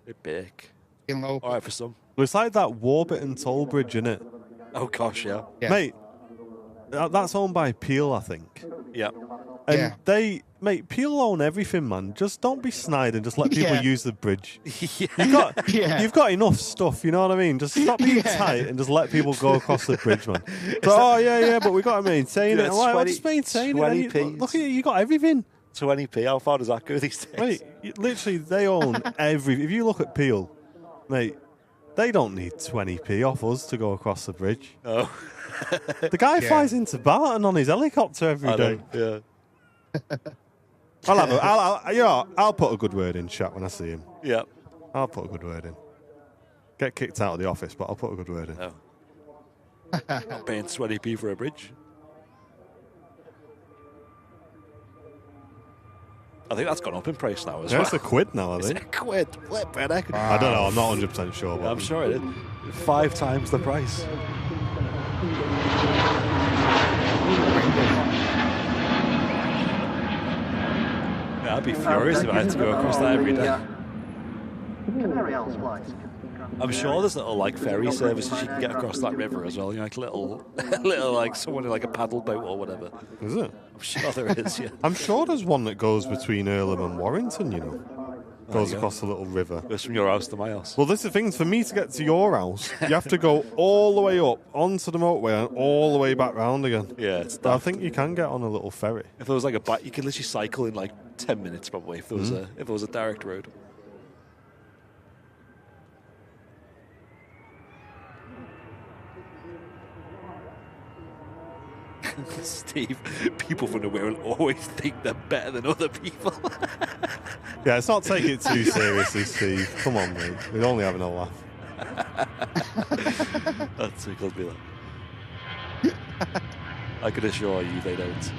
Bit big. in local. All right for some. Well, it's like that Warburton toll bridge, isn't it? Oh, gosh, yeah. Yeah. Mate, that's owned by Peel, I think. Yeah. And Yeah. mate, Peel own everything, man. Just don't be snide and just let people Yeah. use the bridge. Yeah. Yeah. You've got enough stuff, you know what I mean? Just stop being Yeah. tight and just let people go across the bridge, man. So, oh, yeah, but we got to maintain Yeah, it. I'm like, well, 20 just maintain it. 20p. Then you, look at you got everything. 20p. How far does that go these days? Mate, literally, they own every. If you look at Peel, mate, they don't need 20p off us to go across the bridge. Oh, The guy Yeah. flies into Barton on his helicopter every I day. know. Yeah. I'll put a good word in, chat, when I see him. Yeah. I'll put a good word in. Get kicked out of the office, but I'll put a good word in. No. Not paying 20p for a bridge. I think that's gone up in price now as Yeah, well. it's a quid now, I It's a think. quid. Flipping heck. I don't know, I'm not 100% sure. But I'm sure it is. 5 times the price. Yeah, I'd be furious if I had to go across that every day. Canary Isles flights. I'm sure there's little like ferry services you can get across that river as well. You know, like little like someone in like a paddle boat or whatever. Is it? I'm sure there is. Yeah, I'm sure there's one that goes between Earlham and Warrington, you know. Goes you go. across the little river. goes from your house to my house. Well, this is the thing. For me to get to your house, you have to go all the way up onto the motorway and all the way back round again. Yeah, it's But I daft. think you can get on a little ferry. If there was like a bike, you could literally cycle in like 10 minutes probably. If there was a direct road. Steve, people from nowhere will always think they're better than other people. Yeah, it's not taking it too seriously, Steve. Come on, mate. We're only having a laugh. That tickled me. I can assure you they don't.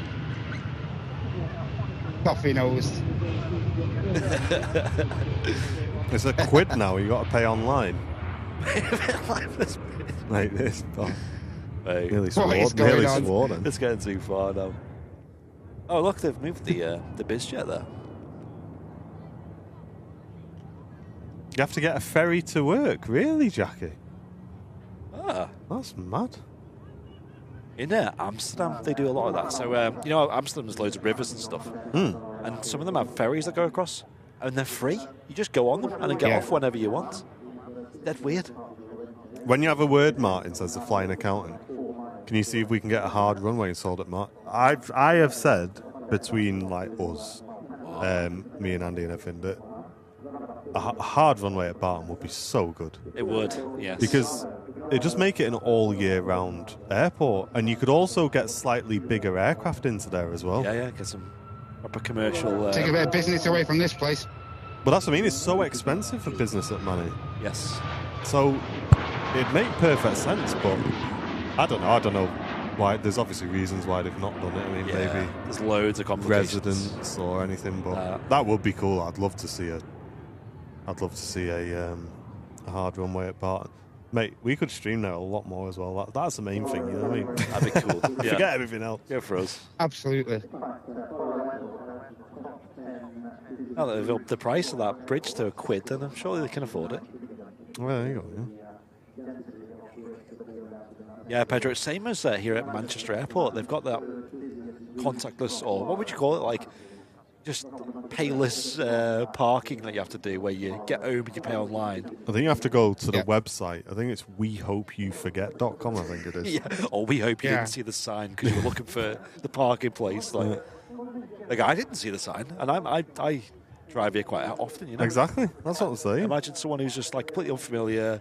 Coffee nose. It's £1 now. You got to pay online. Like this, but nearly swore. What is going Nearly on? swore then. It's getting too far now. Oh, look, they've moved the BizJet there. You have to get a ferry to work, really, Jackie? Ah. That's mad. In Amsterdam, they do a lot of that. So, you know, Amsterdam has loads of rivers and stuff. And some of them have ferries that go across, and they're free. You just go on them and then get off whenever you want. That's weird. When you have a word, Martin says the flying accountant, can you see if we can get a hard runway installed at Mart? I have said between like us, me and Andy and everything, that a hard runway at Barton would be so good. It would, yes. Because it just make it an all year round airport, and you could also get slightly bigger aircraft into there as well. Yeah, get some proper commercial. Take a bit of business away from this place. But that's what I mean. It's so expensive for business at Manny. Yes. So it'd make perfect sense, but I don't know why. There's obviously reasons why they've not done it. I mean, maybe there's loads of complications. Residents or anything, but that would be cool. I'd love to see a hard runway at Barton. Mate, we could stream there a lot more as well. That's the main thing, you know what I mean? That'd be cool. Forget everything else. Go for us. Absolutely. Oh, they've upped the price of that bridge to £1, and I'm sure they can afford it. Well, there you go, yeah. Yeah, Pedro, it's same as here at Manchester Airport. They've got that contactless, or what would you call it, like just payless parking that you have to do, where you get home and you pay online. I think you have to go to the website. I think it's wehopeYouForget.com, I think it is. Yeah, or we hope you didn't see the sign because you were looking for the parking place. Like I didn't see the sign, and I drive here quite often, you know. Exactly, that's what I'm saying. Imagine someone who's just like completely unfamiliar.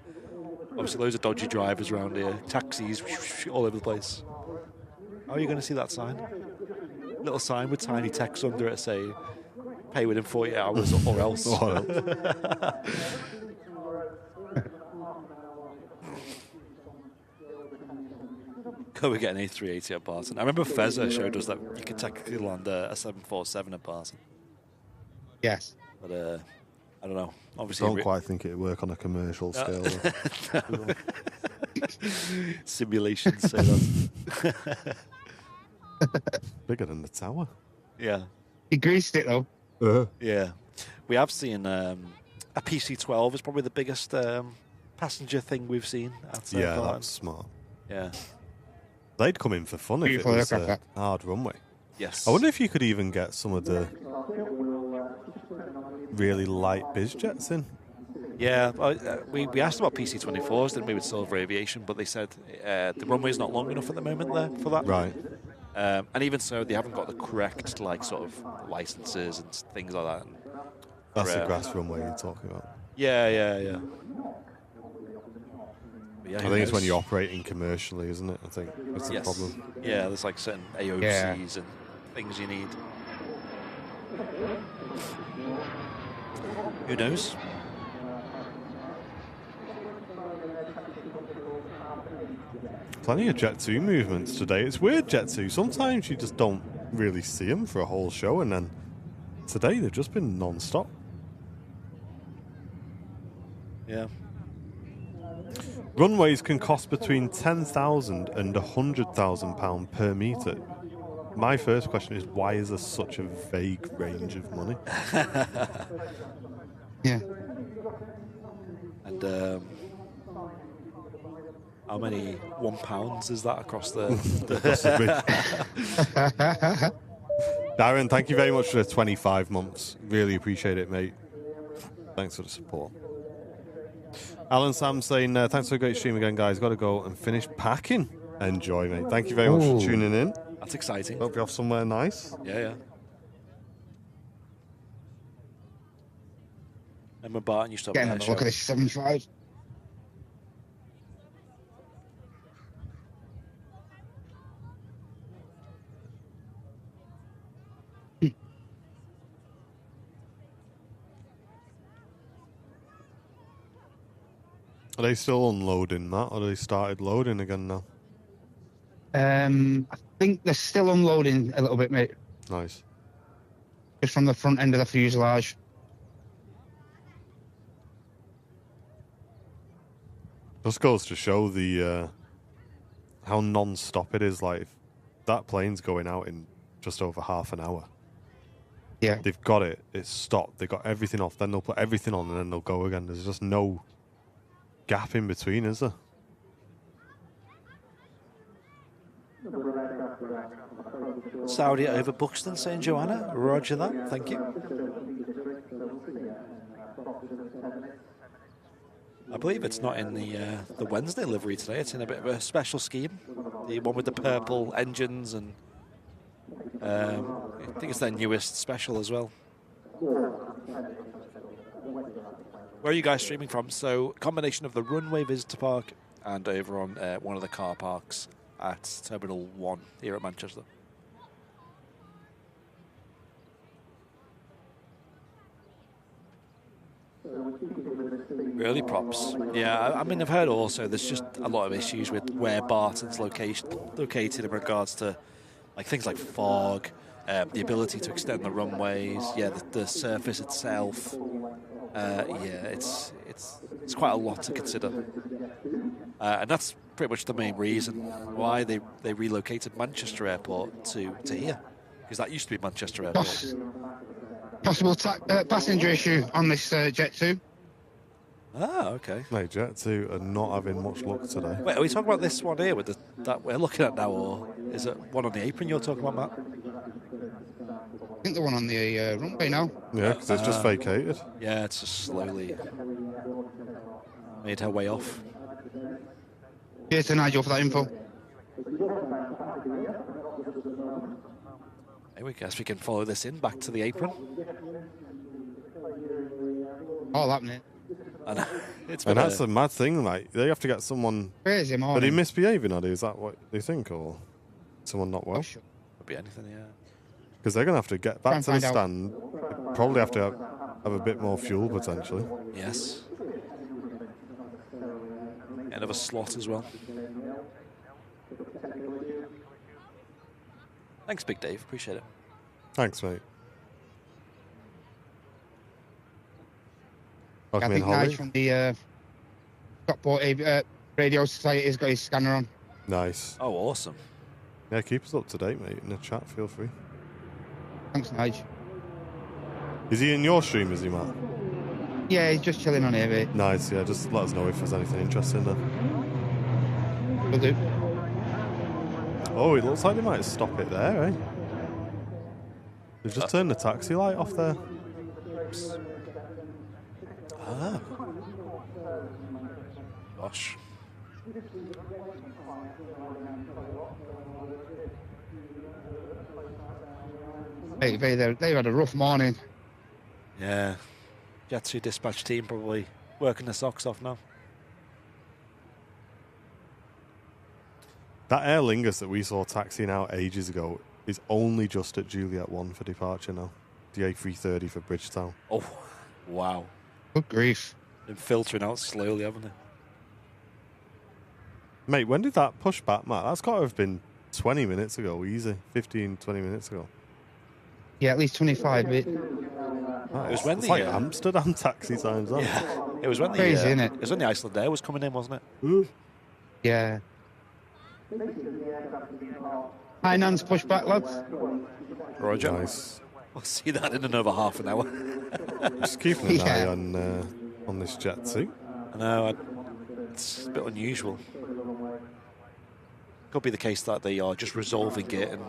Obviously, loads of dodgy drivers around here, taxis all over the place. How are you going to see that sign? Little sign with tiny text under it saying, "Pay within 40 hours or else." Go and get an A380 at Barton. I remember Fezza showed us that you could technically land a 747 at Barton. Yes. But I don't know. Obviously, don't quite think it'd work on a commercial scale. No. Simulations say that. Bigger than the tower. Yeah. He greased it though. Yeah. We have seen a PC-12 is probably the biggest passenger thing we've seen at yeah, Barton. that's smart. Yeah. They'd come in for fun if it was a hard runway. Yes. I wonder if you could even get some of the really light BizJets in. Yeah, we asked about PC-24s, didn't we, with Silver Aviation, but they said the runway's not long enough at the moment there for that. Right. And even so, they haven't got the correct sort of licenses and things like that. That's the grass runway you're talking about. Yeah. I think it's when you're operating commercially, isn't it? I think that's the problem. Yeah, there's like certain AOCs and things you need. Who knows? Plenty of Jet 2 movements today. It's weird, Jet 2. Sometimes you just don't really see them for a whole show, and then today they've just been non-stop. Yeah. Runways can cost between £10,000 and £100,000 per metre. My first question is, why is there such a vague range of money? Yeah. And how many £1 is that across the Darren, thank you very much for the 25 months. Really appreciate it, mate. Thanks for the support. Alan Sam saying, thanks for a great stream again, guys. Got to go and finish packing. Enjoy, mate. Thank you very much for tuning in. That's exciting. Hope you're off somewhere nice. Yeah. Emma Barton used to have Getting a a show. look at this 75. Are they still unloading that, or have they started loading again now? I think they're still unloading a little bit, mate. Nice. Just from the front end of the fuselage. Just goes to show the how non-stop it is. Like, if that plane's going out in just over half an hour. Yeah. They've got it. It's stopped. They've got everything off. Then they'll put everything on, and then they'll go again. There's just no gap in between, is there? Saudi over Buxton, St. Joanna. Roger that. Thank you. I believe it's not in the Wednesday livery today. It's in a bit of a special scheme. The one with the purple engines, and I think it's their newest special as well. Where are you guys streaming from? So, combination of the Runway Visitor Park and over on one of the car parks at Terminal 1 here at Manchester. Really props. Yeah, I mean, I've heard also there's just a lot of issues with where Barton's located in regards to like things like fog, the ability to extend the runways, the surface itself. It's quite a lot to consider. And that's pretty much the main reason why they relocated Manchester Airport to here, because that used to be Manchester Airport. Possible passenger issue on this Jet 2. Ah, okay. Mate, Jet 2 are not having much luck today. Wait, are we talking about this one here with that we're looking at now, or is it one on the apron you're talking about, Matt? I think the one on the runway now. Yeah, because it's just vacated. Yeah, it's just slowly made her way off. Cheers to Nigel for that info. I guess we can follow this in back to the apron. All happening. And that's a mad thing, like they have to get someone. Crazy morning. Are they misbehaving, are they? Is that what they think, or someone not well? Sure. Could be anything, yeah. Because they're going to have to get back to the Find out. stand. Probably have to have a bit more fuel potentially. Yes. End of a slot as well. Thanks, Big Dave. Appreciate it. Thanks, mate. I Welcome in, think Nigel Holly. from the Stockport Radio Society has got his scanner on. Nice. Oh, awesome. Yeah, keep us up to date, mate. In the chat, feel free. Thanks, Nigel. Is he in your stream, is he, Matt? Yeah, he's just chilling on here, mate. Nice, yeah. Just let us know if there's anything interesting then. Will do. Oh, it looks like they might stop it there, eh? They've just turned the taxi light off there. Ah. Gosh. Hey, they've had a rough morning. Yeah. Jet 2 dispatch team probably working their socks off now. That Aer Lingus that we saw taxiing out ages ago is only just at Juliet 1 for departure now. The A330 for Bridgetown. Oh, wow. Good grief. Been filtering out slowly, haven't they? Mate, when did that push back, Matt? That's got to have been 20 minutes ago, easy. 15, 20 minutes ago. Yeah, at least 25, mate. That It was is- when it's the, like uh, Amsterdam taxi times, that. Yeah. It was when the Crazy, innit? it was when the Iceland Air was coming in, wasn't it? Yeah. High Nan's push back, lads. Roger. Nice. We'll see that in another half an hour. Just keeping an Yeah. eye on this Jet 2. I know, it's a bit unusual. Could be the case that they are just resolving it and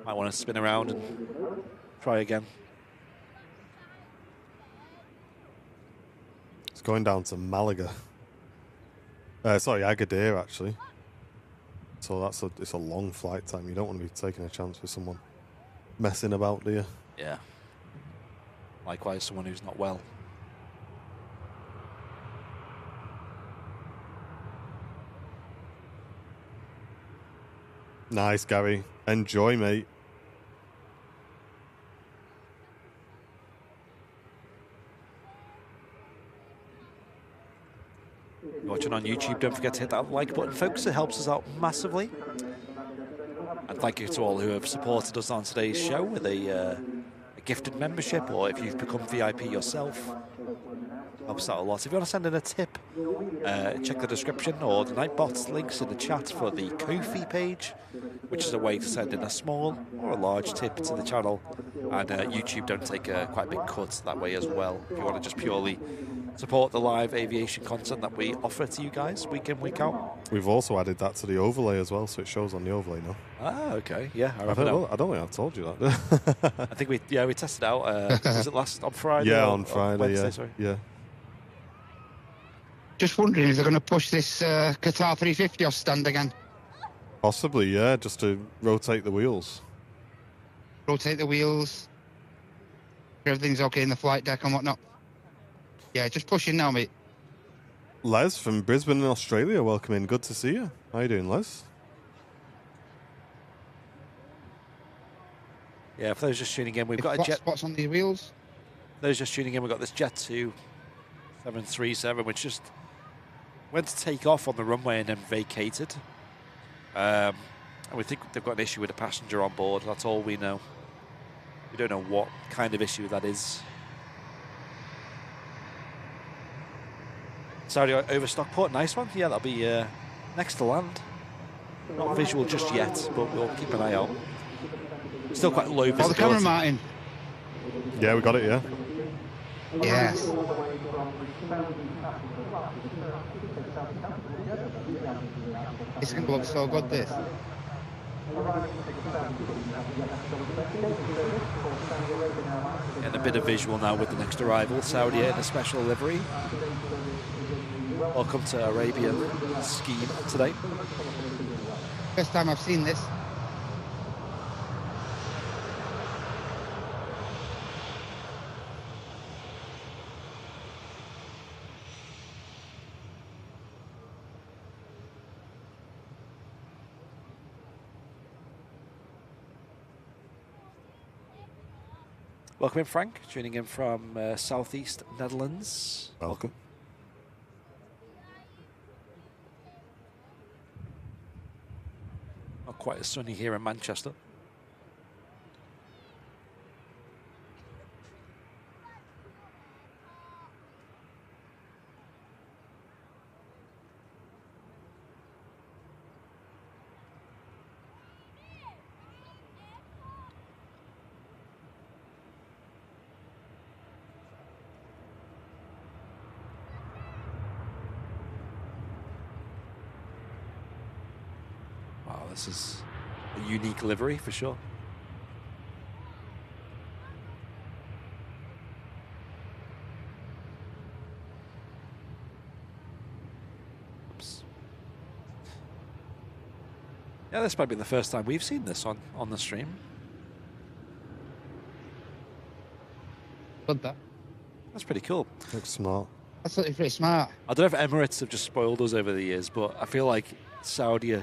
might want to spin around and try again. It's going down to Malaga. Sorry, Agadir, actually. So it's a long flight time. You don't want to be taking a chance with someone messing about, do you? Yeah. Likewise, someone who's not well. Nice, Gary. Enjoy, mate. watching on YouTube, don't forget to hit that like button, folks. It helps us out massively. And thank you to all who have supported us on today's show with a gifted membership, or if you've become VIP yourself. Helps out a lot. If you want to send in a tip, check the description or the Nightbot's links in the chat for the Ko-fi page, which is a way to send in a small or a large tip to the channel. And YouTube don't take quite a big cut that way as well. If you want to just purely support the live aviation content that we offer to you guys week in, week out. We've also added that to the overlay as well, so it shows on the overlay now. Ah, okay. Yeah, I I don't think I've told you that. I think we tested out. Was it on Friday? Yeah, or, on Friday. Wednesday, sorry. Yeah. Just wondering if they're going to push this Qatar 350 off stand again. Possibly, yeah, just to rotate the wheels. Rotate the wheels. Everything's okay in the flight deck and whatnot. Yeah, just pushing now, mate. Les from Brisbane in Australia, welcome in. Good to see you. How you doing, Les? Yeah, for those just tuning in, we've got a Flat jet. spots on these wheels. Those just tuning in, we've got this Jet 2 737, which just went to take off on the runway and then vacated. And we think they've got an issue with a passenger on board. That's all we know. We don't know what kind of issue that is. Saudi over Stockport, nice one. Yeah, that'll be next to land. Not visual just yet, but we'll keep an eye out. Still quite low visibility. Oh, the camera, Martin. Yeah, we got it, yeah. Yes. It's going to look so good, this. Getting a bit of visual now with the next arrival. Saudi in a special livery. Welcome to Arabian scheme today. First time I've seen this. Welcome in, Frank, tuning in from southeast Netherlands. Welcome. Not quite as sunny here in Manchester. Wow, this is a unique livery for sure. Oops. Yeah, this might be the first time we've seen this on the stream. Good, that. That's pretty cool. Looks smart. That's looking pretty smart. I don't know if Emirates have just spoiled us over the years, but I feel like Saudi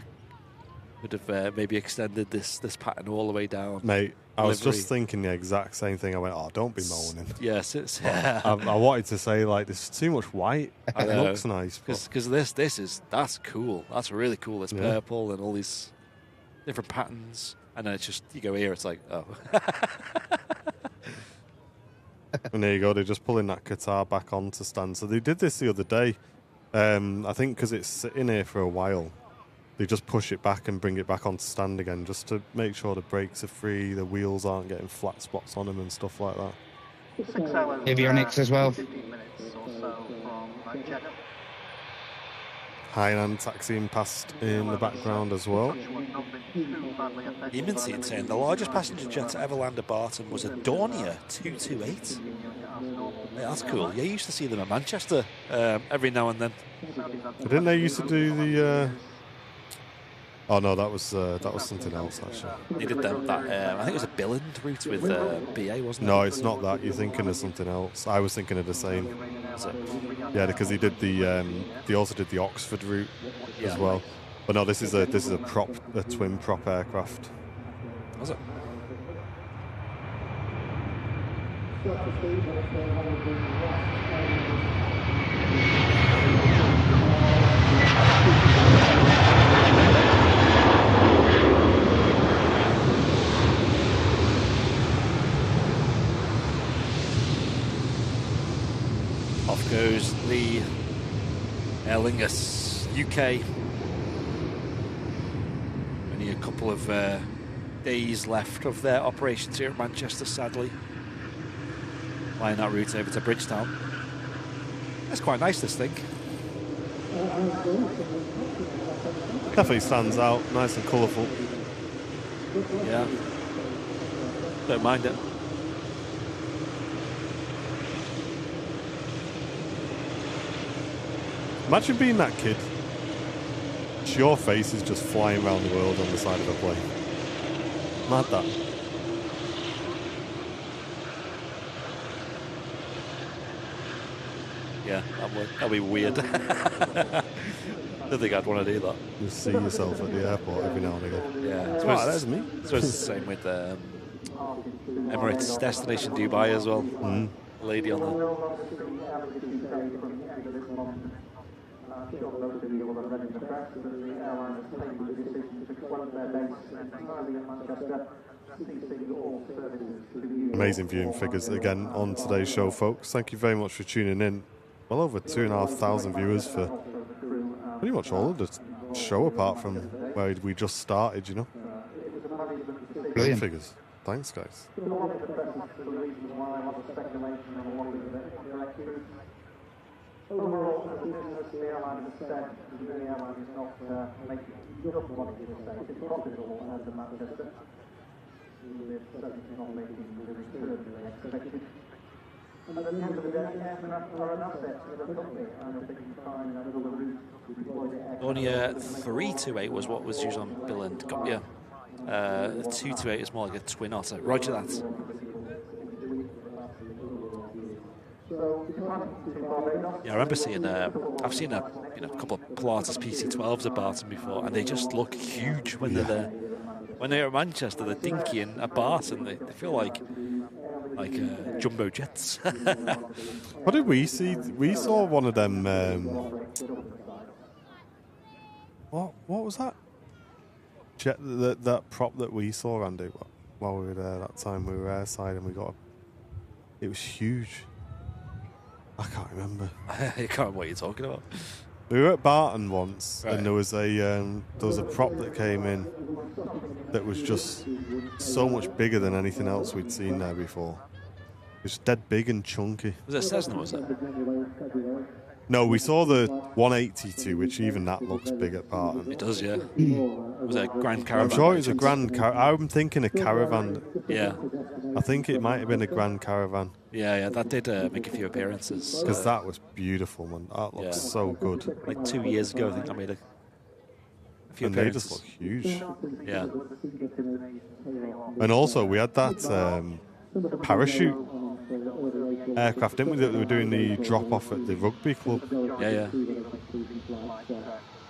would have maybe extended this pattern all the way down. Mate, I was Livery. just thinking the exact same thing. I went, oh, don't be moaning. Yes, it's I wanted to say, like, there's too much white. I It know. looks nice. But because that's cool. That's really cool. It's Yeah. purple and all these different patterns, and then it's just you go here. It's like, oh, and there you go. They're just pulling that Qatar back onto stand. So they did this the other day. I think because it's sitting here for a while, they just push it back and bring it back onto stand again, just to make sure the brakes are free, the wheels aren't getting flat spots on them and stuff like that. 6 hours, Avionics as well. 15 minutes or so from Jeddah. Hainan taxiing past in the background as well. Eamonsi saying the largest passenger jet to ever land at Barton was a Dornier 228. Yeah, that's cool. Yeah, you used to see them in Manchester every now and then. Didn't they used to do the? Oh no, that was something else actually. They did that. I think it was a Billand route with BA, wasn't it? No, it's not that. You're thinking of something else. I was thinking of the same. Was it? Yeah, because he did the. They also did the Oxford route as Yeah. well. But no, this is a twin prop aircraft. Was it? Off goes the Aer Lingus UK. Only a couple of days left of their operations here at Manchester, sadly. Flying that route over to Bridgetown. That's quite nice, this thing. Definitely stands out, nice and colourful. Yeah. Don't mind it. Imagine being that kid. Your face is just flying around the world on the side of a plane. Mad that. Yeah, that'd be weird. Don't think I'd want to do that. You see yourself at the airport every now and again. Yeah, Wow, that's me. I suppose it's the same with Emirates Destination Dubai as well. Lady on there. Amazing viewing figures again on today's show, folks. Thank you very much for tuning in. Well over 2,500 viewers for pretty much all of the show, apart from where we just started, you know. Brilliant figures. Thanks, guys. Overall, as a business, the airline has said the airline is not making just what it is saying. It's profitable as a Manchester. It's certainly not making the return they expected. And at the end of the day, airmen are an asset to the company, and if they can find another route to deploy the aircraft. Only 328 was what was used on Bill and yeah. 228 is more like a twin otter. Roger that. Yeah, I remember seeing. I've seen a couple of Pilatus PC-12s at Barton before, and they just look huge when they're there. When they're at Manchester, they're dinky and at Barton, they feel like jumbo jets. What did we see? We saw one of them. What was that? Jet, that prop that we saw, Randy, while we were there that time. We were airside and we got. It was huge. I can't remember. I can't remember what you're talking about. We were at Barton once, right. and there was a prop that came in that was just so much bigger than anything else we'd seen there before. It was dead big and chunky. Was it Cessna, was it? No, we saw the 182, which even that looks big at Barton. It does, yeah. Was it a Grand Caravan? I'm sure it was a Grand Caravan. I'm thinking a Caravan. Yeah. I think it might have been a Grand Caravan. Yeah, that did make a few appearances. Because that was beautiful, man. That looks so good. Like 2 years ago, I think I made a few and they appearances. just look huge. Yeah. And also, we had that parachute aircraft, didn't we, that we were doing the drop-off at the rugby club? Yeah.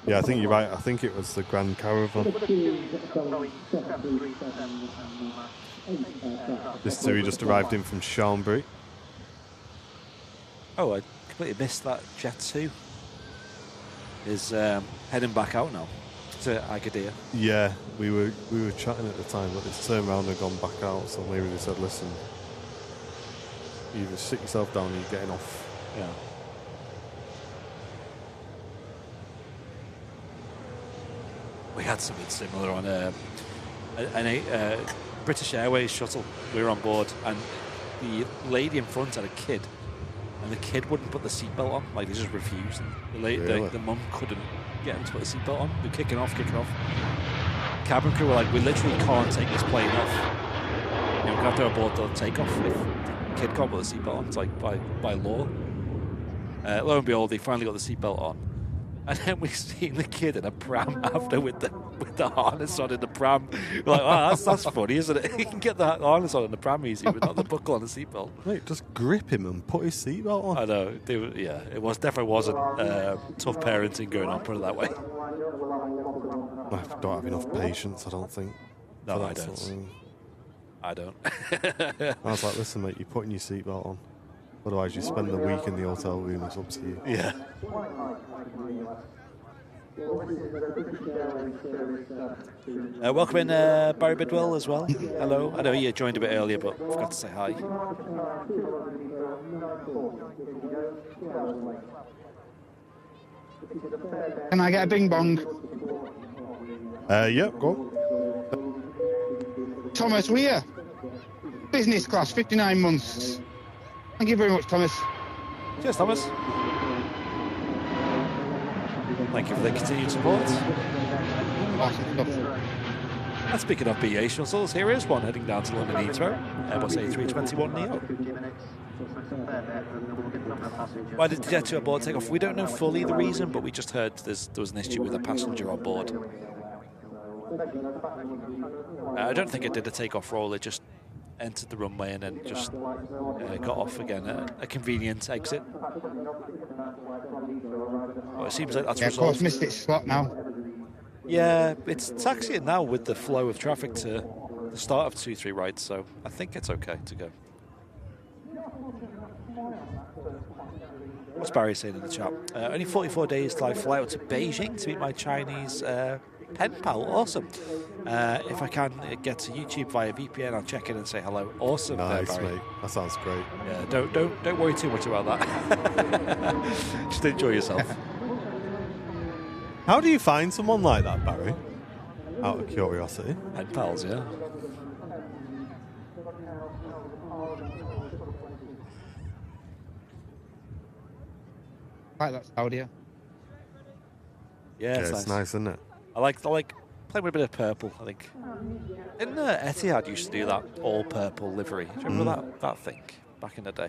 Yeah, I think you're right. I think it was the Grand Caravan. This Tui just arrived in from Chambéry. Oh, I completely missed that Jet 2. Is heading back out now to Agadir. Yeah, we were chatting at the time, but it's turned around and gone back out. So maybe they said, "Listen, either sit yourself down or you're getting off." Yeah. We had something similar on a British Airways shuttle. We were on board, and the lady in front had a kid, and the kid wouldn't put the seatbelt on. Like, they just refused. The mum couldn't get him to put the seatbelt on. They're kicking off. Cabin crew were like, "We literally can't take this plane off. We're going to have to abort the takeoff if the kid can't put the seatbelt on." It's like by law. Lo and behold, they finally got the seatbelt on. And then we seen the kid in a pram after with the harness on in the pram. We're like, "Oh, that's funny, isn't it? You can get the harness on in the pram easy, but not the buckle on the seatbelt." Mate, just grip him and put his seatbelt on. I know. It definitely wasn't tough parenting going on, put it that way. I don't have enough patience, I don't think. No, for I that don't. sort of thing. I don't. I was like, "Listen, mate, you're putting your seatbelt on." Otherwise, you spend the week in the hotel room. It's up to you. Yeah. Welcome in, Barry Bidwell as well. Hello. I know you joined a bit earlier, but forgot to say hi. Can I get a bing bong? Yep, go Thomas Weir, business class, 59 months. Thank you very much, Thomas. Cheers, Thomas. Thank you for the continued support. Awesome stuff. And speaking of BA shuttles, here is one heading down to London Heathrow, Airbus A321neo. Why did the jet to abort takeoff? We don't know fully the reason, but we just heard there was an issue with a passenger on board. I don't think it did a takeoff roll, it just entered the runway and then just got off again. A convenient exit. Well, it seems like that's Yeah, of course, missed its slot now. Yeah, it's taxiing now with the flow of traffic to the start of 2-3 rides, so I think it's okay to go. What's Barry saying in the chat? Only 44 days till I fly out to Beijing to meet my Chinese pen pal. Awesome. If I can get to YouTube via VPN, I'll check in and say hello. Awesome. Nice, Barry. mate. That sounds great. Yeah, don't worry too much about that. Just enjoy yourself. How do you find someone like that, Barry? Out of curiosity. Pen pals, yeah. Right, that's audio. Yeah, It's nice, isn't it? I like playing with a bit of purple, I think. Didn't Etihad used to do that all purple livery? Do you remember that thing back in the day?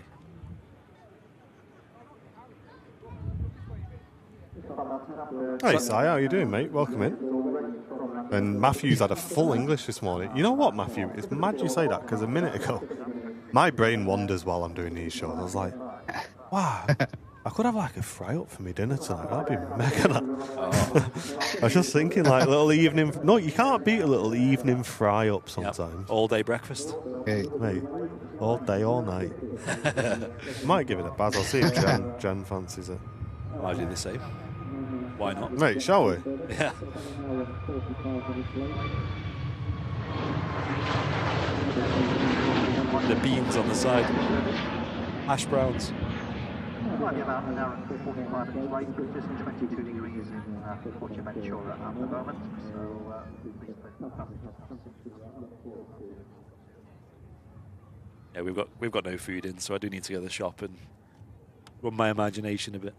Hey, Si, how you doing, mate? Welcome in. And Matthew's had a full English this morning. You know what, Matthew? It's mad you say that, because a minute ago, my brain wanders while I'm doing these shows. I was like, wow, I could have like a fry up for me dinner tonight. That'd be mega. That. I was just thinking, like, little evening. No, you can't beat a little evening fry up sometimes. Yep. All day breakfast. Hey. Mate, all day, all night. Might give it a buzz. I'll see if Jen fancies it. I'll do the same. Why not? Mate, shall we? Yeah. The beans on the side. Hash browns. Might be about an hour and 45 minutes late, but just 22 degrees in Fuerteventura at the moment. So, yeah, we've got no food in, so I do need to go to the shop and run my imagination a bit.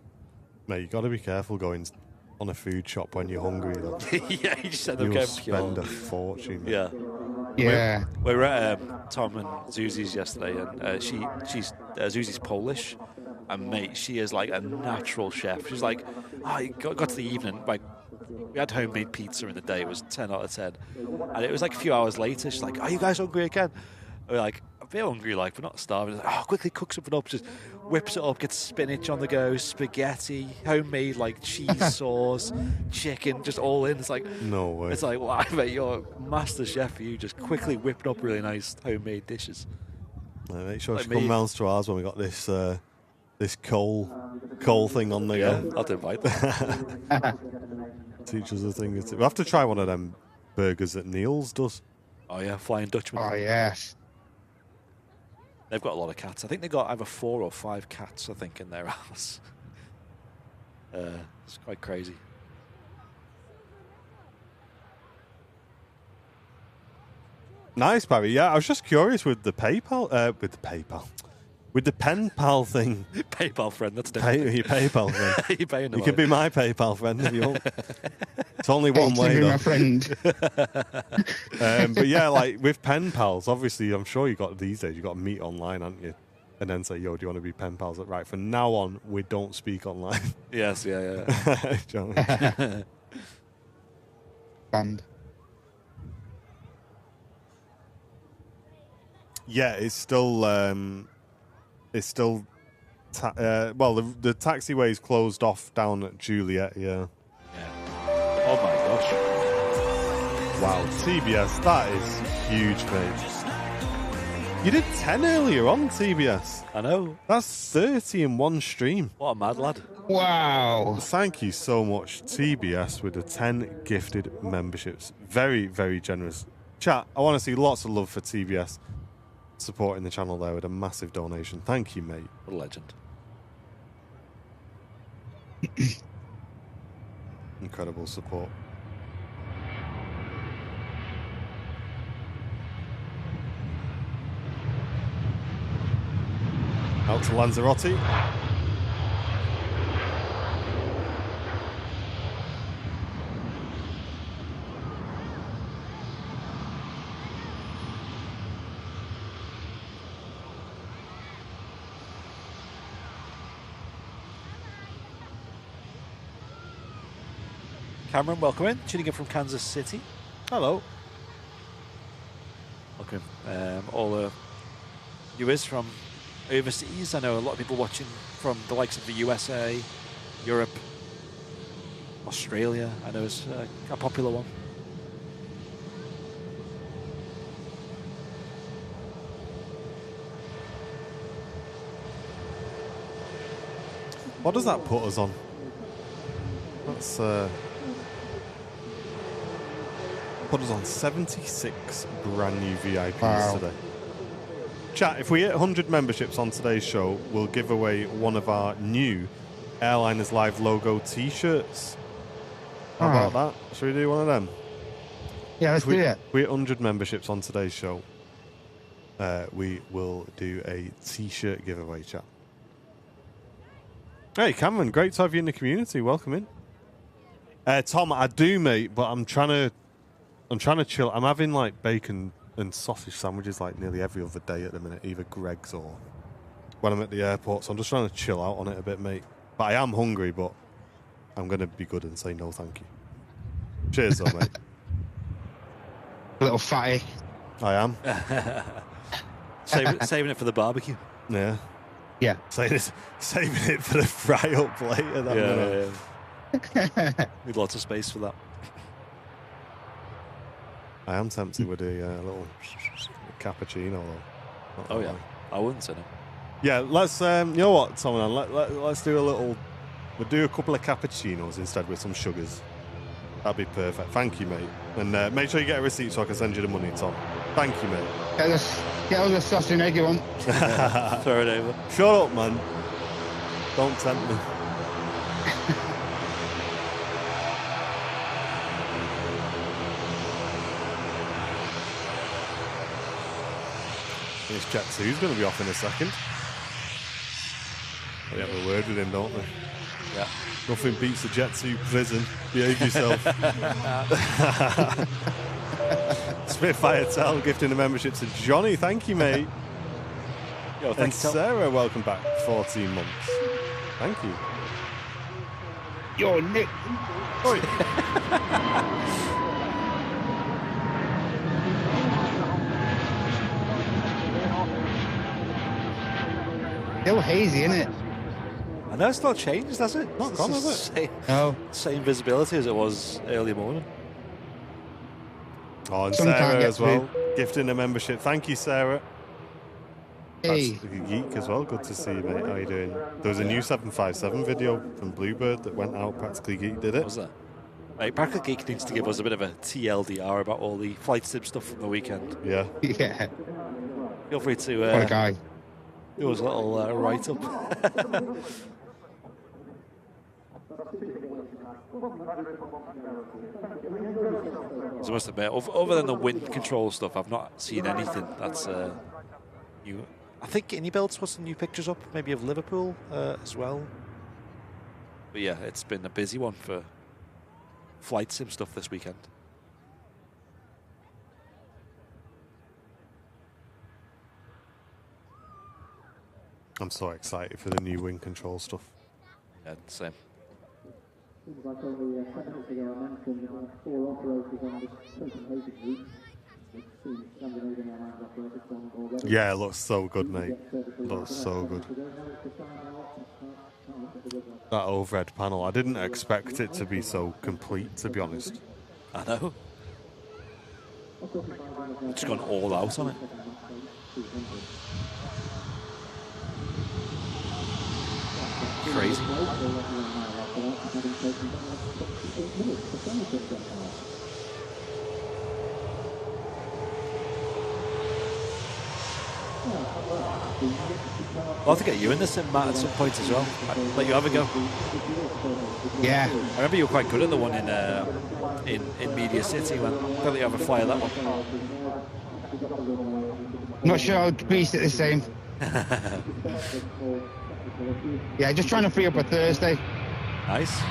Mate, you got to be careful going on a food shop when you're hungry, though. Yeah, you just end up You'll getting spend pure. a fortune. Mate. Yeah. Yeah. We were at Tom and Zuzi's yesterday, and she's Zuzi's Polish, and mate, she is like a natural chef. She's like, got to the evening, like we had homemade pizza in the day. It was 10 out of 10, and it was like a few hours later. She's like, "Are you guys hungry again?" And we're like, "A bit hungry, like we're not starving." Like, quickly cook something up. Just whips it up, gets spinach on the go, spaghetti, homemade like cheese sauce, chicken, just all in. It's like No way. It's like, wow, mate, you're a master chef. You just quickly whipped up really nice homemade dishes. Make sure like she come me. round to ours when we got this this coal thing on the Yeah, go. I'll invite them. Teach us a thing or two. We have to try one of them burgers that Neil's does. Oh yeah, Flying Dutchman. Oh, yes. They've got a lot of cats. I think they've got either 4 or 5 cats, I think, in their house. It's quite crazy. Nice, Barry. Yeah, I was just curious with the with the pen pal thing. PayPal friend, that's different. Your PayPal friend. You're paying them You can be my PayPal friend if you want. It's only one Hey, way, to be though. my friend. But yeah, like with pen pals, obviously, I'm sure you got these days. You got to meet online, haven't you? And then say, "Yo, do you want to be pen pals?" Like, right, from now on, we don't speak online. Yes, yeah. Do you know what I mean? Band. Yeah, it's still. Well, the taxiway is closed off down at Juliet. Yeah. Oh my gosh. Wow, TBS, that is huge, mate. You did 10 earlier on TBS. I know. That's 30 in one stream. What a mad lad. Wow. Thank you so much, TBS, with the 10 gifted memberships. Very, very generous. Chat, I want to see lots of love for TBS supporting the channel there with a massive donation. Thank you, mate. What a legend. Incredible support. Out to Lanzarote. Cameron, welcome in. Tuning in from Kansas City. Hello. Welcome. All the viewers from overseas. I know a lot of people watching from the likes of the USA, Europe, Australia. I know it's a popular one. What does that put us on? That's put us on 76 brand new VIPs today. Chat, if we hit 100 memberships on today's show, we'll give away one of our new Airliners Live logo t-shirts. How about that? Should we do one of them? Yeah, let's do it. If we hit 100 memberships on today's show, we will do a t-shirt giveaway, chat. Hey, Cameron, great to have you in the community. Welcome in. Tom, I do, mate, but I'm trying to chill. I'm having like bacon and sausage sandwiches like nearly every other day at the minute, either Greg's or when I'm at the airport. So I'm just trying to chill out on it a bit, mate. But I am hungry, but I'm going to be good and say no thank you. Cheers, though, mate. Little fatty. I am. Saving it for the barbecue. Yeah. Yeah. Saving it for the fry up later. Yeah. Need lots of space for that. I am tempted with a little cappuccino, though. Oh, yeah. I wouldn't say no. Yeah, let's, you know what, Tom and let's do a little, we'll do a couple of cappuccinos instead with some sugars. That'd be perfect. Thank you, mate. And make sure you get a receipt so I can send you the money, Tom. Thank you, mate. Get all the sausage and egg you want. Throw it over. Shut up, man. Don't tempt me. This Jet 2's going to be off in a second. We have a word with him, don't we? Yeah. Nothing beats the Jet 2 prison. Behave yourself. Spitfire Tell gifting the membership to Johnny. Thank you, mate. Yo, And thanks, Tom. Sarah, welcome back. 14 months. Thank you. Yo, Nick. Oi. Still hazy, isn't it? I know it's not changed, has it? Not gone, has it? No. Same visibility as it was early morning. Oh, and Some can't Sarah get as well, gifting a membership. Thank you, Sarah. Hey. That's a geek as well. Good to see you, mate. How you doing? There was a new 757 video from Bluebird that went out. Practically Geek did it. Was there? Right, Practical Geek needs to give us a bit of a TLDR about all the flight sim stuff from the weekend. Yeah. Yeah. Feel free to What a guy. do us a little write-up. I must admit, other than the wind control stuff, I've not seen anything that's new. I think Anybuilds put some new pictures up, maybe of Liverpool as well. But yeah, it's been a busy one for flight sim stuff this weekend. I'm so excited for the new wind control stuff. Yeah, same. Seems like only 10 minutes ago I mentioned 4 operators on this Copenhagen route. We've seen Scandinavian Airlines operators on already. Yeah, it looks so good, mate. Looks so good. That overhead panel, I didn't expect it to be so complete, to be honest. I know. It's gone all out on it. Crazy. I'll have to get you in this, Matt, at some point as well. I'll let you have a go. Yeah. I remember you were quite good at the one in Media City. Man. Don't let you have a fly at that one. Not sure I'd beast it the same. Yeah, just trying to free up a Thursday. Nice.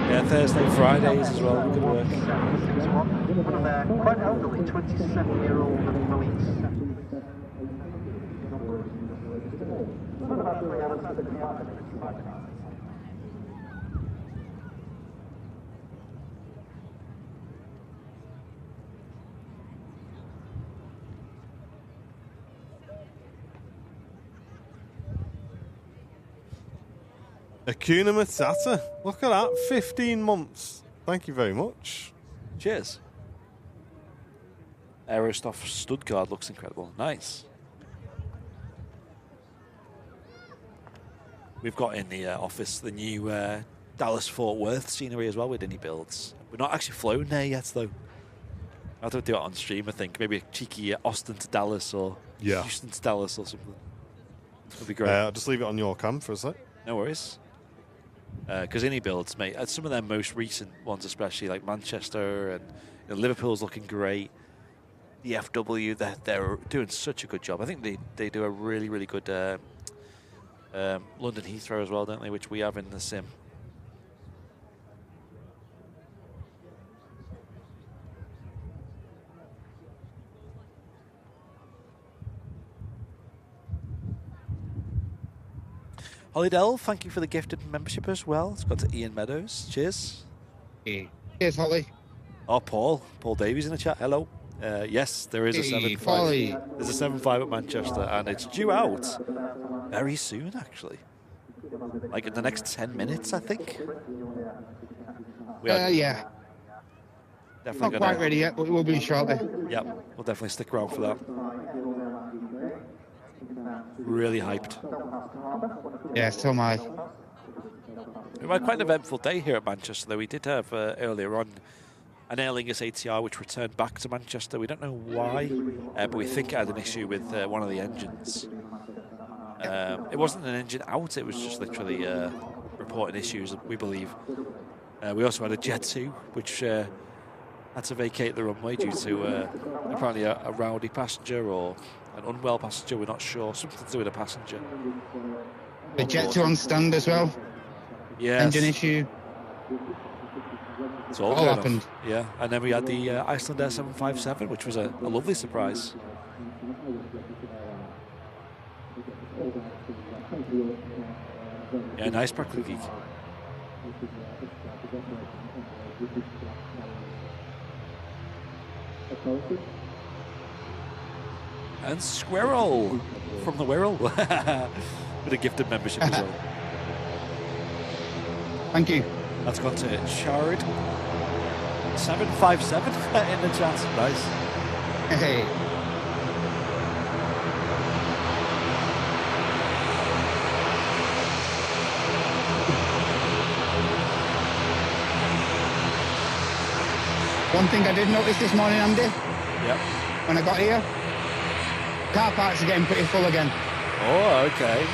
Yeah, Thursday, Fridays as well. Good work. One of their quite elderly 27-year-old Marines. About 3 hours after the Akuna Matata. Look at that. 15 months. Thank you very much. Cheers. Aerostoff Stuttgart looks incredible. Nice. We've got in the office the new Dallas-Fort Worth scenery as well with any builds. We're not actually flown there yet, though. I'll have to do it on stream, I think. Maybe a cheeky Austin to Dallas or Houston to Dallas or something. That'd be great. I'll just leave it on your cam for a sec. No worries. Because any builds, mate, some of their most recent ones, especially like Manchester and Liverpool's looking great. The FW, they're doing such a good job. I think they do a really, really good London Heathrow as well, don't they? Which we have in the sim. Hollydell, thank you for the gifted membership as well. It's got to Ian Meadows. Cheers. Hey. Cheers, Holly. Oh, Paul Davies in the chat. Hello. Yes, there is a 7.5. There's a 7.5 at Manchester, and it's due out very soon, actually. Like in the next 10 minutes, I think. Yeah. Definitely Not quite ready yet, but we'll be shortly. Yep, we'll definitely stick around for that. Really hyped. Yeah, so am I. We had quite an eventful day here at Manchester, though. We did have earlier on an Aer Lingus ATR which returned back to Manchester. We don't know why, but we think it had an issue with one of the engines. It wasn't an engine out, it was just literally reporting issues, we believe. We also had a Jet 2, which had to vacate the runway due to apparently a rowdy passenger or an unwell passenger, we're not sure. Something to do with a passenger. The Jet 2 on stand as well. Yes. Engine issue. It's all happened. Yeah, and then we had the Iceland Air 757, which was a lovely surprise. Yeah, nice practical geek. And Squirrel from the Wirral with a gifted membership as well. Thank you. That's gone to Shard 757 in the chat. Nice. Hey. One thing I did notice this morning, Andy. Yep. When I got here, car parks are getting pretty full again. Oh, okay.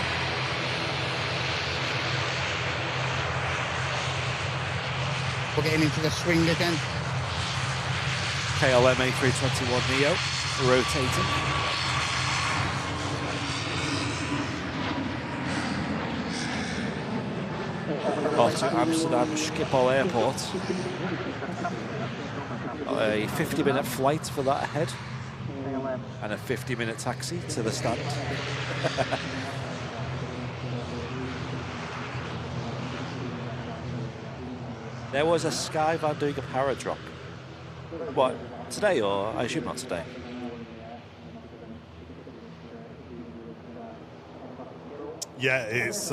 We're getting into the swing again. KLM A321 Neo rotating. Off to Amsterdam Schiphol Airport. A 50-minute flight for that ahead. And a 50-minute taxi to the stand. There was a Skyvan doing a para drop. What, today or I assume not today? Yeah, it's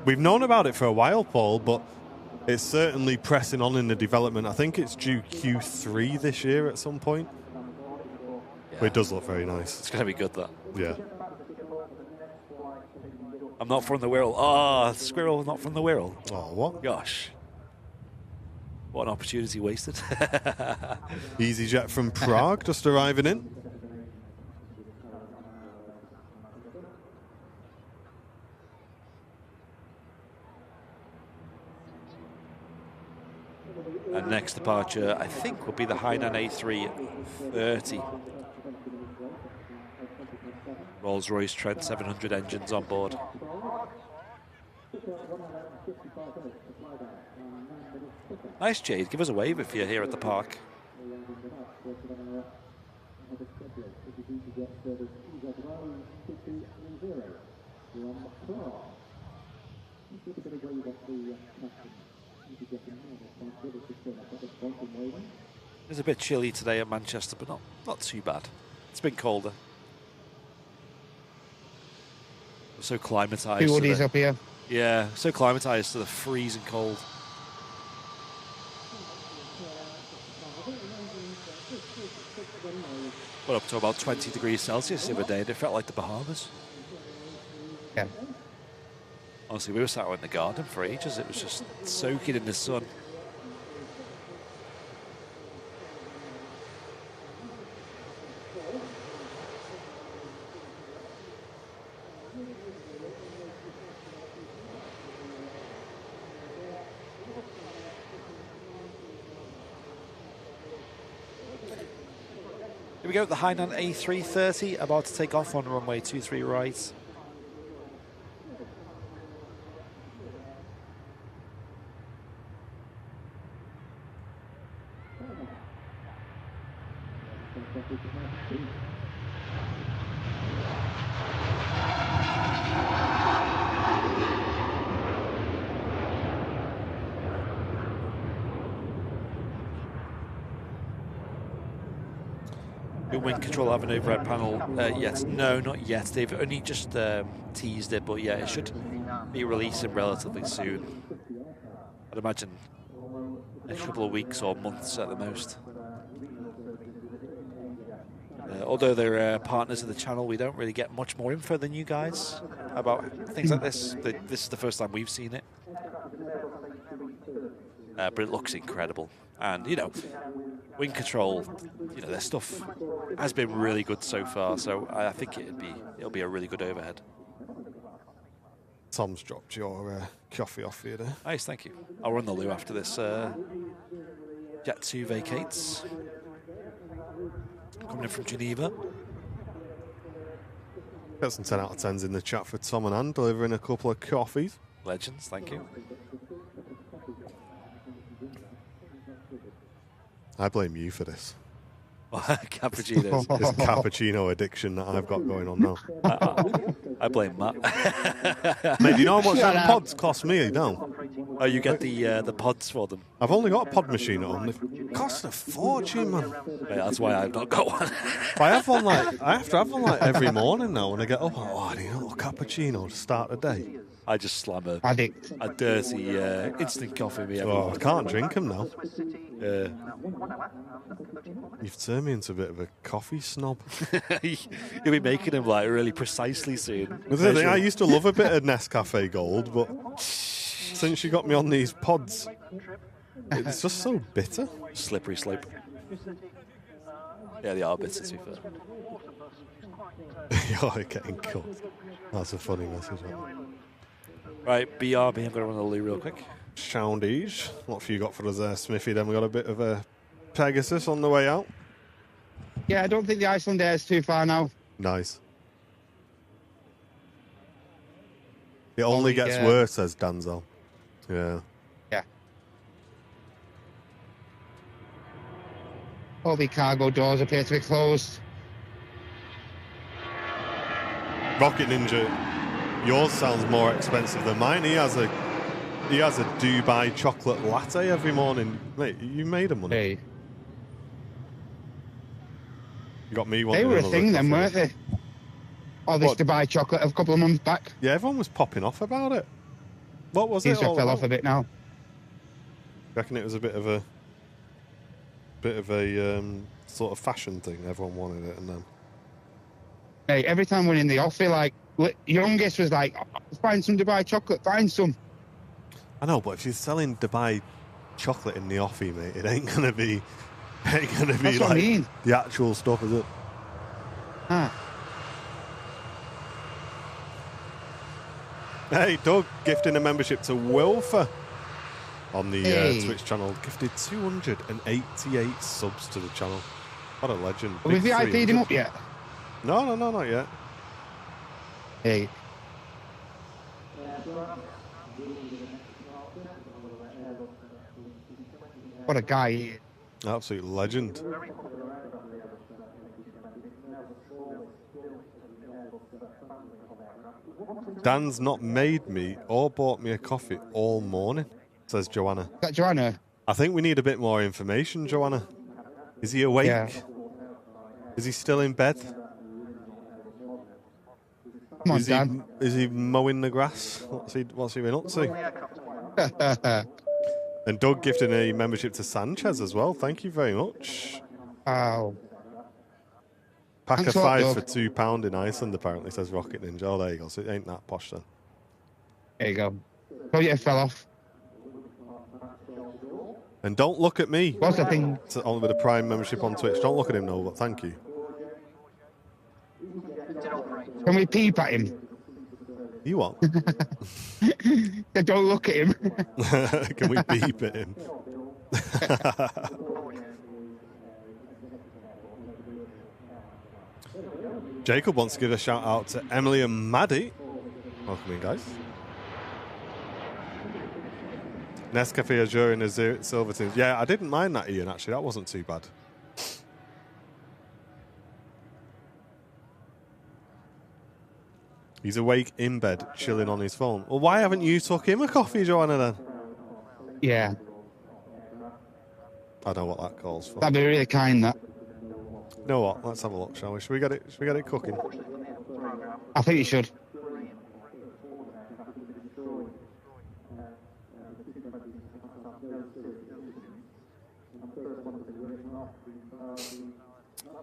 we've known about it for a while, Paul, but It's certainly pressing on in the development. I think it's due Q3 this year at some point. Yeah. But it does look very nice. It's going to be good, that. Yeah. I'm not from the Wirral. Oh, squirrel, not from the Wirral. Oh, what? Gosh. What an opportunity wasted. EasyJet from Prague just arriving in. And next departure, I think, would be the Hainan A330. Rolls-Royce Trent 700 engines on board. Nice, Jade. Give us a wave if you're here at the park. It's a bit chilly today at Manchester, but not too bad. It's been colder. We're so climatised. Two woodies up here. Yeah, so climatised to the freezing cold. Well, up to about 20 degrees Celsius the other day, and it felt like the Bahamas. Yeah. Honestly, we were sat out in the garden for ages. It was just soaking in the sun. Here we go, the Hainan A330 about to take off on runway 23 right. Wing control have an overhead panel yet? No, not yet. They've only just teased it, but yeah, it should be releasing relatively soon. I'd imagine a couple of weeks or months at the most. Although they're partners of the channel, we don't really get much more info than you guys about things like this. This is the first time we've seen it. But it looks incredible. And, you know, wing control, you know, their stuff has been really good so far. So I think it'll be a really good overhead. Tom's dropped your coffee off here there. Nice, thank you. I'll run the loo after this. Jet 2 vacates. Coming in from Geneva. Got some 10 out of 10s in the chat for Tom and Ann, delivering a couple of coffees. Legends, thank you. I blame you for this. Cappuccinos. This cappuccino addiction that I've got going on now. I blame Matt. Mate, do you know how much them pods cost me? No. Oh, you get the pods for them? I've only got a pod machine at home. It costs a fortune, man. Yeah, that's why I've not got one. I have to have one like every morning now when I get up. Oh, I need a little cappuccino to start the day. I just slam a dirty instant coffee me every morning. I can't drink them now. Yeah. You've turned me into a bit of a coffee snob. You'll be making them like really precisely soon. I used to love a bit of Nescafe Gold, but since you got me on these pods, it's just so bitter. Slippery slope. Yeah, they are bitter, to be fair. You're getting cooked. That's a funny message. Right, BRB, I'm going to run the loo real quick. Soundies. What have you got for us there, Smithy? Then we got a bit of a Pegasus on the way out. Yeah, I don't think the Iceland Air is too far now. Nice. It only gets worse, says Danzel. Yeah. Yeah. All the cargo doors appear to be closed. Rocket Ninja, yours sounds more expensive than mine. He has a Dubai chocolate latte every morning. Mate, you made him money. Hey. You got me one. They were a thing then, weren't they? All this Dubai chocolate a couple of months back. Yeah, everyone was popping off about it. What was it all fell about? off a bit now. Reckon it was a bit of a sort of fashion thing. Everyone wanted it, and then Hey, every time we're in the office, like, youngest was like, oh, find some Dubai chocolate, find some. I know, but if you're selling Dubai chocolate in the offie, mate, it ain't gonna be That's like what I mean. the actual stuff, is it? Ah. Hey, Doug, gifting a membership to Wilfer on the Hey. Twitch channel. Gifted 288 subs to the channel. What a legend. Have we Big VIP'd 300. him up yet? No, not yet. Hey. What a guy he is. Absolute legend. Dan's not made me or bought me a coffee all morning, says Joanna. Is that Joanna? I think we need a bit more information, Joanna. Is he awake? Yeah. Is he still in bed? Come on, Dan. Is he mowing the grass? What's he been up to? And Doug gifted a membership to Sanchez as well. Thank you very much. Wow. Pack Thanks of a lot, 5 for Doug. £2 in Iceland, apparently, says Rocket Ninja. Oh, there you go. So it ain't that posh then. There you go. Oh, yeah, it fell off. And don't look at me. What's the thing? It's on with a Prime membership on Twitch. Don't look at him, no, but thank you. Can we peep at him? You what? Don't look at him. Can we beep at him? Jacob wants to give a shout out to Emily and Maddie. Welcome in, guys. Nescafe Azure in a silver tin. Yeah, I didn't mind that, Ian, actually. That wasn't too bad. He's awake in bed, chilling on his phone. Well, why haven't you took him a coffee, Joanna, then? Yeah. I don't know what that calls for. That'd be really kind, that. You know what? Let's have a look, shall we? Should we get it cooking? I think you should.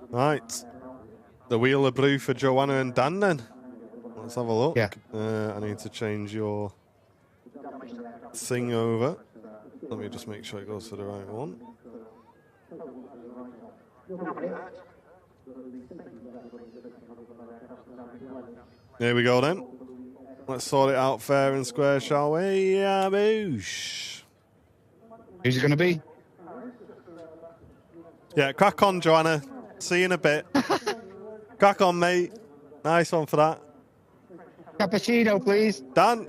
Right. The wheel of brew for Joanna and Dan, then. Let's have a look. Yeah. I need to change your thing over. Let me just make sure it goes to the right one. There we go, then. Let's sort it out fair and square, shall we? Yeah, boosh. Who's it going to be? Yeah, crack on, Joanna. See you in a bit. Crack on, mate. Nice one for that. Cappuccino, please. Dan.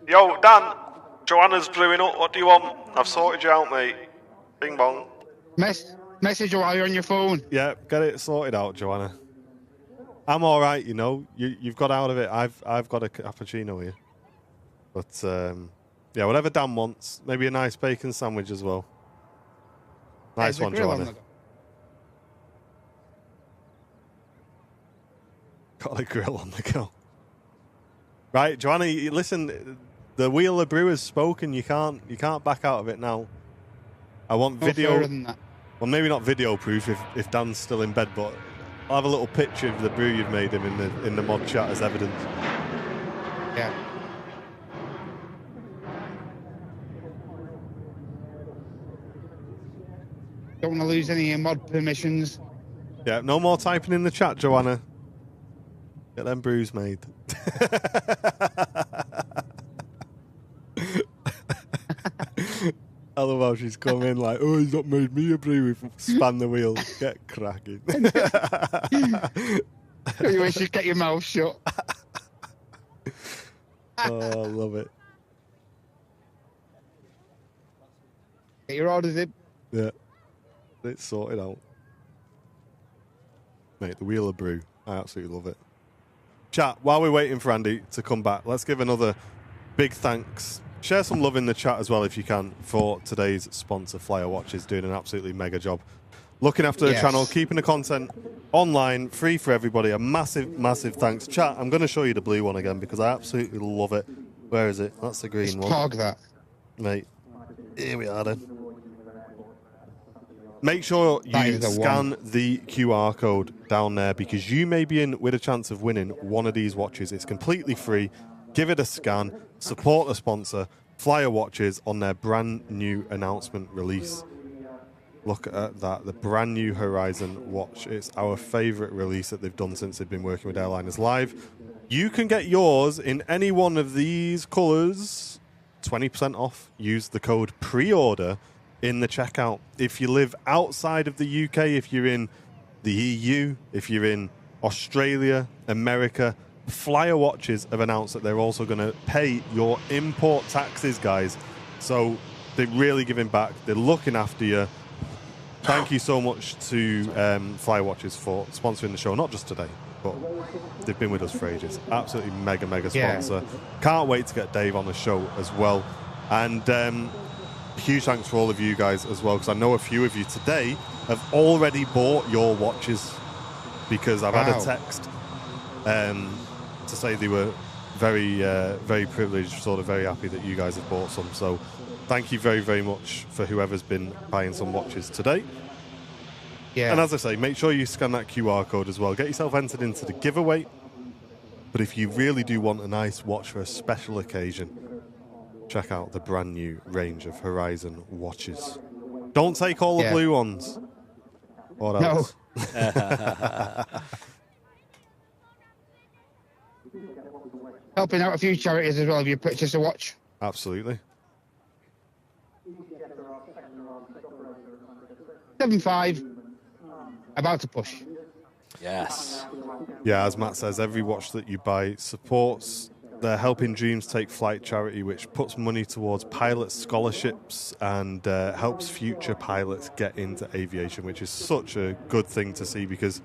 Yo, Dan. Joanna's brewing up. What do you want? I've sorted you out, mate. Bing bong. Message while you're on your phone. Yeah, get it sorted out, Joanna. I'm all right, you know. You've got out of it. I've got a cappuccino here. But, yeah, whatever Dan wants. Maybe a nice bacon sandwich as well. Nice one, Joanna. Got a grill on the go. Right, Joanna, listen, the wheel of brew has spoken. You can't back out of it now. I want video. Fairer than that. Well, maybe not video proof if Dan's still in bed, but I'll have a little picture of the brew you've made him in the mod chat as evidence. Yeah. Don't want to lose any mod permissions. Yeah, no more typing in the chat, Joanna. Get them brews made. I love how she's come in like, oh, he's not made me a brew. Span the wheel. Get cracking. You wish you'd get your mouth shut. Oh, I love it. Get your orders in. Yeah. It's sorted out. Mate, the wheel of brew. I absolutely love it. Chat, while we're waiting for Andy to come back, let's give another big thanks. Share some love in the chat as well if you can for today's sponsor, Flyer Watches, doing an absolutely mega job. Looking after the channel, keeping the content online, free for everybody. A massive, massive thanks. Chat, I'm going to show you the blue one again because I absolutely love it. Where is it? That's the green one. Pog that. Mate, Here we are then. Make sure That you is the scan one. the QR code down there because you may be in with a chance of winning one of these watches. It's completely free. Give it a scan. Support the sponsor, Flyer Watches, on their brand new announcement release. Look at that, the brand new Horizon watch. It's our favourite release that they've done since they've been working with Airliners Live. You can get yours in any one of these colours, 20% off. Use the code PREORDER in the checkout. If you live outside of the UK, if you're in the EU, if you're in Australia, America, Flyer Watches have announced that they're also going to pay your import taxes, guys. So they're really giving back. They're looking after you. Thank you so much to Flyer Watches for sponsoring the show, not just today, but they've been with us for ages. Absolutely mega sponsor. Can't wait to get Dave on the show as well. And huge thanks for all of you guys as well, because I know a few of you today have already bought your watches, because I've had a text to say they were very privileged, sort of very happy that you guys have bought some. So thank you very much for whoever's been buying some watches today. Yeah. And as I say, make sure you scan that QR code as well. Get yourself entered into the giveaway. But if you really do want a nice watch for a special occasion, check out the brand new range of Horizon watches. Don't take all the blue ones. What else? No. Helping out a few charities as well if you purchase a watch. Absolutely. 7.5. About to push. Yes. Yeah, as Matt says, every watch that you buy supports the Helping Dreams Take Flight charity, which puts money towards pilot scholarships and helps future pilots get into aviation, which is such a good thing to see, because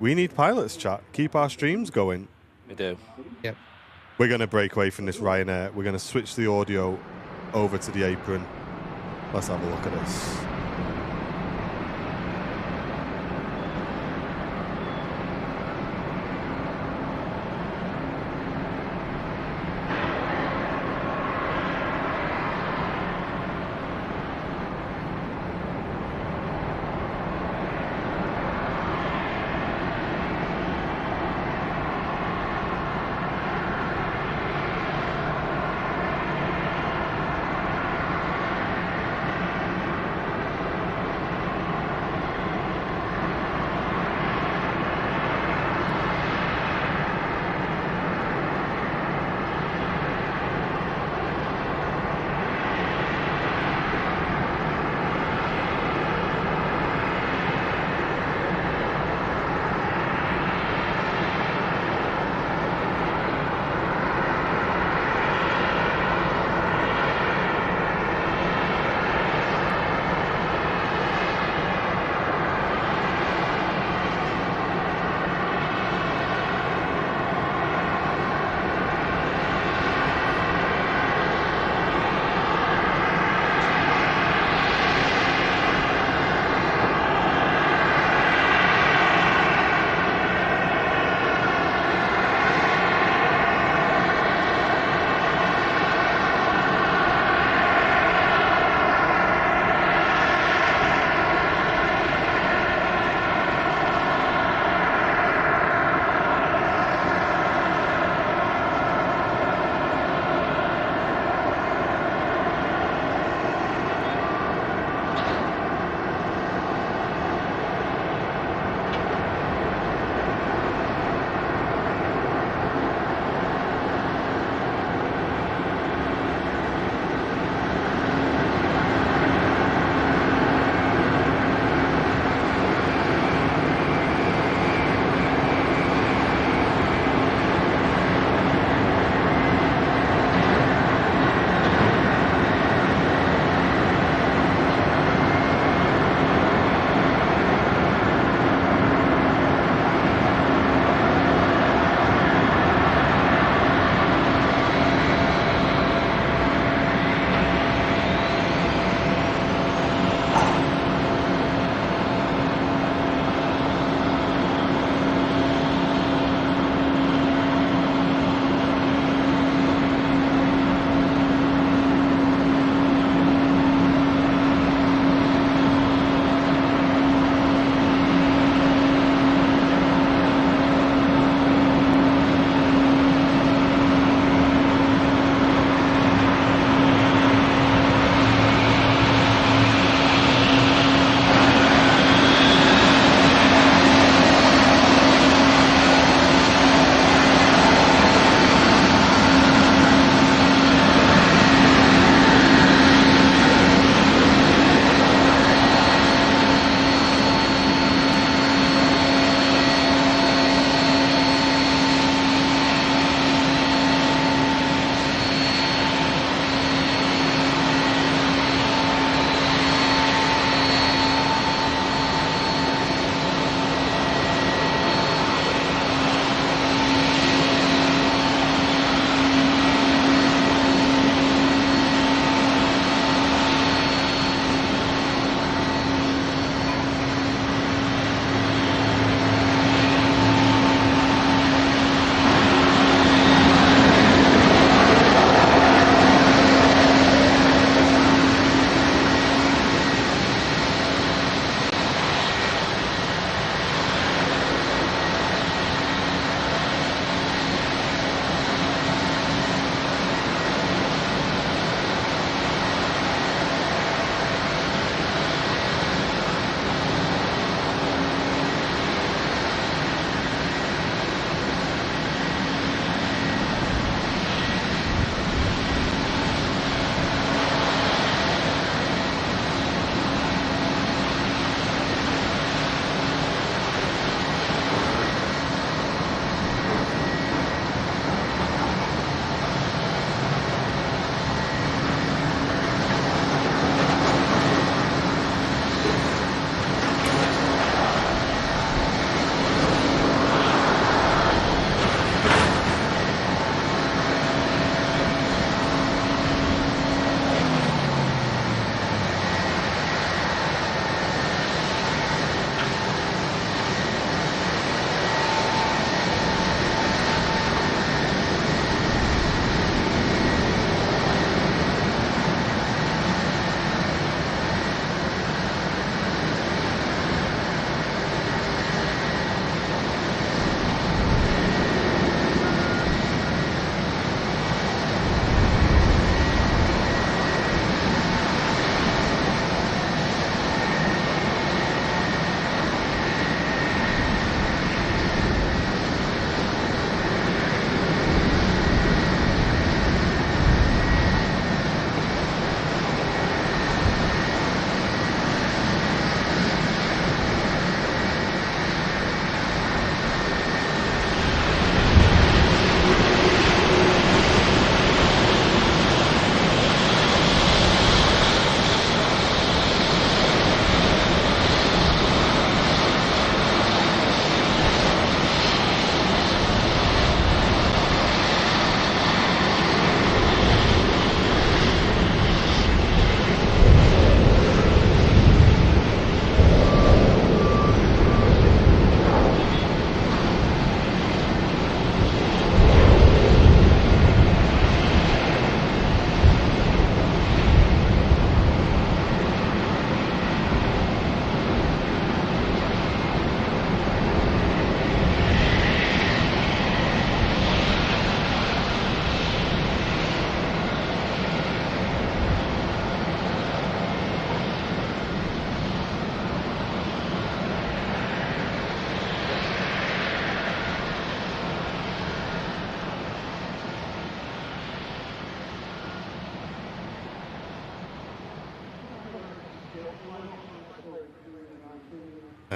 we need pilots, chat. Keep our streams going. We do. Yep. We're going to break away from this Ryanair. We're going to switch the audio over to the Apron. Let's have a look at this.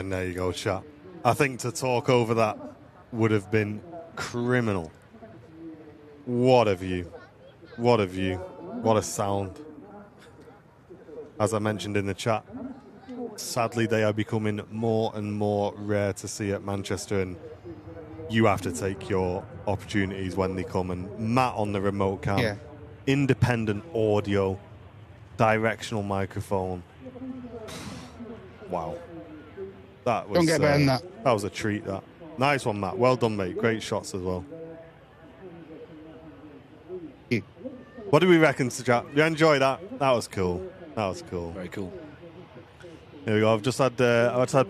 And there you go, chat. I think to talk over that would have been criminal. What a view. What a view. What a sound. As I mentioned in the chat, sadly they are becoming more and more rare to see at Manchester, and you have to take your opportunities when they come. And Matt on the remote cam, independent audio, directional microphone. Wow. That was, Don't get better than that. That was a treat, that. Nice one, Matt. Well done, mate. Great shots as well. What do we reckon, chat? You enjoy that? That was cool. That was cool. Very cool. Here we go. I've just had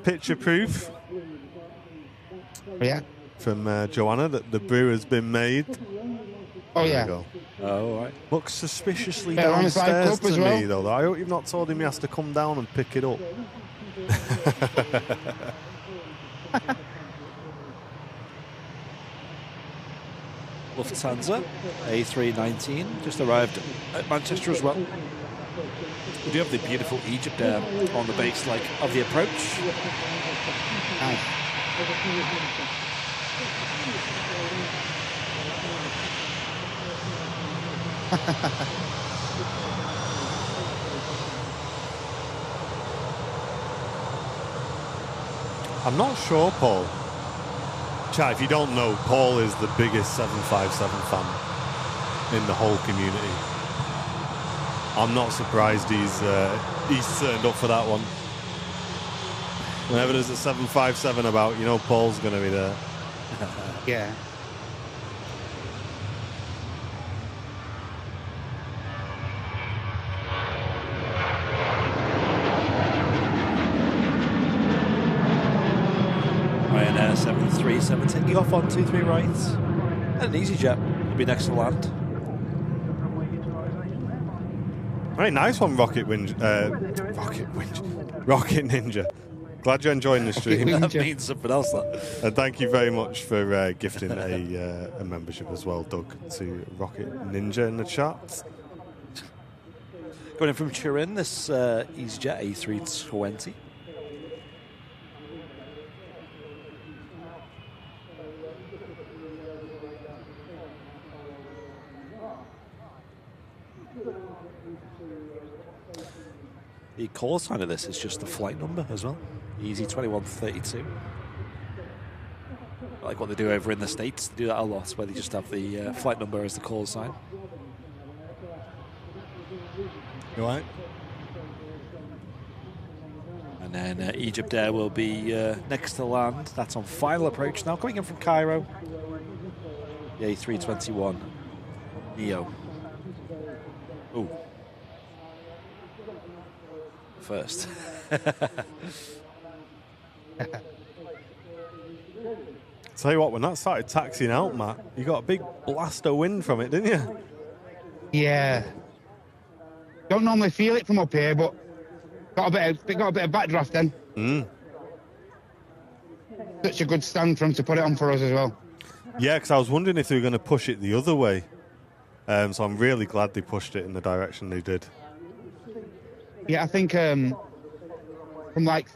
picture proof. Yeah. From Joanna that the brew has been made. Oh, there yeah. We go. Oh, all right. Looks suspiciously Airline downstairs club as to well. me, though. I hope you've not told him he has to come down and pick it up. Lufthansa A319 just arrived at Manchester as well. We do have the beautiful Egypt Air on the base leg of the approach. Nice. I'm not sure, Paul. Chat, if you don't know, Paul is the biggest 757 fan in the whole community. I'm not surprised he's turned up for that one. Whenever there's a 757 about, you know Paul's going to be there. Yeah. Ryanair 737 taking off on 23 right. And an EasyJet will be next to land. Very nice one, Rocket Ninja. Glad you're enjoying the stream. That means something else, that. And thank you very much for gifting a membership as well, Doug, to Rocket Ninja in the chat. Going in from Turin, this EasyJet A320. The call sign of this is just the flight number as well. Easy 2132. Like what they do over in the States, they do that a lot, where they just have the flight number as the call sign. You all right? And then Egypt Air will be next to land. That's on final approach now, coming in from Cairo. The A321 Neo. Ooh. First. Tell you what, when that started taxiing out, Matt, you got a big blast of wind from it, didn't you? Yeah. Don't normally feel it from up here, but got a bit of backdraft then. Such a good stand for them to put it on for us as well. Yeah, because I was wondering if they were going to push it the other way. So I'm really glad they pushed it in the direction they did. Yeah, I think from like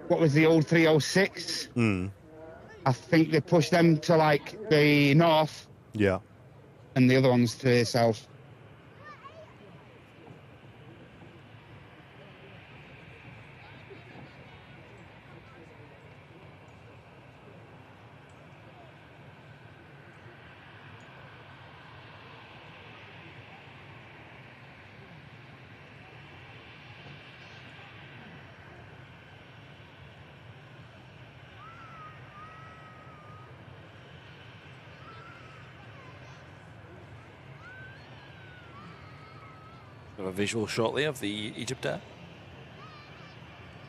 what was the old 306? I think they pushed them to like the north. Yeah. And the other ones to the south. A visual shortly of the Egypt Air.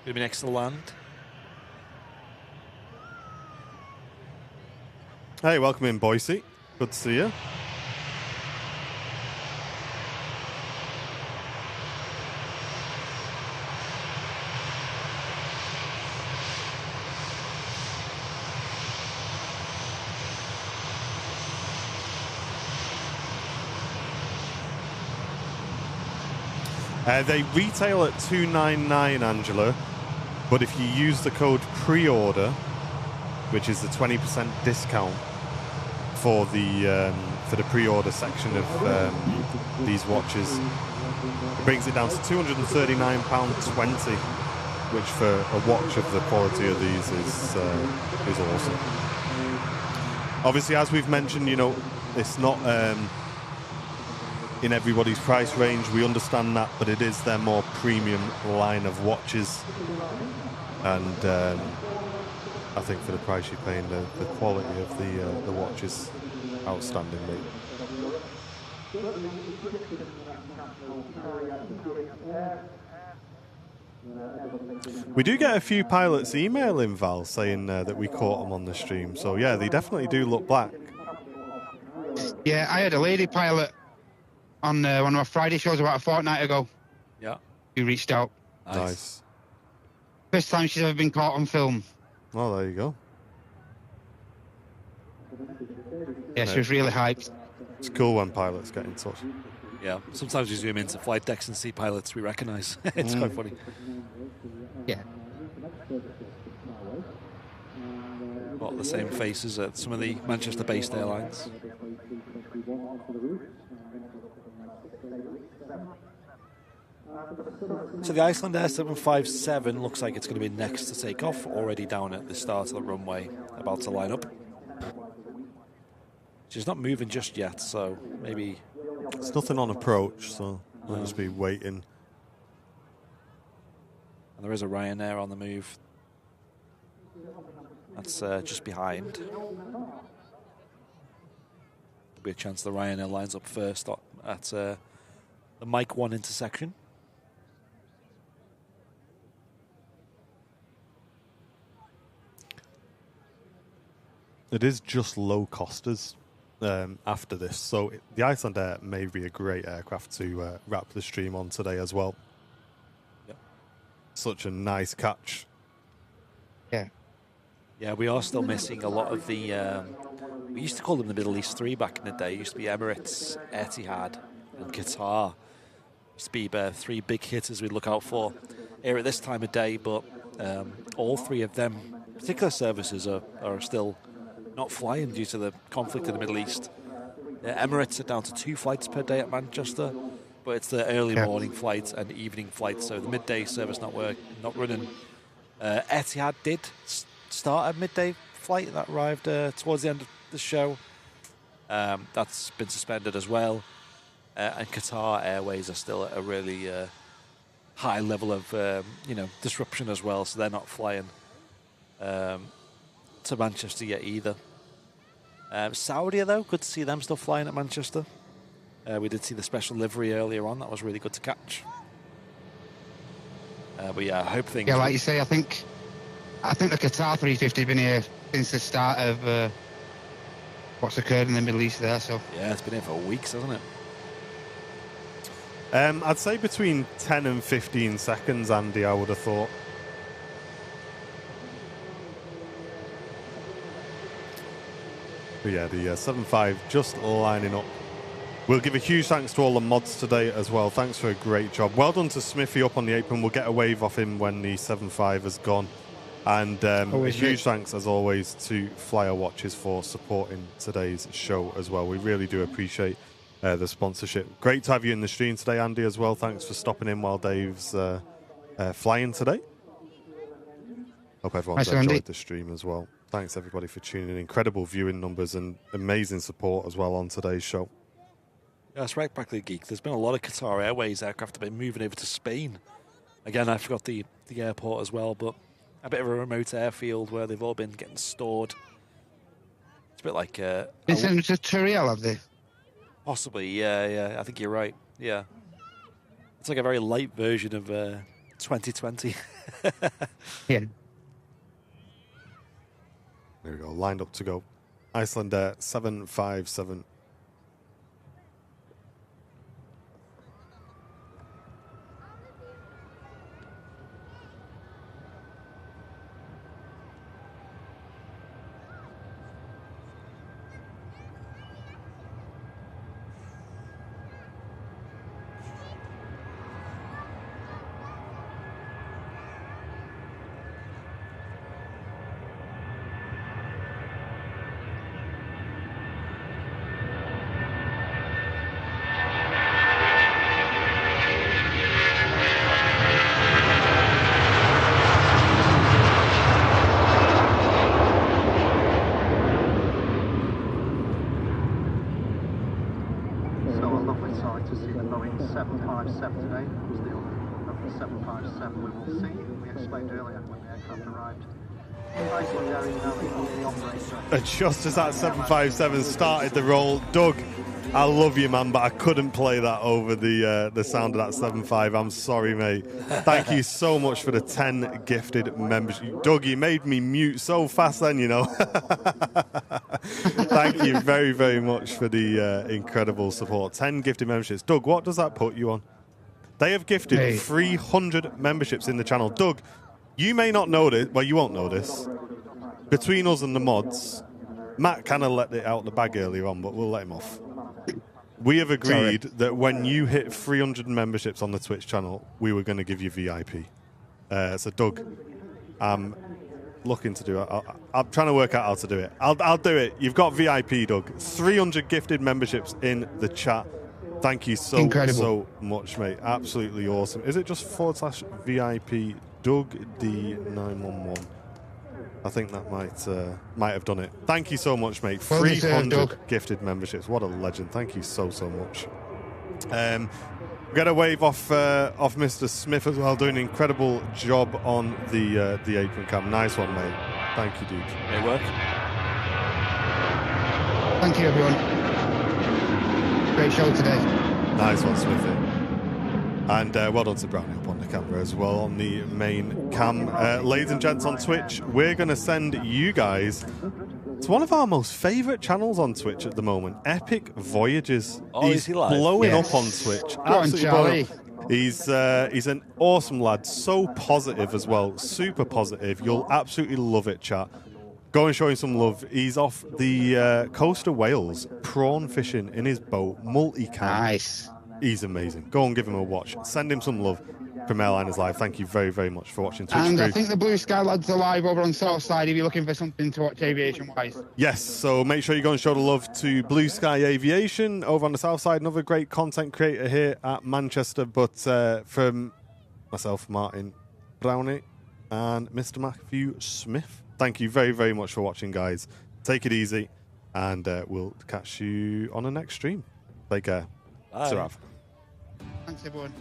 Going to be next to the land. Hey, welcome in, Boise. Good to see you. They retail at $299, Angela. But if you use the code pre-order, which is the 20% discount for the pre-order section of these watches, it brings it down to £239.20, which for a watch of the quality of these is awesome. Obviously, as we've mentioned, you know, it's not in everybody's price range. We understand that, but it is their more premium line of watches, and I think for the price you're paying, the quality of the watch is outstanding, mate. We do get a few pilots emailing Val saying that we caught them on the stream, so yeah, they definitely do look black. Yeah, I had a lady pilot on one of our Friday shows about a fortnight ago. Yeah. Who reached out. Nice. First time she's ever been caught on film. Oh, there you go. Yeah, she was really hyped. It's cool when pilots get in touch. Yeah, sometimes we zoom into flight decks and see pilots we recognise. It's quite funny. Yeah. Got the same faces at some of the Manchester-based airlines. So the Icelandair 757 looks like it's going to be next to take off, already down at the start of the runway, about to line up. She's not moving just yet, so maybe... It's nothing on approach, so we'll just be waiting. And there is a Ryanair on the move. That's just behind. There'll be a chance the Ryanair lines up first at the Mike 1 intersection. It is just low costers after this, so the Icelandair may be a great aircraft to wrap the stream on today as well. Yep. Such a nice catch. Yeah. Yeah, we are still missing a lot of the... we used to call them the Middle East 3 back in the day. It used to be Emirates, Etihad and Qatar. Used to be three big hitters we'd look out for here at this time of day, but all three of them, particular services, are still not flying due to the conflict in the Middle East. Emirates are down to 2 flights per day at Manchester, but it's the early morning flights and evening flights, so the midday service not running. Etihad did start a midday flight that arrived towards the end of the show. That's been suspended as well. And Qatar Airways are still at a really high level of disruption as well, so they're not flying to Manchester yet either. Saudi, though, good to see them still flying at Manchester. We did see the special livery earlier on. That was really good to catch. But yeah, I hope things... Yeah, like you say, I think the Qatar 350 has been here since the start of what's occurred in the Middle East there. So yeah, it's been here for weeks, hasn't it? I'd say between 10 and 15 seconds, Andy, I would have thought. But yeah, the 7.5 just lining up. We'll give a huge thanks to all the mods today as well. Thanks for a great job. Well done to Smithy up on the apron. We'll get a wave off him when the 7.5 has gone. And a huge thanks, as always, to Flyer Watches for supporting today's show as well. We really do appreciate the sponsorship. Great to have you in the stream today, Andy, as well. Thanks for stopping in while Dave's flying today. Hope everyone's enjoyed the stream as well. Thanks, everybody, for tuning in. Incredible viewing numbers and amazing support as well on today's show. Yeah, that's right, Practically Geek. There's been a lot of Qatar Airways aircraft that have been moving over to Spain. Again, I forgot the airport as well, but a bit of a remote airfield where they've all been getting stored. It's a bit like... It's in Turiel, have they? Possibly, yeah. I think you're right. Yeah. It's like a very light version of 2020. Yeah. There we go, lined up to go. Icelandair 757. lovely sight to see the Boeing 757 today. It's the only of the 757 we will see. We explained earlier when the aircraft arrived. Iceland Air is now the only operator. Just as that 757 started the roll, Doug, I love you, man, but I couldn't play that over the sound of that 75. I'm sorry, mate. Thank you so much for the 10 gifted members. Doug, you made me mute so fast then, you know. Thank you very, very much for the incredible support. 10 gifted memberships. Doug, what does that put you on? They have gifted 300 memberships in the channel. Doug, you may not know this. Well, you won't know this. Between us and the mods, Matt kind of let it out the bag earlier on, but we'll let him off. We have agreed that when you hit 300 memberships on the Twitch channel, we were going to give you VIP. So, Doug, I'm looking to do it. I'm trying to work out how to do it. I'll do it. You've got VIP, Doug. 300 gifted memberships in the chat. Thank you so much, mate. Absolutely awesome. Is it just /VIP Doug D911? I think that might have done it. Thank you so much, mate. 300 gifted memberships. What a legend. Thank you so much. Get a wave off Mr. Smith as well, doing an incredible job on the apron cam. Nice one, mate. Thank you, dude. It work. Thank you, everyone. Great show today. Nice one, Smithy. And well done to Brownie up on the camera as well on the main cam. Ladies and gents on Twitch, we're going to send you guys to one of our most favourite channels on Twitch at the moment, Epic Voyages. Oh, he's is he live? blowing up on Twitch. Absolutely blowing up. He's an awesome lad, so positive as well, super positive. You'll absolutely love it, chat. Go and show him some love. He's off the coast of Wales, prawn fishing in his boat, multi-cam. Nice. He's amazing. Go and give him a watch. Send him some love from Airliners Live. Thank you very, very much for watching Twitch. And I think the Blue Sky lads are live over on Southside if you're looking for something to watch aviation-wise. Yes, so make sure you go and show the love to Blue Sky Aviation over on the south side. Another great content creator here at Manchester. But from myself, Martin Brownie, and Mr. Matthew Smith, thank you very, very much for watching, guys. Take it easy, and we'll catch you on the next stream. Take care. Bye. Thanks, everyone.